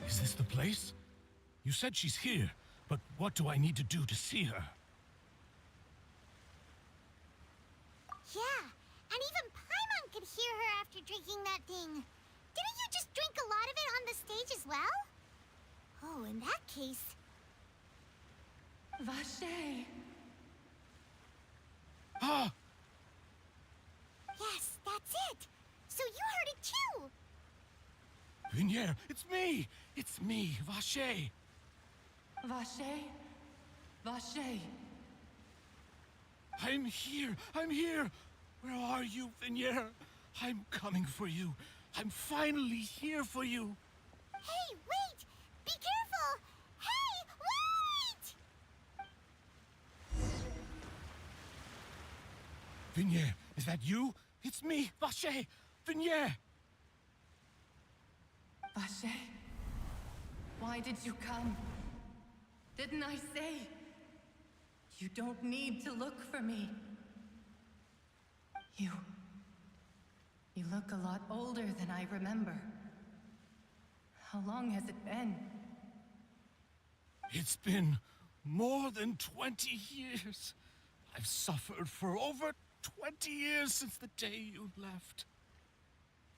Is this the place? You said she's here, but what do I need to do to see her? Yeah, and even Paimon could hear her after drinking that thing. Didn't you just drink a lot of it on the stage as well? Oh, in that case... Vache! Ah! Yes, that's it! So you heard it too! Vinier, it's me! It's me, Vache! Vache? Vache! I'm here! I'm here! Where are you, Vinier? I'm coming for you. I'm finally here for you. Hey, wait! Be careful! Hey, wait! Vinier, is that you? It's me, Vache! Vinier! Vache? Why did you come? Didn't I say? You don't need to look for me. You look a lot older than I remember. How long has it been? It's been more than 20 years. I've suffered for over 20 years since the day you left.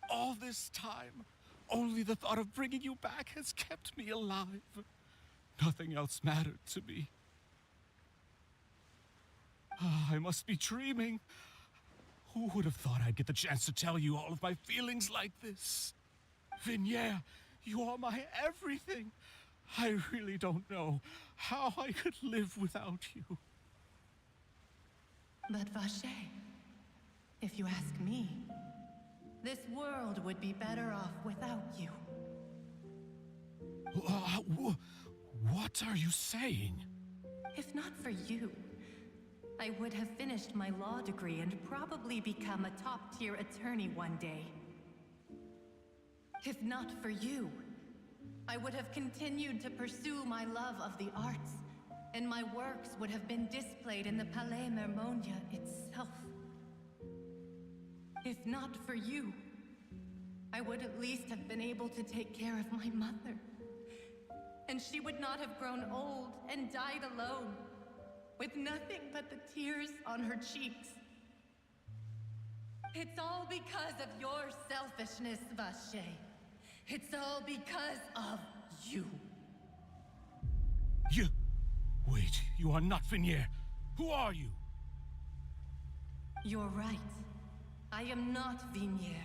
All this time, only the thought of bringing you back has kept me alive. Nothing else mattered to me. I must be dreaming. Who would have thought I'd get the chance to tell you all of my feelings like this? Vinier, you are my everything. I really don't know how I could live without you. But Vache, if you ask me, this world would be better off without you. What are you saying? If not for you, I would have finished my law degree and probably become a top-tier attorney one day. If not for you, I would have continued to pursue my love of the arts, and my works would have been displayed in the Palais Mermonia itself. If not for you, I would at least have been able to take care of my mother. And she would not have grown old and died alone, with nothing but the tears on her cheeks. It's all because of your selfishness, Vache. It's all because of you. Wait, you are not Vinier. Who are you? You're right. I am not Vinier.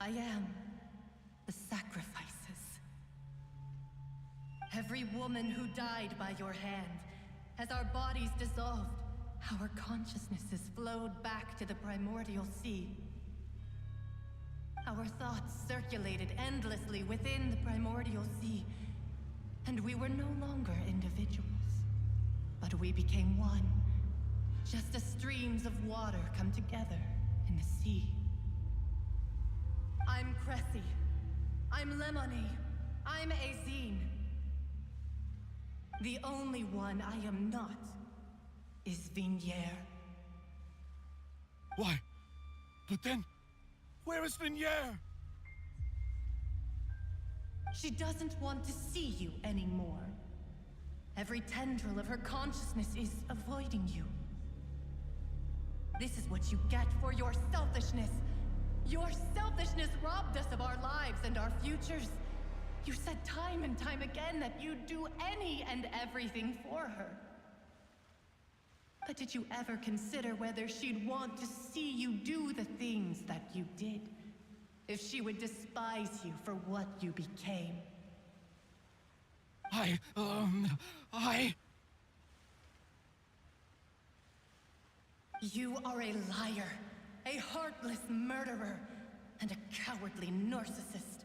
I am the sacrifices. Every woman who died by your hand, as our bodies dissolved, our consciousnesses flowed back to the primordial sea. Our thoughts circulated endlessly within the primordial sea, and we were no longer individuals, but we became one, just as streams of water come together in the sea. I'm Cressy. I'm Lemony. I'm Azine. The only one I am not is Vinier. Why? But then, where is Vinier? She doesn't want to see you anymore. Every tendril of her consciousness is avoiding you. This is what you get for your selfishness. Your selfishness robbed us of our lives and our futures. You said time and time again that you'd do any and everything for her. But did you ever consider whether she'd want to see you do the things that you did? if she would despise you for what you became. You are a liar, a heartless murderer, and a cowardly narcissist.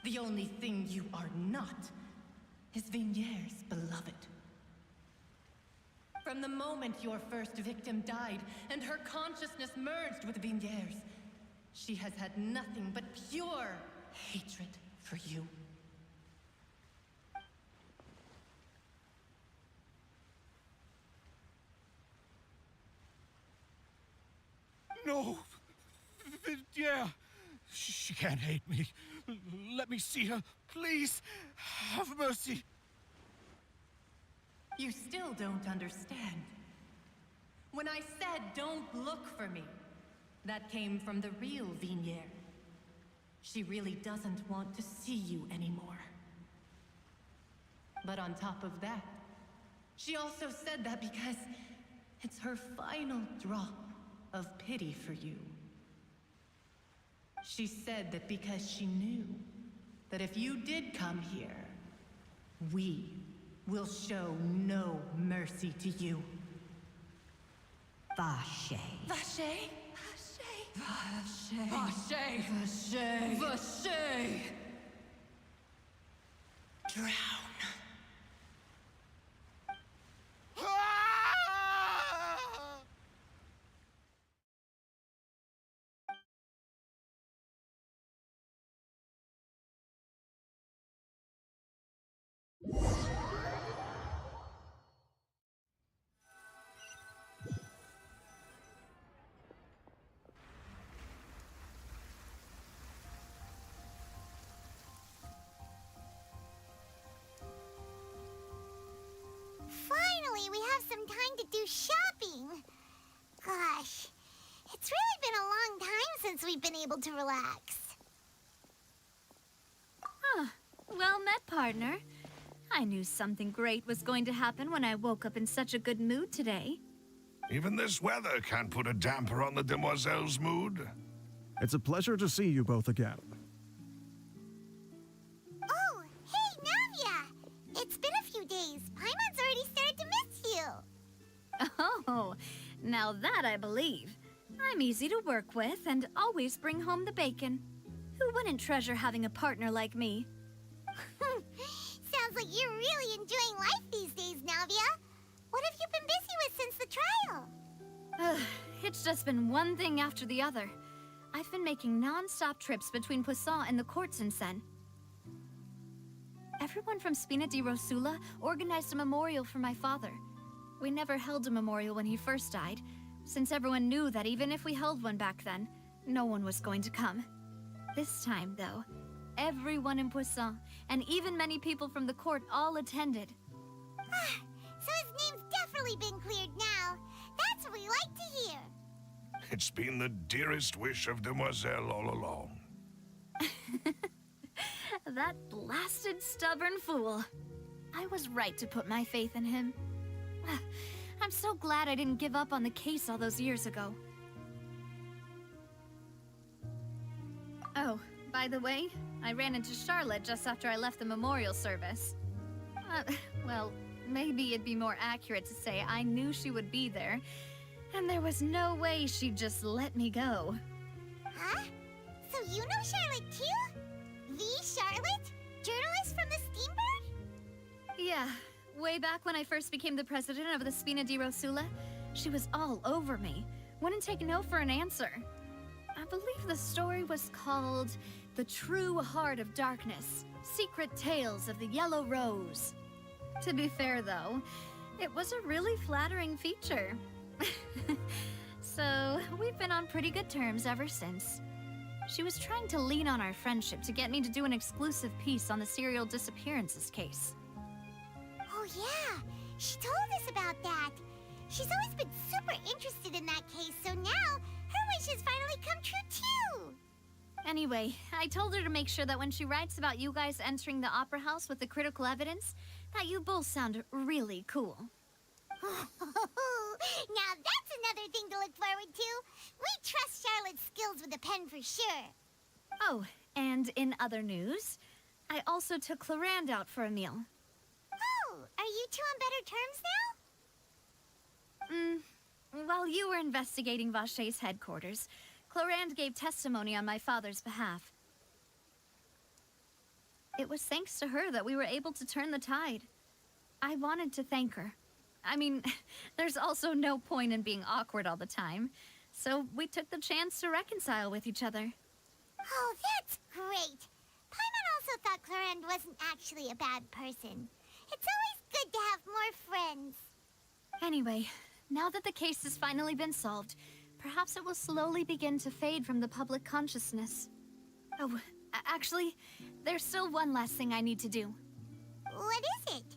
The only thing you are not is Vigniere's beloved. From the moment your first victim died and her consciousness merged with Vigniere's, she has had nothing but pure hatred for you. No! Vidyia! She can't hate me. Let me see her, please. Have mercy. You still don't understand. When I said don't look for me, that came from the real Vigniere. She really doesn't want to see you anymore. But on top of that, she also said that because it's her final drop of pity for you. She said that because she knew that if you did come here, we will show no mercy to you. Vache. Vache? Vache. Vache! Vache. Vache! Drown. Finally, we have some time to do shopping. Gosh, it's really been a long time since we've been able to relax. Well met, partner. I knew something great was going to happen when I woke up in such a good mood today. Even this weather can't put a damper on the demoiselle's mood. It's a pleasure to see you both again. Oh, hey, Navia! It's been a few days. Paimon's already started to miss you. Oh, now that I believe. I'm easy to work with and always bring home the bacon. Who wouldn't treasure having a partner like me? Sounds like you're really enjoying life these days, Navia. What have you been busy with since the trial? It's just been one thing after the other. I've been making non-stop trips between Poisson and the courts in Sen. Everyone from Spina di Rosula organized a memorial for my father. We never held a memorial when he first died, since everyone knew that even if we held one back then, no one was going to come. This time, though, everyone in Poisson, and even many people from the court, all attended. So his name's definitely been cleared now. That's what we like to hear. It's been the dearest wish of Demoiselle all along. That blasted stubborn fool. I was right to put my faith in him. I'm so glad I didn't give up on the case all those years ago. Oh, by the way, I ran into Charlotte just after I left the memorial service. Well, maybe it'd be more accurate to say I knew she would be there, and there was no way she'd just let me go. Huh? So you know Charlotte too? The Charlotte? Journalist from the Steambird? Yeah, way back when I first became the president of the Spina di Rosula, she was all over me. Wouldn't take no for an answer. I believe the story was called The True Heart of Darkness, Secret Tales of the Yellow Rose. To be fair, though, it was a really flattering feature. So, we've been on pretty good terms ever since. She was trying to lean on our friendship to get me to do an exclusive piece on the serial disappearances case. Oh yeah, she told us about that. She's always been super interested in that case, so now her wish has finally come true too. Anyway, I told her to make sure that when she writes about you guys entering the opera house with the critical evidence, that you both sound really cool. Now that's another thing to look forward to. We trust Charlotte's skills with a pen for sure. Oh, and in other news, I also took Clorand out for a meal. Oh, are you two on better terms now? While you were investigating Vashay's headquarters, Clorand gave testimony on my father's behalf. It was thanks to her that we were able to turn the tide. I wanted to thank her. I mean, there's also no point in being awkward all the time, so we took the chance to reconcile with each other. Oh, that's great. Paimon also thought Clorand wasn't actually a bad person. It's always good to have more friends. Anyway, now that the case has finally been solved, perhaps it will slowly begin to fade from the public consciousness. Oh, actually, there's still one last thing I need to do. What is it?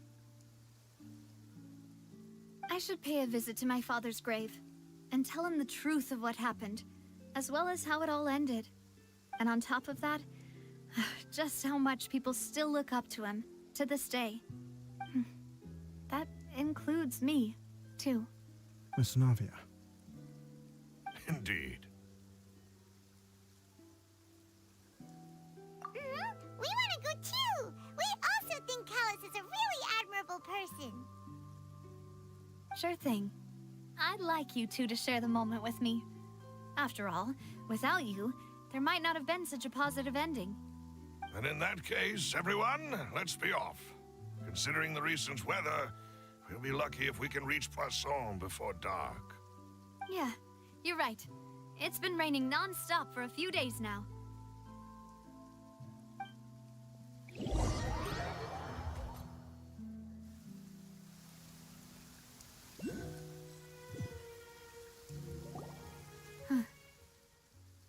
I should pay a visit to my father's grave and tell him the truth of what happened, as well as how it all ended. And on top of that, just how much people still look up to him to this day. That includes me, too. Miss Navia. Indeed. We want to go too! We also think Callus is a really admirable person. Sure thing. I'd like you two to share the moment with me. After all, without you, there might not have been such a positive ending. And in that case, everyone, let's be off. Considering the recent weather, we'll be lucky if we can reach Poisson before dark. Yeah, you're right. It's been raining non-stop for a few days now.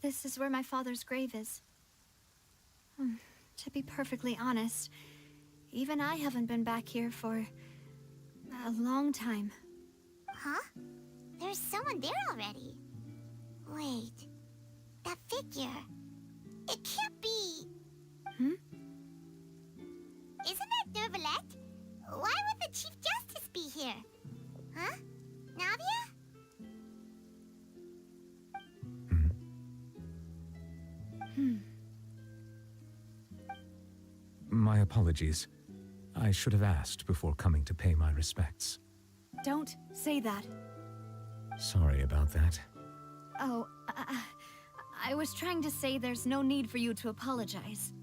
This is where my father's grave is. To be perfectly honest, even I haven't been back here for a long time. Huh? There's someone there already. Wait. That figure. It can't be... Isn't that Neuvillette? Why would the Chief Justice be here? Huh? Navia? My apologies. I should have asked before coming to pay my respects. Don't say that. Sorry about that. Oh, I was trying to say there's no need for you to apologize.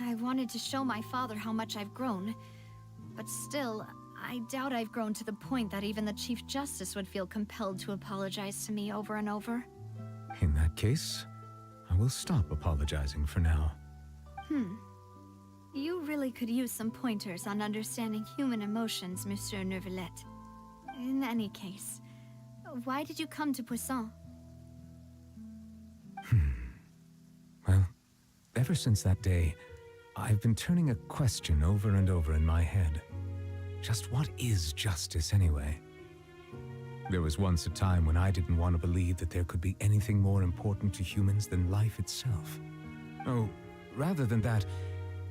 I wanted to show my father how much I've grown, but still, I doubt I've grown to the point that even the Chief Justice would feel compelled to apologize to me over and over. In that case, I will stop apologizing for now. You really could use some pointers on understanding human emotions, Monsieur Neuvillette. In any case, why did you come to Poisson? Well, ever since that day, I've been turning a question over and over in my head. Just what is justice anyway? There was once a time when I didn't want to believe that there could be anything more important to humans than life itself. Oh, rather than that,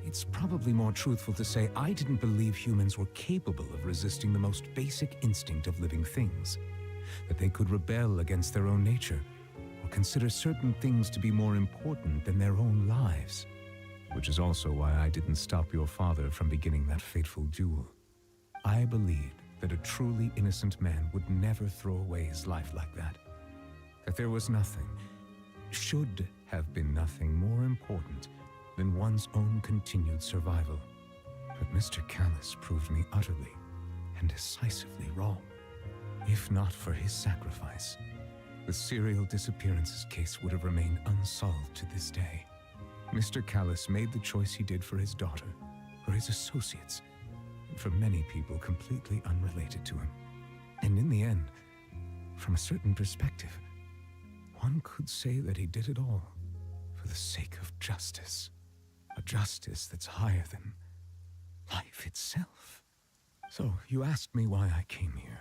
it's probably more truthful to say I didn't believe humans were capable of resisting the most basic instinct of living things. That they could rebel against their own nature, or consider certain things to be more important than their own lives. Which is also why I didn't stop your father from beginning that fateful duel. I believed that a truly innocent man would never throw away his life like that. That there was nothing, should have been nothing more important than one's own continued survival. But Mr. Callus proved me utterly and decisively wrong. If not for his sacrifice, the serial disappearances case would have remained unsolved to this day. Mr. Callus made the choice he did for his daughter, for his associates, and for many people completely unrelated to him. And in the end, from a certain perspective, one could say that he did it all for the sake of justice. A justice that's higher than life itself. So, you asked me why I came here.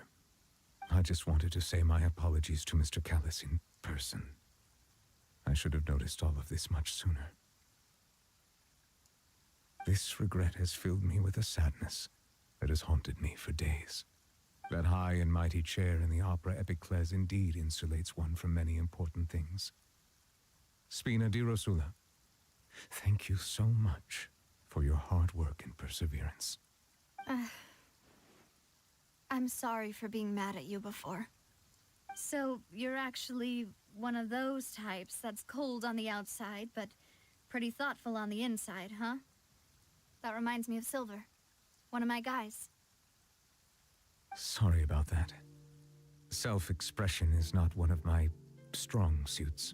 I just wanted to say my apologies to Mr. Callus in person. I should have noticed all of this much sooner. This regret has filled me with a sadness that has haunted me for days. That high and mighty chair in the opera Epiclese indeed insulates one from many important things. Spina di Rosula, thank you so much for your hard work and perseverance. I'm sorry for being mad at you before. So, you're actually one of those types that's cold on the outside, but pretty thoughtful on the inside, huh? That reminds me of Silver, one of my guys. Sorry about that. Self-expression is not one of my strong suits.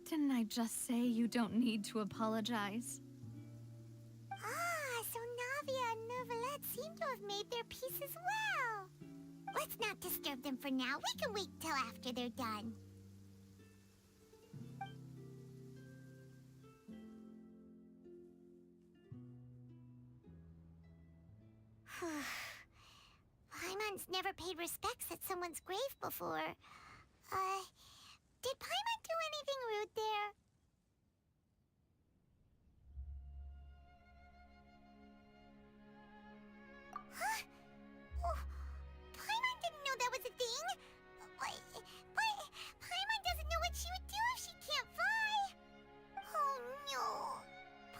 Didn't I just say you don't need to apologize? Ah, so Navia and Neuvillette seem to have made their peace as well. Let's not disturb them for now. We can wait till after they're done. Paimon's never paid respects at someone's grave before. Did Paimon do anything rude there? Huh? Oh, Paimon didn't know that was a thing. But Paimon doesn't know what she would do if she can't fly. Oh no.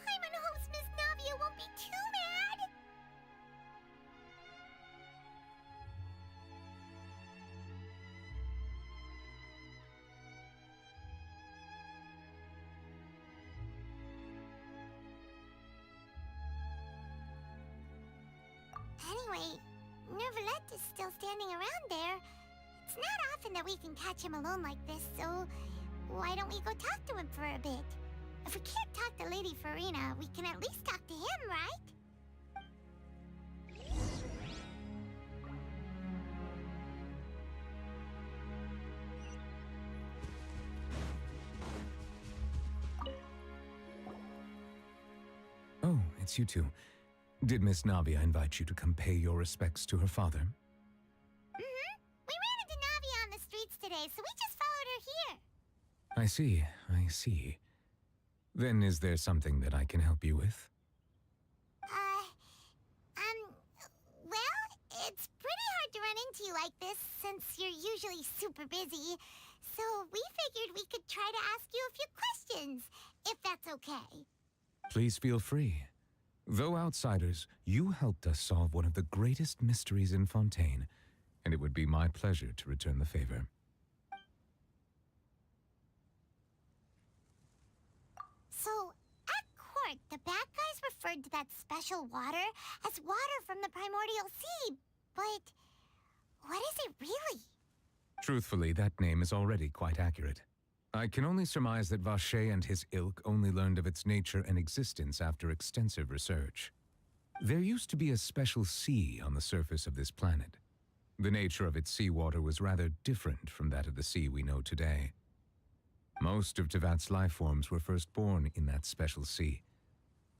Paimon hopes Miss Navia won't be too mad. Anyway, Neuvillette is still standing around there. It's not often that we can catch him alone like this, so why don't we go talk to him for a bit? If we can't talk to Lady Farina, we can at least talk to him, right? Oh, it's you two. Did Miss Navia invite you to come pay your respects to her father? Mm-hmm. We ran into Navia on the streets today, so we just followed her here. I see, I see. Then is there something that I can help you with? Well, it's pretty hard to run into you like this since you're usually super busy. So we figured we could try to ask you a few questions, if that's okay. Please feel free. Though outsiders, you helped us solve one of the greatest mysteries in Fontaine, and it would be my pleasure to return the favor. So, at court, the bad guys referred to that special water as water from the primordial sea, but what is it really? Truthfully, that name is already quite accurate. I can only surmise that Vacher and his ilk only learned of its nature and existence after extensive research. There used to be a special sea on the surface of this planet. The nature of its seawater was rather different from that of the sea we know today. Most of Tevat's life forms were first born in that special sea.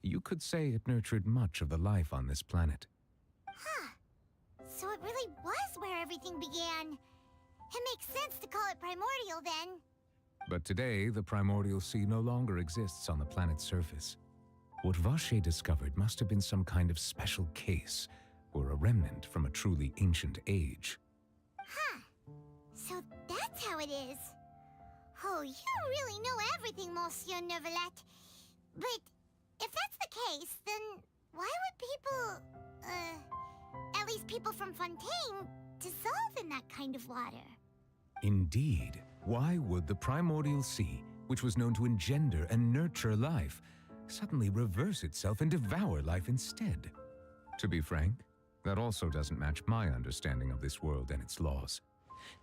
You could say it nurtured much of the life on this planet. Huh. So it really was where everything began. It makes sense to call it primordial then. But today, the primordial sea no longer exists on the planet's surface. What Vacher discovered must have been some kind of special case, or a remnant from a truly ancient age. Huh. So that's how it is. Oh, you really know everything, Monsieur Neuvillette. But if that's the case, then why would people, at least people from Fontaine, dissolve in that kind of water? Indeed. Why would the primordial sea, which was known to engender and nurture life, suddenly reverse itself and devour life instead? To be frank, that also doesn't match my understanding of this world and its laws.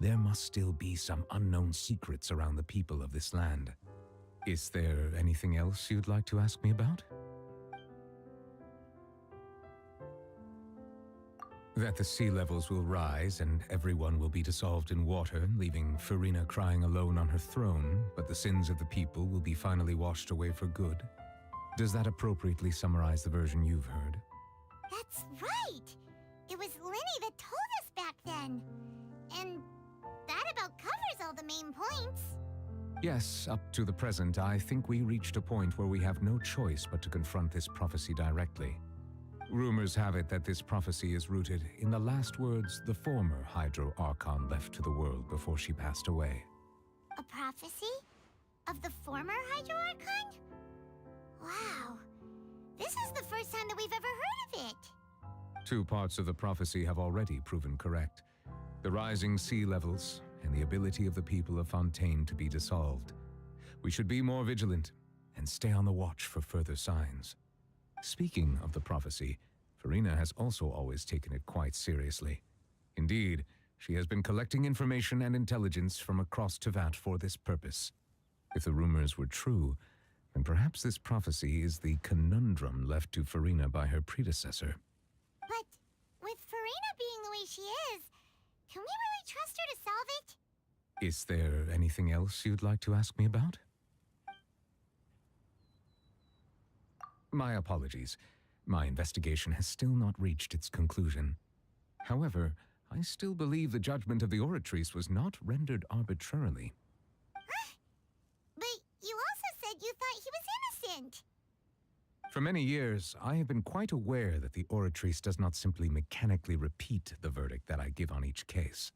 There must still be some unknown secrets around the people of this land. Is there anything else you'd like to ask me about? That the sea levels will rise and everyone will be dissolved in water, leaving Farina crying alone on her throne, but the sins of the people will be finally washed away for good. Does that appropriately summarize the version you've heard? That's right! It was Linny that told us back then. And that about covers all the main points. Yes, up to the present, I think we reached a point where we have no choice but to confront this prophecy directly. Rumors have it that this prophecy is rooted in the last words the former Hydro Archon left to the world before she passed away. A prophecy? Of the former Hydro Archon? Wow. This is the first time that we've ever heard of it. 2 parts of the prophecy have already proven correct. The rising sea levels and the ability of the people of Fontaine to be dissolved. We should be more vigilant and stay on the watch for further signs. Speaking of the prophecy, Farina has also always taken it quite seriously. Indeed, she has been collecting information and intelligence from across Tevat for this purpose. If the rumors were true, then perhaps this prophecy is the conundrum left to Farina by her predecessor. But with Farina being the way she is, can we really trust her to solve it? Is there anything else you'd like to ask me about? My apologies. My investigation has still not reached its conclusion. However, I still believe the judgment of the Oratrice was not rendered arbitrarily. But you also said you thought he was innocent. For many years, I have been quite aware that the Oratrice does not simply mechanically repeat the verdict that I give on each case.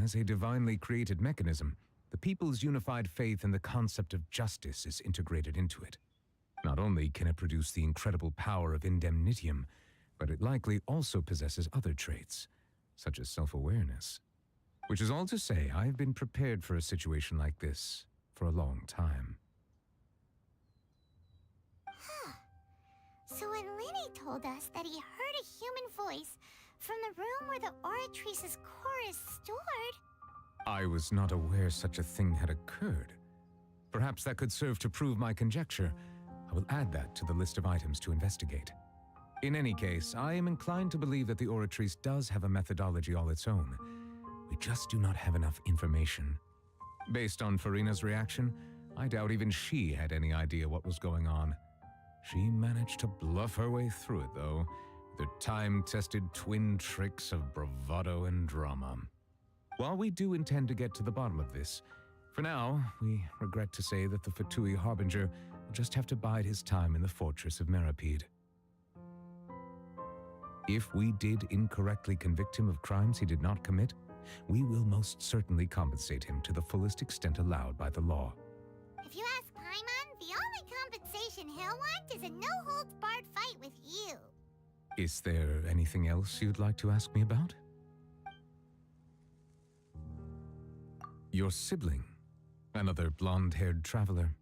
As a divinely created mechanism, the people's unified faith in the concept of justice is integrated into it. Not only can it produce the incredible power of indemnitium, but it likely also possesses other traits, such as self-awareness. Which is all to say, I have been prepared for a situation like this for a long time. Huh. So when Lenny told us that he heard a human voice from the room where the Oratrice's core is stored... I was not aware such a thing had occurred. Perhaps that could serve to prove my conjecture. I will add that to the list of items to investigate. In any case, I am inclined to believe that the Oratrice does have a methodology all its own. We just do not have enough information. Based on Farina's reaction, I doubt even she had any idea what was going on. She managed to bluff her way through it, though, with her time-tested twin tricks of bravado and drama. While we do intend to get to the bottom of this, for now, we regret to say that the Fontaineeeee Harbinger will just have to bide his time in the fortress of Meripede. If we did incorrectly convict him of crimes he did not commit, we will most certainly compensate him to the fullest extent allowed by the law. If you ask Paimon, the only compensation he'll want is a no-holds-barred fight with you. Is there anything else you'd like to ask me about? Your sibling, another blonde-haired traveler.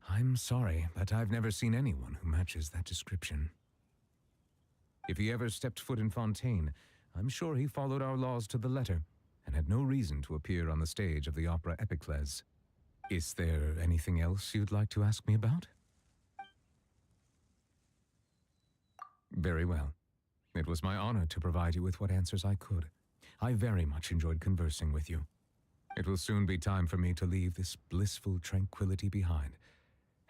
I'm sorry, but I've never seen anyone who matches that description. If he ever stepped foot in Fontaine, I'm sure he followed our laws to the letter and had no reason to appear on the stage of the opera Epiclese. Is there anything else you'd like to ask me about? Very well. It was my honor to provide you with what answers I could. I very much enjoyed conversing with you. It will soon be time for me to leave this blissful tranquility behind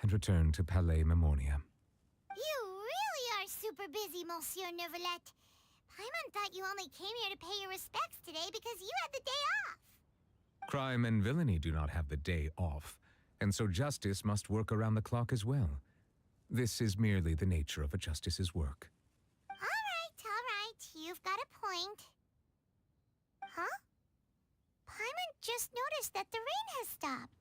and return to Palais Memoria. You really are super busy, Monsieur Neuvillette. Paimon thought you only came here to pay your respects today because you had the day off. Crime and villainy do not have the day off, and so justice must work around the clock as well. This is merely the nature of a justice's work. All right. You've got a point. Huh? Paimon just noticed that the rain has stopped.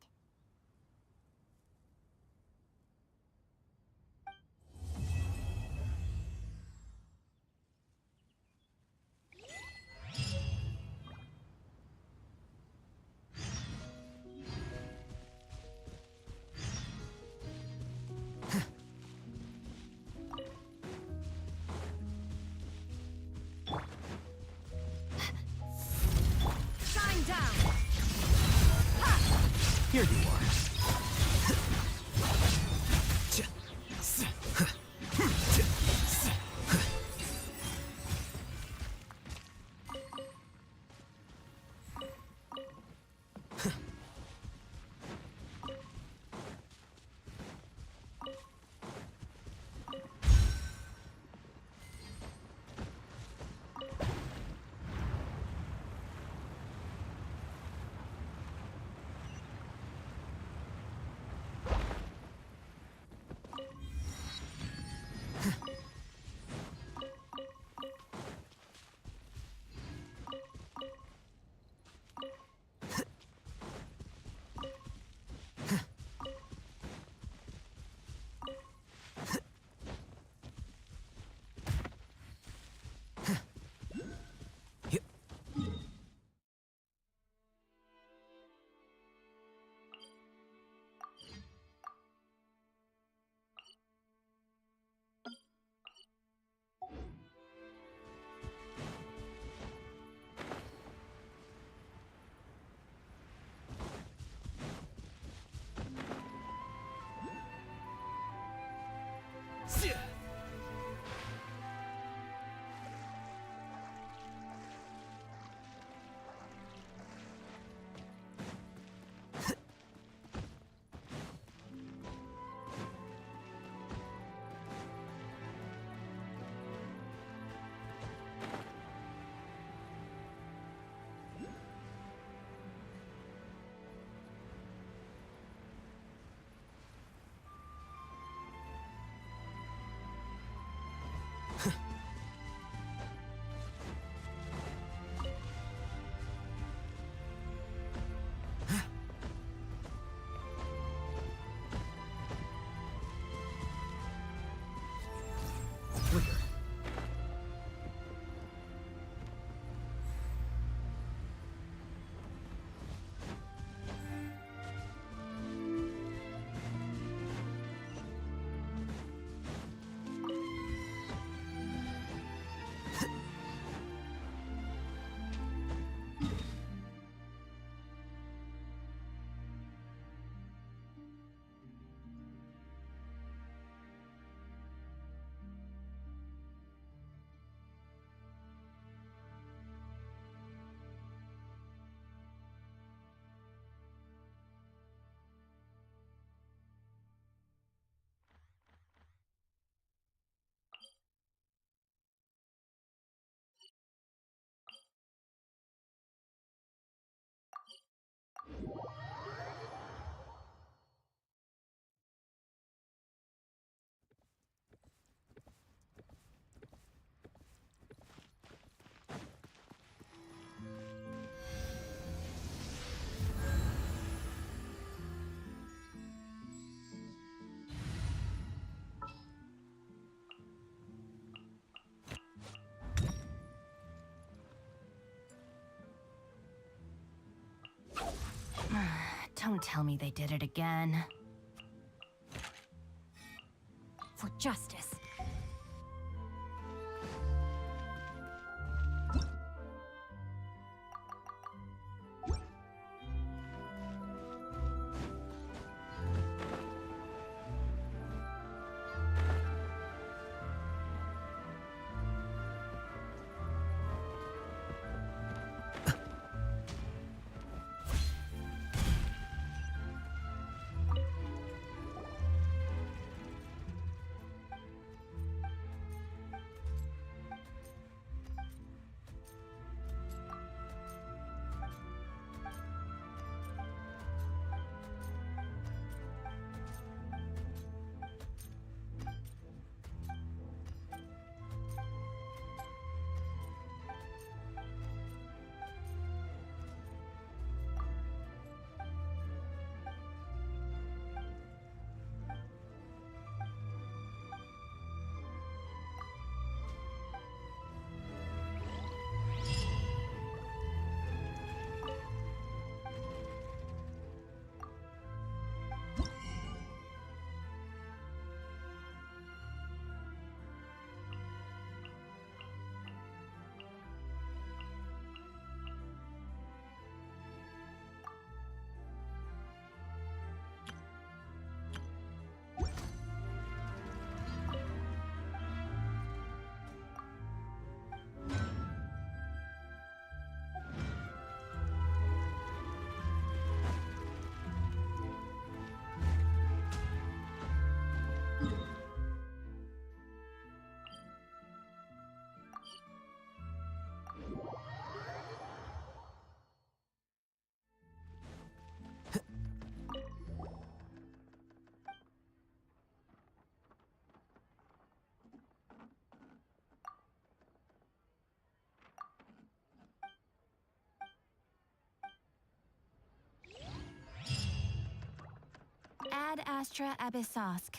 Here you are. Don't tell me they did it again. For justice. Ad Astra Abyssosk.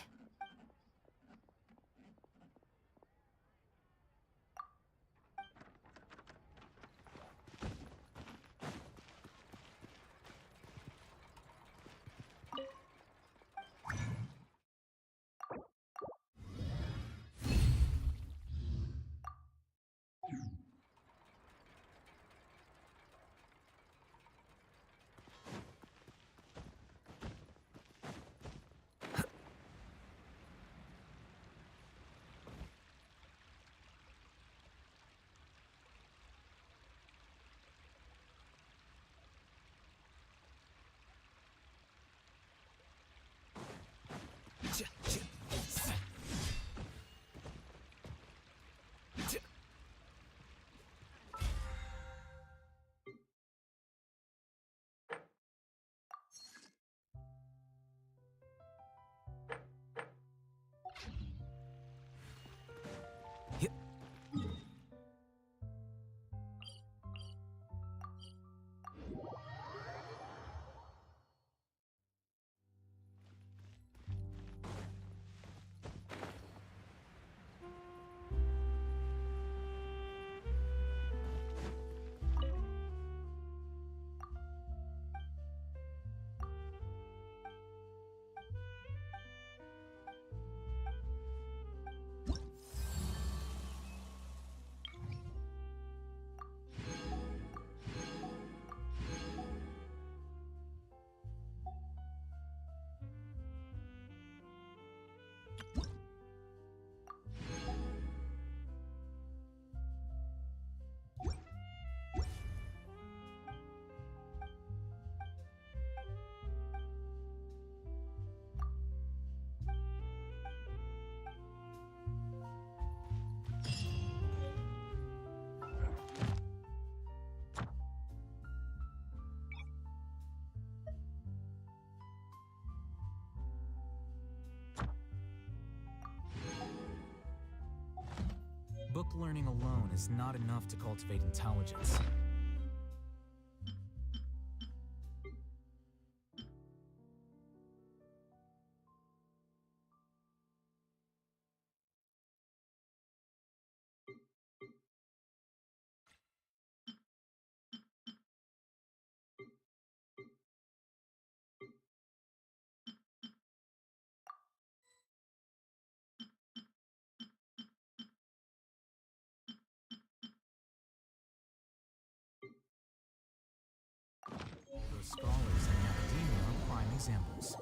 Book learning alone is not enough to cultivate intelligence. scholars in academia are prime examples.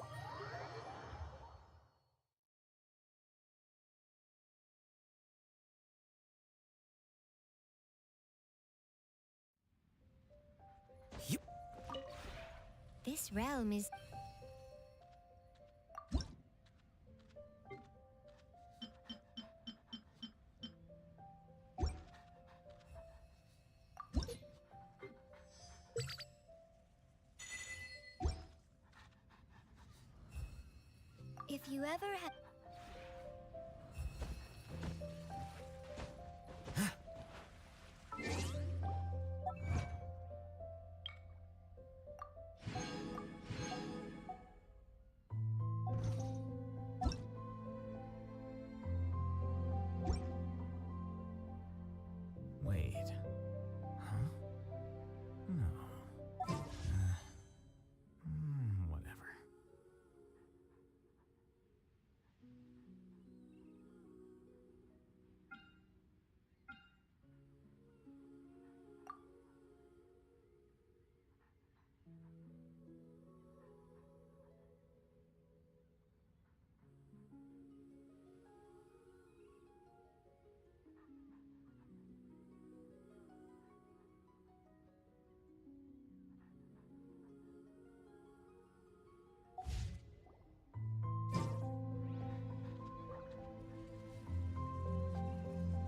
This realm is... If you ever had...